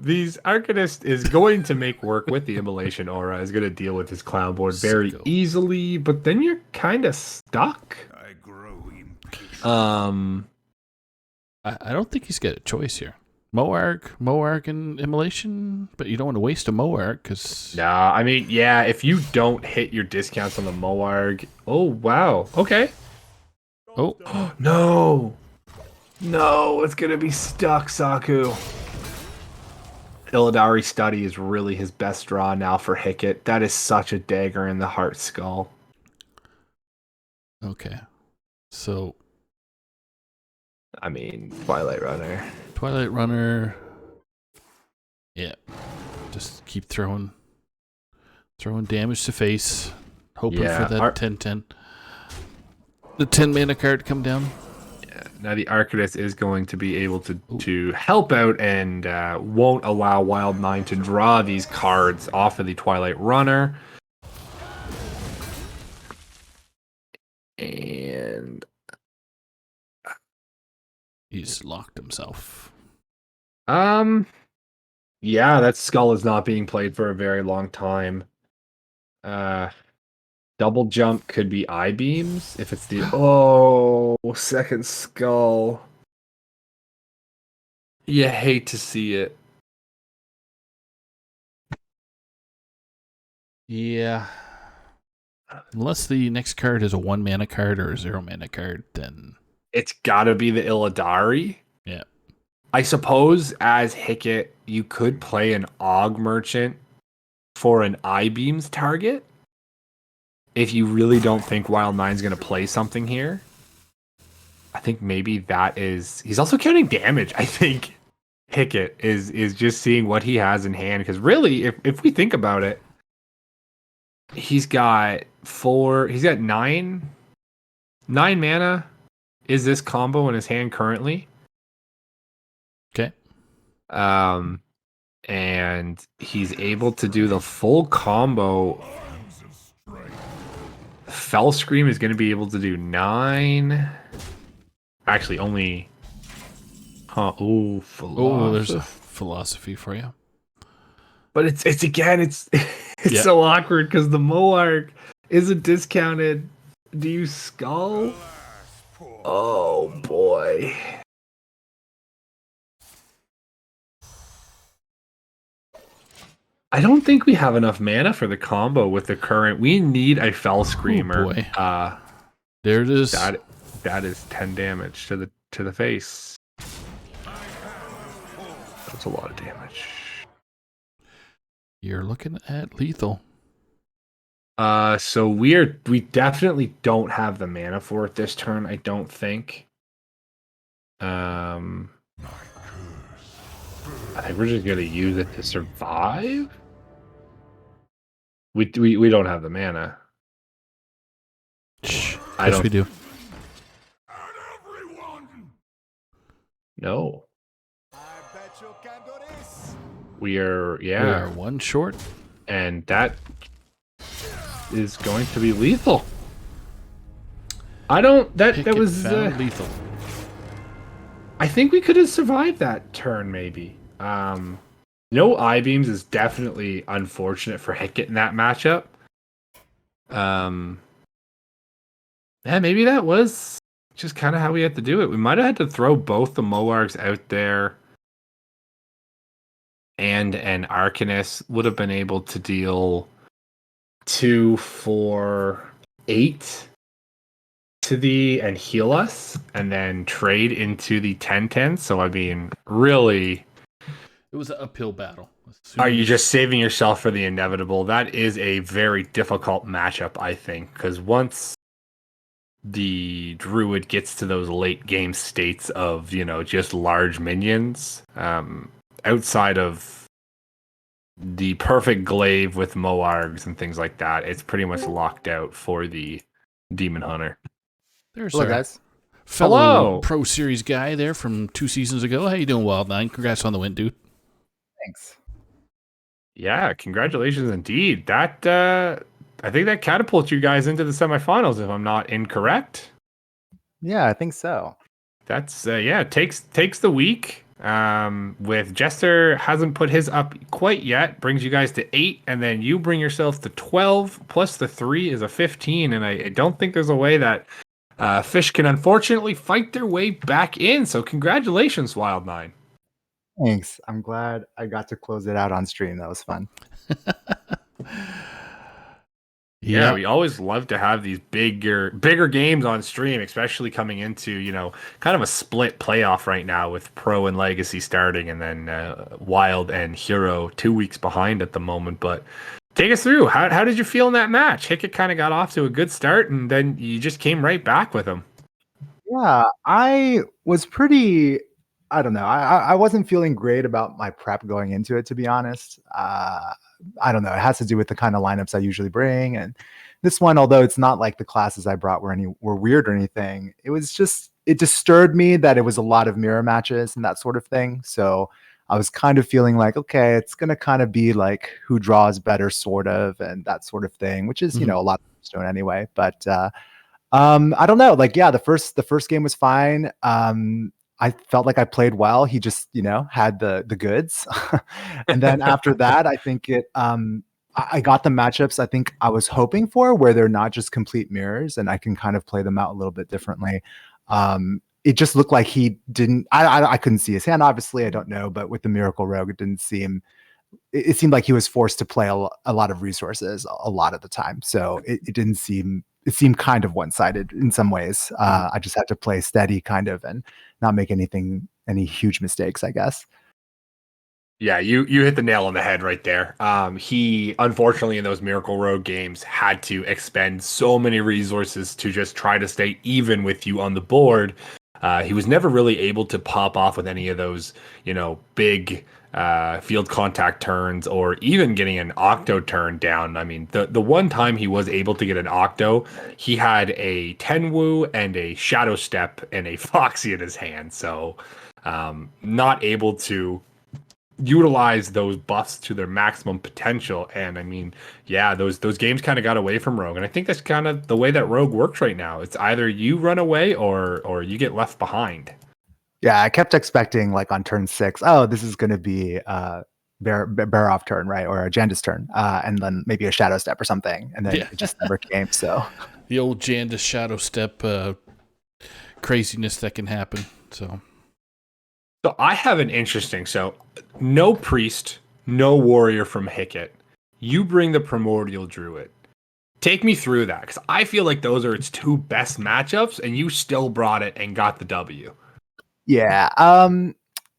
these Arcanist is going to make work with the Immolation Aura. Is going to deal with his clown board very easily, but then you're kind of stuck. I grow impatient. I don't think he's got a choice here. Moarg and Immolation, but you don't want to waste a Moarg because... Nah, I mean, yeah, if you don't hit your discounts on the Moarg... Oh, wow. Okay. Oh. No! No, it's going to be stuck, Saku. Illidari Study is really his best draw now for Hickett. That is such a dagger in the heart skull. Okay. So... I mean, Twilight Runner. Yeah. Just keep throwing damage to face. Hoping for that 10-10. The 10 mana card come down. Yeah. Now the Arcanist is going to be able to help out and won't allow Wild 9 to draw these cards off of the Twilight Runner. And he's locked himself. Yeah, that skull is not being played for a very long time. Double jump could be eye beams if it's the second skull. You hate to see it. Yeah. Unless the next card is a 1 mana card or a 0 mana card, then it's gotta be the Illidari. Yeah. I suppose as Hickett, you could play an Og Merchant for an I-Beams target. If you really don't think Wild 9's going to play something here. I think maybe that is... He's also counting damage, I think. Hickett is just seeing what he has in hand. Because really, if we think about it, he's got 9 mana is this combo in his hand currently. Okay. and he's able to do the full combo. Fell Scream is going to be able to do 9. Actually, only. Oh, there's a philosophy for you. But it's so awkward because the Moarg isn't discounted. Do you skull? Oh boy. I don't think we have enough mana for the combo with the current. We need a Fell Screamer. Oh boy. There it is. That is 10 damage to the face. That's a lot of damage. You're looking at lethal. So we definitely don't have the mana for it this turn, I don't think. I think we're just gonna use it to survive. We don't have the mana. Shh. I Yes, don't. we do. No. We are We are one short. and that is going to be lethal. I don't. That Picket was. found lethal. I think we could have survived that turn, maybe. No I-beams is definitely unfortunate for Hickett in that matchup. Yeah, maybe that was just kind of how we had to do it. We might have had to throw both the Moargs out there, and an Arcanist would have been able to deal 2, 4, 8 to the and heal us, and then trade into the 10/10. So I mean, really, It was an uphill battle. are you just saving yourself for the inevitable? That is a very difficult matchup, I think, because once the Druid gets to those late game states of, just large minions, outside of the perfect glaive with Moargs and things like that, it's pretty much locked out for the Demon Hunter. There's Hello, our guys. fellow Hello. Pro Series guy there from 2 seasons ago. How you doing, Wild9? Congrats on the win, dude. Thanks. Yeah, congratulations indeed. That I think that catapults you guys into the semifinals, if I'm not incorrect. Yeah, I think so. That's takes the week. With Jester hasn't put his up quite yet, brings you guys to 8, and then you bring yourself to 12, plus the 3 is a 15, and I don't think there's a way that Fish can unfortunately fight their way back in. So congratulations, Wild9. Thanks. I'm glad I got to close it out on stream. That was fun. Yeah, we always love to have these bigger games on stream, especially coming into, kind of a split playoff right now with Pro and Legacy starting, and then Wild and Hero 2 weeks behind at the moment. But take us through. How did you feel in that match? Hickett kind of got off to a good start, and then you just came right back with him. Yeah, I was pretty, I don't know. I wasn't feeling great about my prep going into it, to be honest. I don't know. It has to do with the kind of lineups I usually bring. And this one, although it's not like the classes I brought were weird or anything, it disturbed me that it was a lot of mirror matches and that sort of thing. So I was kind of feeling like, okay, it's going to kind of be like who draws better, sort of, and that sort of thing, which is, a lot of Stone anyway. But I don't know. Like, yeah, the first game was fine. I felt like I played well. He just, had the goods. And then after that, I think I got the matchups I think I was hoping for, where they're not just complete mirrors and I can kind of play them out a little bit differently. It just looked like he didn't, I couldn't see his hand, obviously, I don't know, but with the Miracle Rogue, it seemed like he was forced to play a lot of resources a lot of the time. So it seemed kind of one-sided in some ways. I just had to play steady kind of and not make any huge mistakes, I guess. Yeah, you hit the nail on the head right there. He, unfortunately, in those Miracle Road games, had to expend so many resources to just try to stay even with you on the board. He was never really able to pop off with any of those, big field contact turns, or even getting an Octo turn down. I mean, the one time he was able to get an Octo, he had a Tenwu and a Shadow Step and a Foxy in his hand. So not able to utilize those buffs to their maximum potential. And I mean, yeah, those games kind of got away from Rogue, and I think that's kind of the way that Rogue works right now. It's either you run away or you get left behind. Yeah, I kept expecting like on turn 6, oh, this is going to be bear off turn, right, or a Janda's turn, and then maybe a shadow step or something, and then it just never came. So the old Janda's shadow step craziness that can happen. So I have an interesting. So no priest, no warrior from Hicket. You bring the primordial druid. Take me through that, because I feel like those are its two best matchups, and you still brought it and got the W. yeah,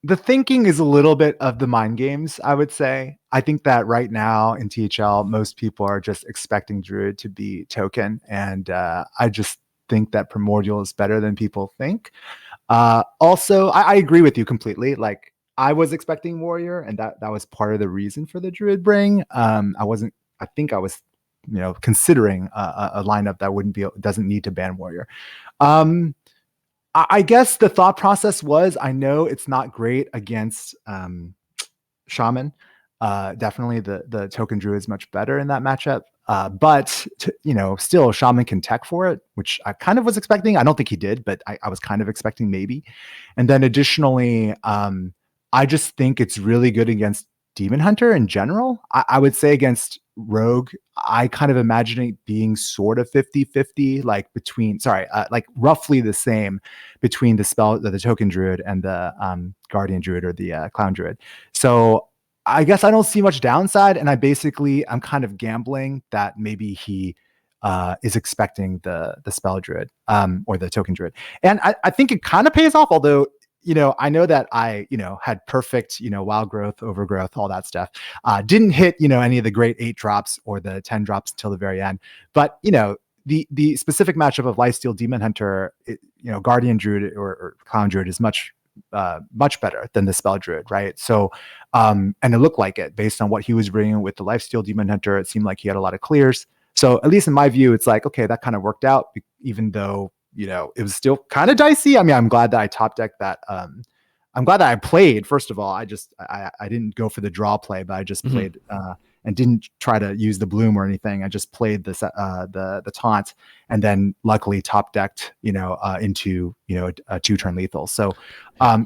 the thinking is a little bit of the mind games, I would say. I think that right now in THL, most people are just expecting druid to be token, and I just think that primordial is better than people think. Also, I agree with you completely. Like, I was expecting warrior, and that was part of the reason for the druid bring. I think I was, considering a lineup that doesn't need to ban warrior. I guess the thought process was, I know it's not great against shaman. Definitely the token druid is much better in that matchup. But still shaman can tech for it, which I kind of was expecting. I don't think he did, but I was kind of expecting maybe. And then additionally, I just think it's really good against Demon Hunter in general. I would say against Rogue, I kind of imagine it being sort of 50-50, like roughly the same between the token druid and the guardian druid or the clown druid. So I guess I don't see much downside, and I'm kind of gambling that maybe he is expecting the spell druid or the token druid. And I think it kind of pays off, although I know that I, had perfect, wild growth, overgrowth, all that stuff. Didn't hit, any of the great 8 drops or the 10 drops until the very end. But, the specific matchup of Lifesteal Demon Hunter, Guardian Druid or Clown Druid is much better than the spell druid, right? So, and it looked like it based on what he was bringing with the Lifesteal Demon Hunter. It seemed like he had a lot of clears. So at least in my view, it's like, okay, that kind of worked out, even though it was still kind of dicey. I mean, I'm glad that I top decked that. I'm glad that I played. First of all, I didn't go for the draw play, but I just played and didn't try to use the bloom or anything. I just played the taunt, and then luckily top decked into a 2-turn lethal. So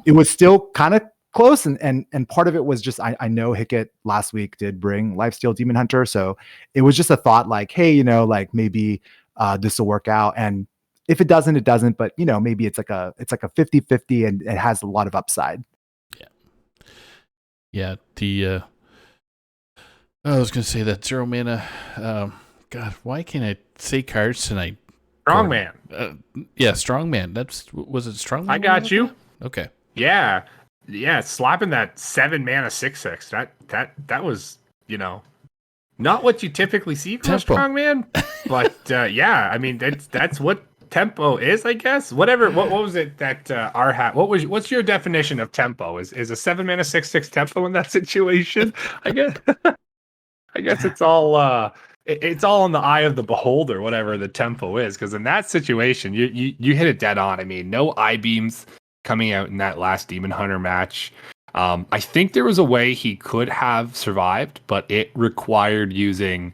it was still kind of close, and part of it was just I know Hicket last week did bring Lifesteal Demon Hunter, so it was just a thought like, hey, like maybe this will work out, and if it doesn't, it doesn't. But maybe it's like a 50-50, and it has a lot of upside. Yeah. I was gonna say that 0 mana. God, why can't I say cards tonight? Strongman. Yeah, Strongman. Was it Strongman? I got you. Okay. Yeah, slapping that 7 mana 6/6. That was not what you typically see from Tempo. a Strongman, but yeah, I mean that's what tempo is, I guess. Whatever. What was it that what's your definition of tempo? Is a 7 mana 6/6 tempo in that situation? I guess. I guess it's all it's all in the eye of the beholder, whatever the tempo is. Because in that situation, you hit it dead on. I mean, no eye beams coming out in that last Demon Hunter match. I think there was a way he could have survived, but it required using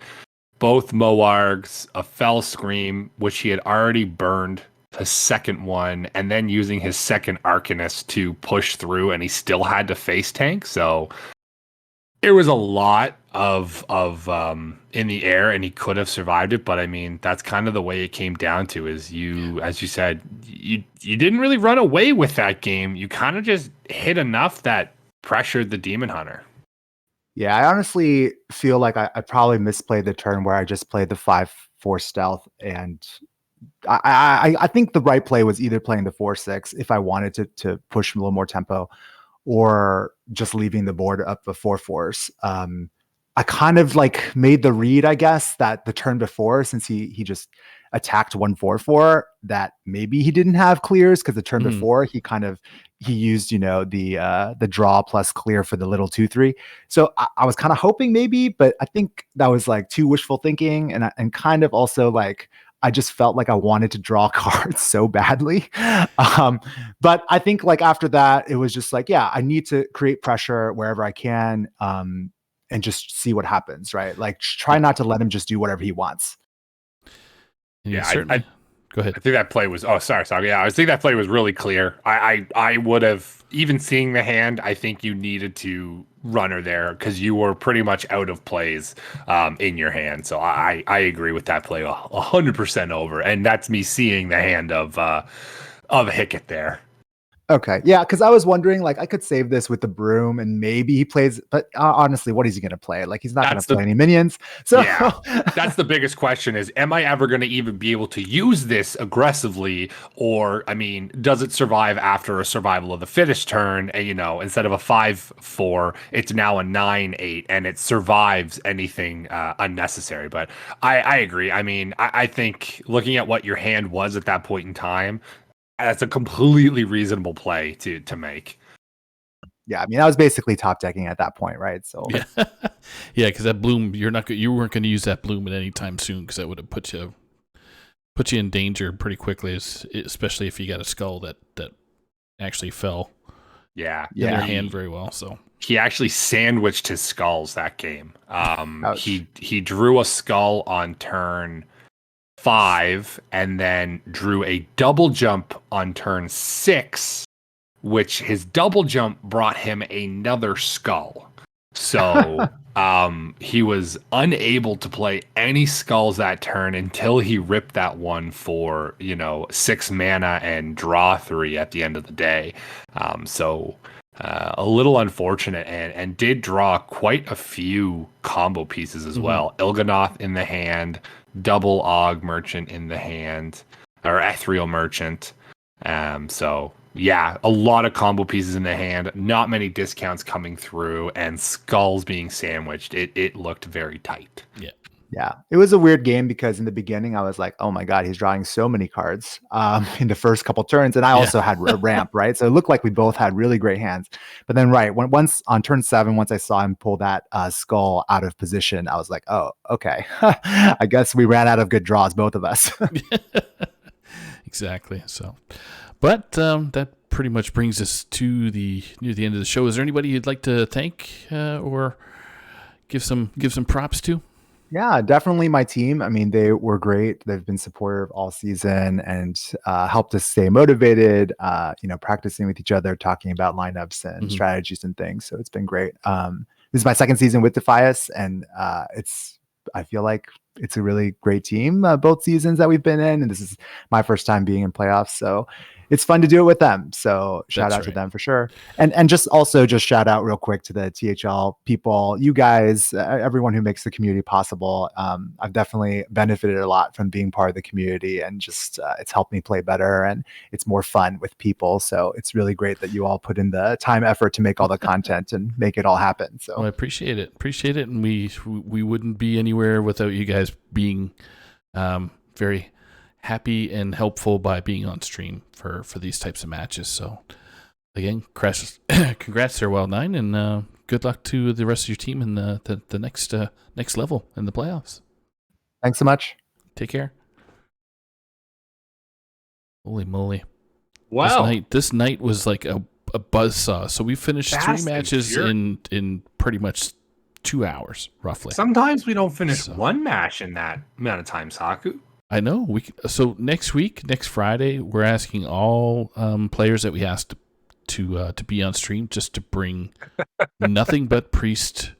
both Moargs, a Fell Scream, which he had already burned the second one, and then using his second Arcanist to push through, and he still had to face tank. So there was a lot of in the air, and he could have survived it. But I mean, that's kind of the way it came down to, is as you said, you didn't really run away with that game. You kind of just hit enough that pressured the Demon Hunter. Yeah, I honestly feel like I probably misplayed the turn where I just played the 5/4 stealth, and I think the right play was either playing the 4/6 if I wanted to push a little more tempo, or just leaving the board up the 4/4s. I kind of like made the read, I guess, that the turn before, since he just attacked 1/4/4, that maybe he didn't have clears, because the turn before he used the draw plus clear for the little 2/3. So I was kind of hoping maybe, but I think that was like too wishful thinking, and kind of also like I just felt like I wanted to draw cards so badly. But I think like after that, it was just like, yeah, I need to create pressure wherever I can, and just see what happens, right? Like try not to let him just do whatever he wants. Yeah, I go ahead. I think that play was. Oh, sorry. Yeah, I think that play was really clear. I would have, even seeing the hand, I think you needed to runner there because you were pretty much out of plays in your hand. So I agree with that play 100% over, and that's me seeing the hand of Hickett there. Okay. Yeah. Cause I was wondering, like, I could save this with the broom and maybe he plays, but honestly, what is he going to play? Like, he's not going to play any minions. So, yeah, that's the biggest question is, am I ever going to even be able to use this aggressively? Or, I mean, does it survive after a survival of the fittest turn? And, you know, instead of a 5/4, it's now a 9/8 and it survives anything unnecessary. But I agree. I mean, I think looking at what your hand was at that point in time, that's a completely reasonable play to make. Yeah, I mean, I was basically top decking at that point, right? So yeah, because that bloom, you weren't going to use that bloom at any time soon because that would have put you in danger pretty quickly, especially if you got a skull that actually fell. Yeah, in their hand very well. So he actually sandwiched his skulls that game. He drew a skull on turn 5 and then drew a double jump on turn 6, which his double jump brought him another skull. So he was unable to play any skulls that turn until he ripped that one for 6 mana and draw 3 at the end of the day. So a little unfortunate, and did draw quite a few combo pieces as well. Il'gynoth in the hand, double Og Merchant in the hand, or Ethereal Merchant. So yeah, a lot of combo pieces in the hand, not many discounts coming through, and skulls being sandwiched. It looked very tight. Yeah, it was a weird game because in the beginning I was like, oh my God, he's drawing so many cards in the first couple turns. And I also had a ramp, right? So it looked like we both had really great hands. But then once on turn 7, once I saw him pull that skull out of position, I was like, oh, okay. I guess we ran out of good draws, both of us. Exactly. So, but that pretty much brings us to near the end of the show. Is there anybody you'd like to thank or give some props to? Yeah, definitely my team. I mean, they were great. They've been supportive all season and helped us stay motivated, practicing with each other, talking about lineups and strategies and things. So it's been great. This is my second season with Defias, and I feel like it's a really great team, both seasons that we've been in. And this is my first time being in playoffs. So it's fun to do it with them. So shout out to them for sure. And just shout out real quick to the THL people, you guys, everyone who makes the community possible. I've definitely benefited a lot from being part of the community, and just it's helped me play better and it's more fun with people. So it's really great that you all put in the time, effort to make all the content and make it all happen. So I appreciate it. And we wouldn't be anywhere without you guys being very happy and helpful by being on stream for these types of matches. So again, congrats there, Wild9, and good luck to the rest of your team in the next level in the playoffs. Thanks so much. Take care. Holy moly. Wow. This night was like a buzzsaw. So we finished 3 matches in pretty much 2 hours, roughly. Sometimes we don't finish one match in that amount of time, Saku. I know. So next Friday, we're asking all players that we asked to be on stream just to bring nothing but priest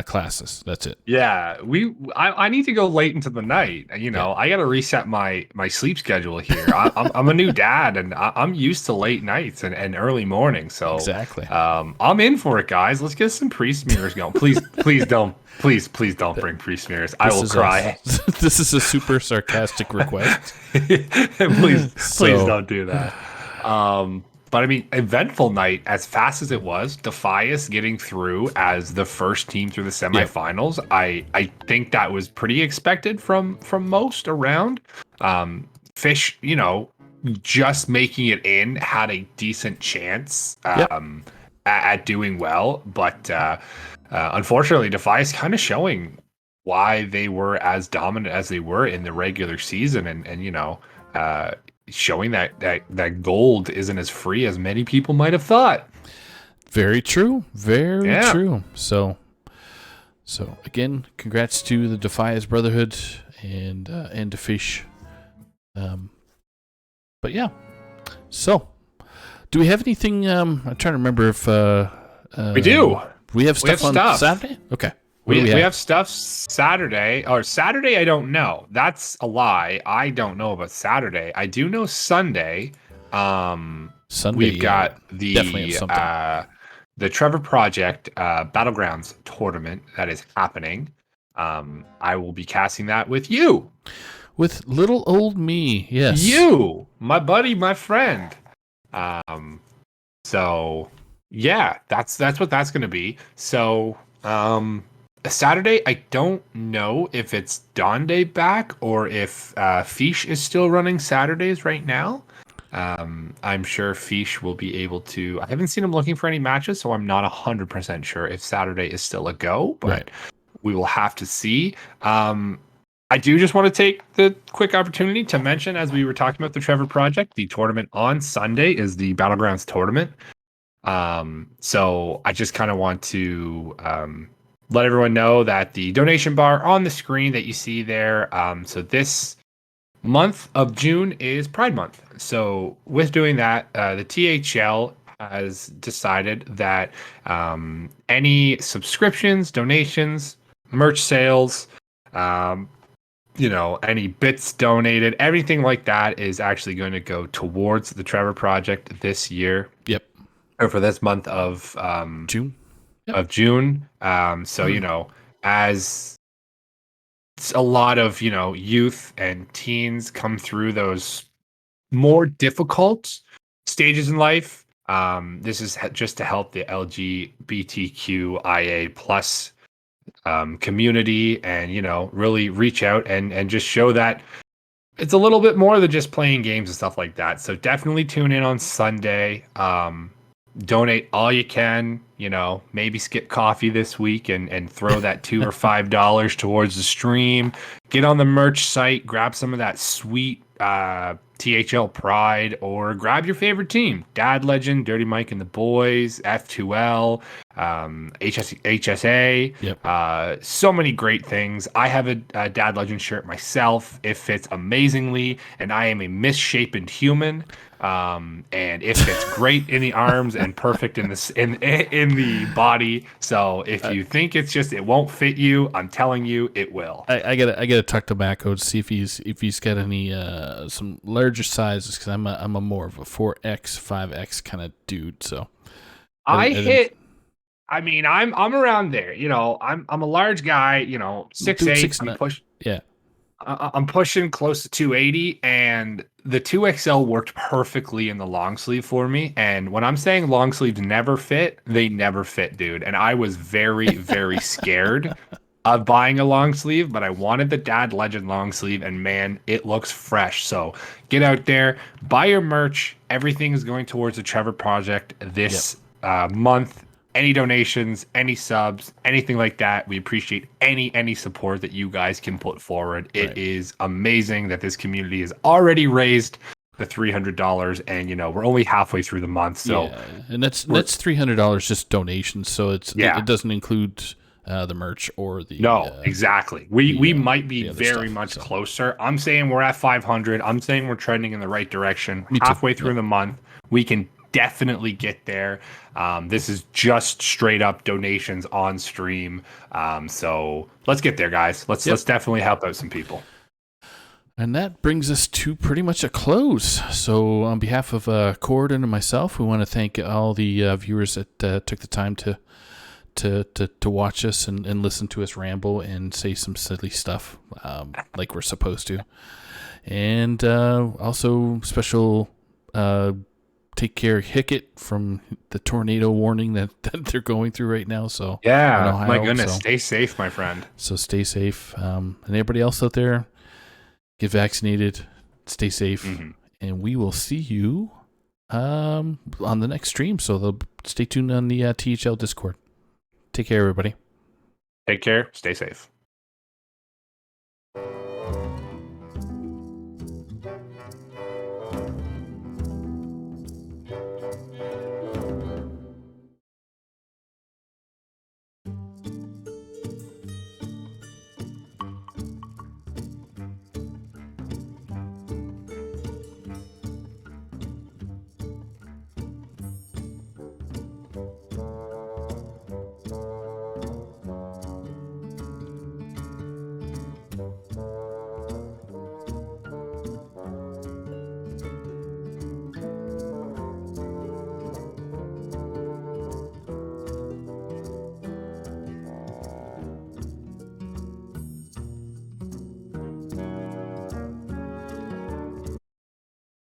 classes. That's it. Yeah, I need to go late into the night. I got to reset my sleep schedule here. I'm a new dad, and I'm used to late nights and early mornings. So exactly. I'm in for it, guys. Let's get some priest mirrors going. Please don't bring priest mirrors. I will cry. This is a super sarcastic request. Please don't do that. But I mean, eventful night, as fast as it was, Defias getting through as the first team through the semifinals. Yeah. I think that was pretty expected from most around. Fish, just making it in had a decent chance at doing well, but unfortunately, Defias kind of showing why they were as dominant as they were in the regular season, and showing that gold isn't as free as many people might have thought. Very true. Very true. So again, congrats to the Defias Brotherhood and to Fish. But yeah. So, do we have anything? I'm trying to remember if we do. We have stuff on Saturday. Okay. We have stuff Saturday. Or Saturday, I don't know. That's a lie. I don't know about Saturday. I do know Sunday. Sunday, we've got the Trevor Project Battlegrounds tournament that is happening. I will be casting that with you. With little old me, yes. You, my buddy, my friend. So yeah, that's what that's gonna be. So Saturday, I don't know if it's Donde back or if Fish is still running Saturdays right now. I'm sure Fish will be able to. I haven't seen him looking for any matches, so I'm not 100% sure if Saturday is still a go, but we will have to see. I do just want to take the quick opportunity to mention, as we were talking about the Trevor Project, the tournament on Sunday is the Battlegrounds tournament. So I just kind of want to let everyone know that the donation bar on the screen that you see there. So this month of June is Pride Month. So with doing that, the THL has decided that any subscriptions, donations, merch sales, any bits donated, everything like that is actually going to go towards the Trevor Project this year. Yep. Or for this month of June. Yep. Of June. As a lot of youth and teens come through those more difficult stages in life, this is just to help the LGBTQIA plus community, and really reach out and just show that it's a little bit more than just playing games and stuff like that. So definitely tune in on Sunday. Donate all you can, maybe skip coffee this week and throw that $2 or $5 towards the stream. Get on the merch site, grab some of that sweet THL Pride, or grab your favorite team: Dad Legend, Dirty Mike and the Boys, F2L, HSA. Yep. So many great things. I have a Dad Legend shirt myself. It fits amazingly, and I am a misshapen human. And it fits great in the arms and perfect in the body. So if you think it won't fit you, I'm telling you it will. I gotta talk to Macco to see if he's got any some larger sizes, because I'm a more of a 4X 5X kind of dude. So I'm around there. I'm a large guy. 6'8". I'm pushing close to 280, and the 2XL worked perfectly in the long sleeve for me. And when I'm saying long sleeves never fit, they never fit, dude. And I was very, very scared of buying a long sleeve, but I wanted the Dad Legend long sleeve, and man, it looks fresh. So get out there, buy your merch. Everything is going towards the Trevor Project this month. Any donations, any subs, anything like that, we appreciate any support that you guys can put forward. It is amazing that this community has already raised the $300, and we're only halfway through the month. So and that's $300 just donations. So it doesn't include the merch or the exactly. We might be very much closer. I'm saying we're at 500. I'm saying we're trending in the right direction. Halfway through the month, we can definitely get there. This is just straight up donations on stream. So let's get there, guys. Let's definitely help out some people. And that brings us to pretty much a close. So on behalf of Cord and myself, we want to thank all the viewers that took the time to watch us and listen to us ramble and say some silly stuff like we're supposed to. And also special take care of Hickett from the tornado warning that they're going through right now. So Ohio, my goodness, stay safe, my friend. So stay safe. And everybody else out there, get vaccinated, stay safe, and we will see you on the next stream. So stay tuned on the THL Discord. Take care, everybody. Take care. Stay safe.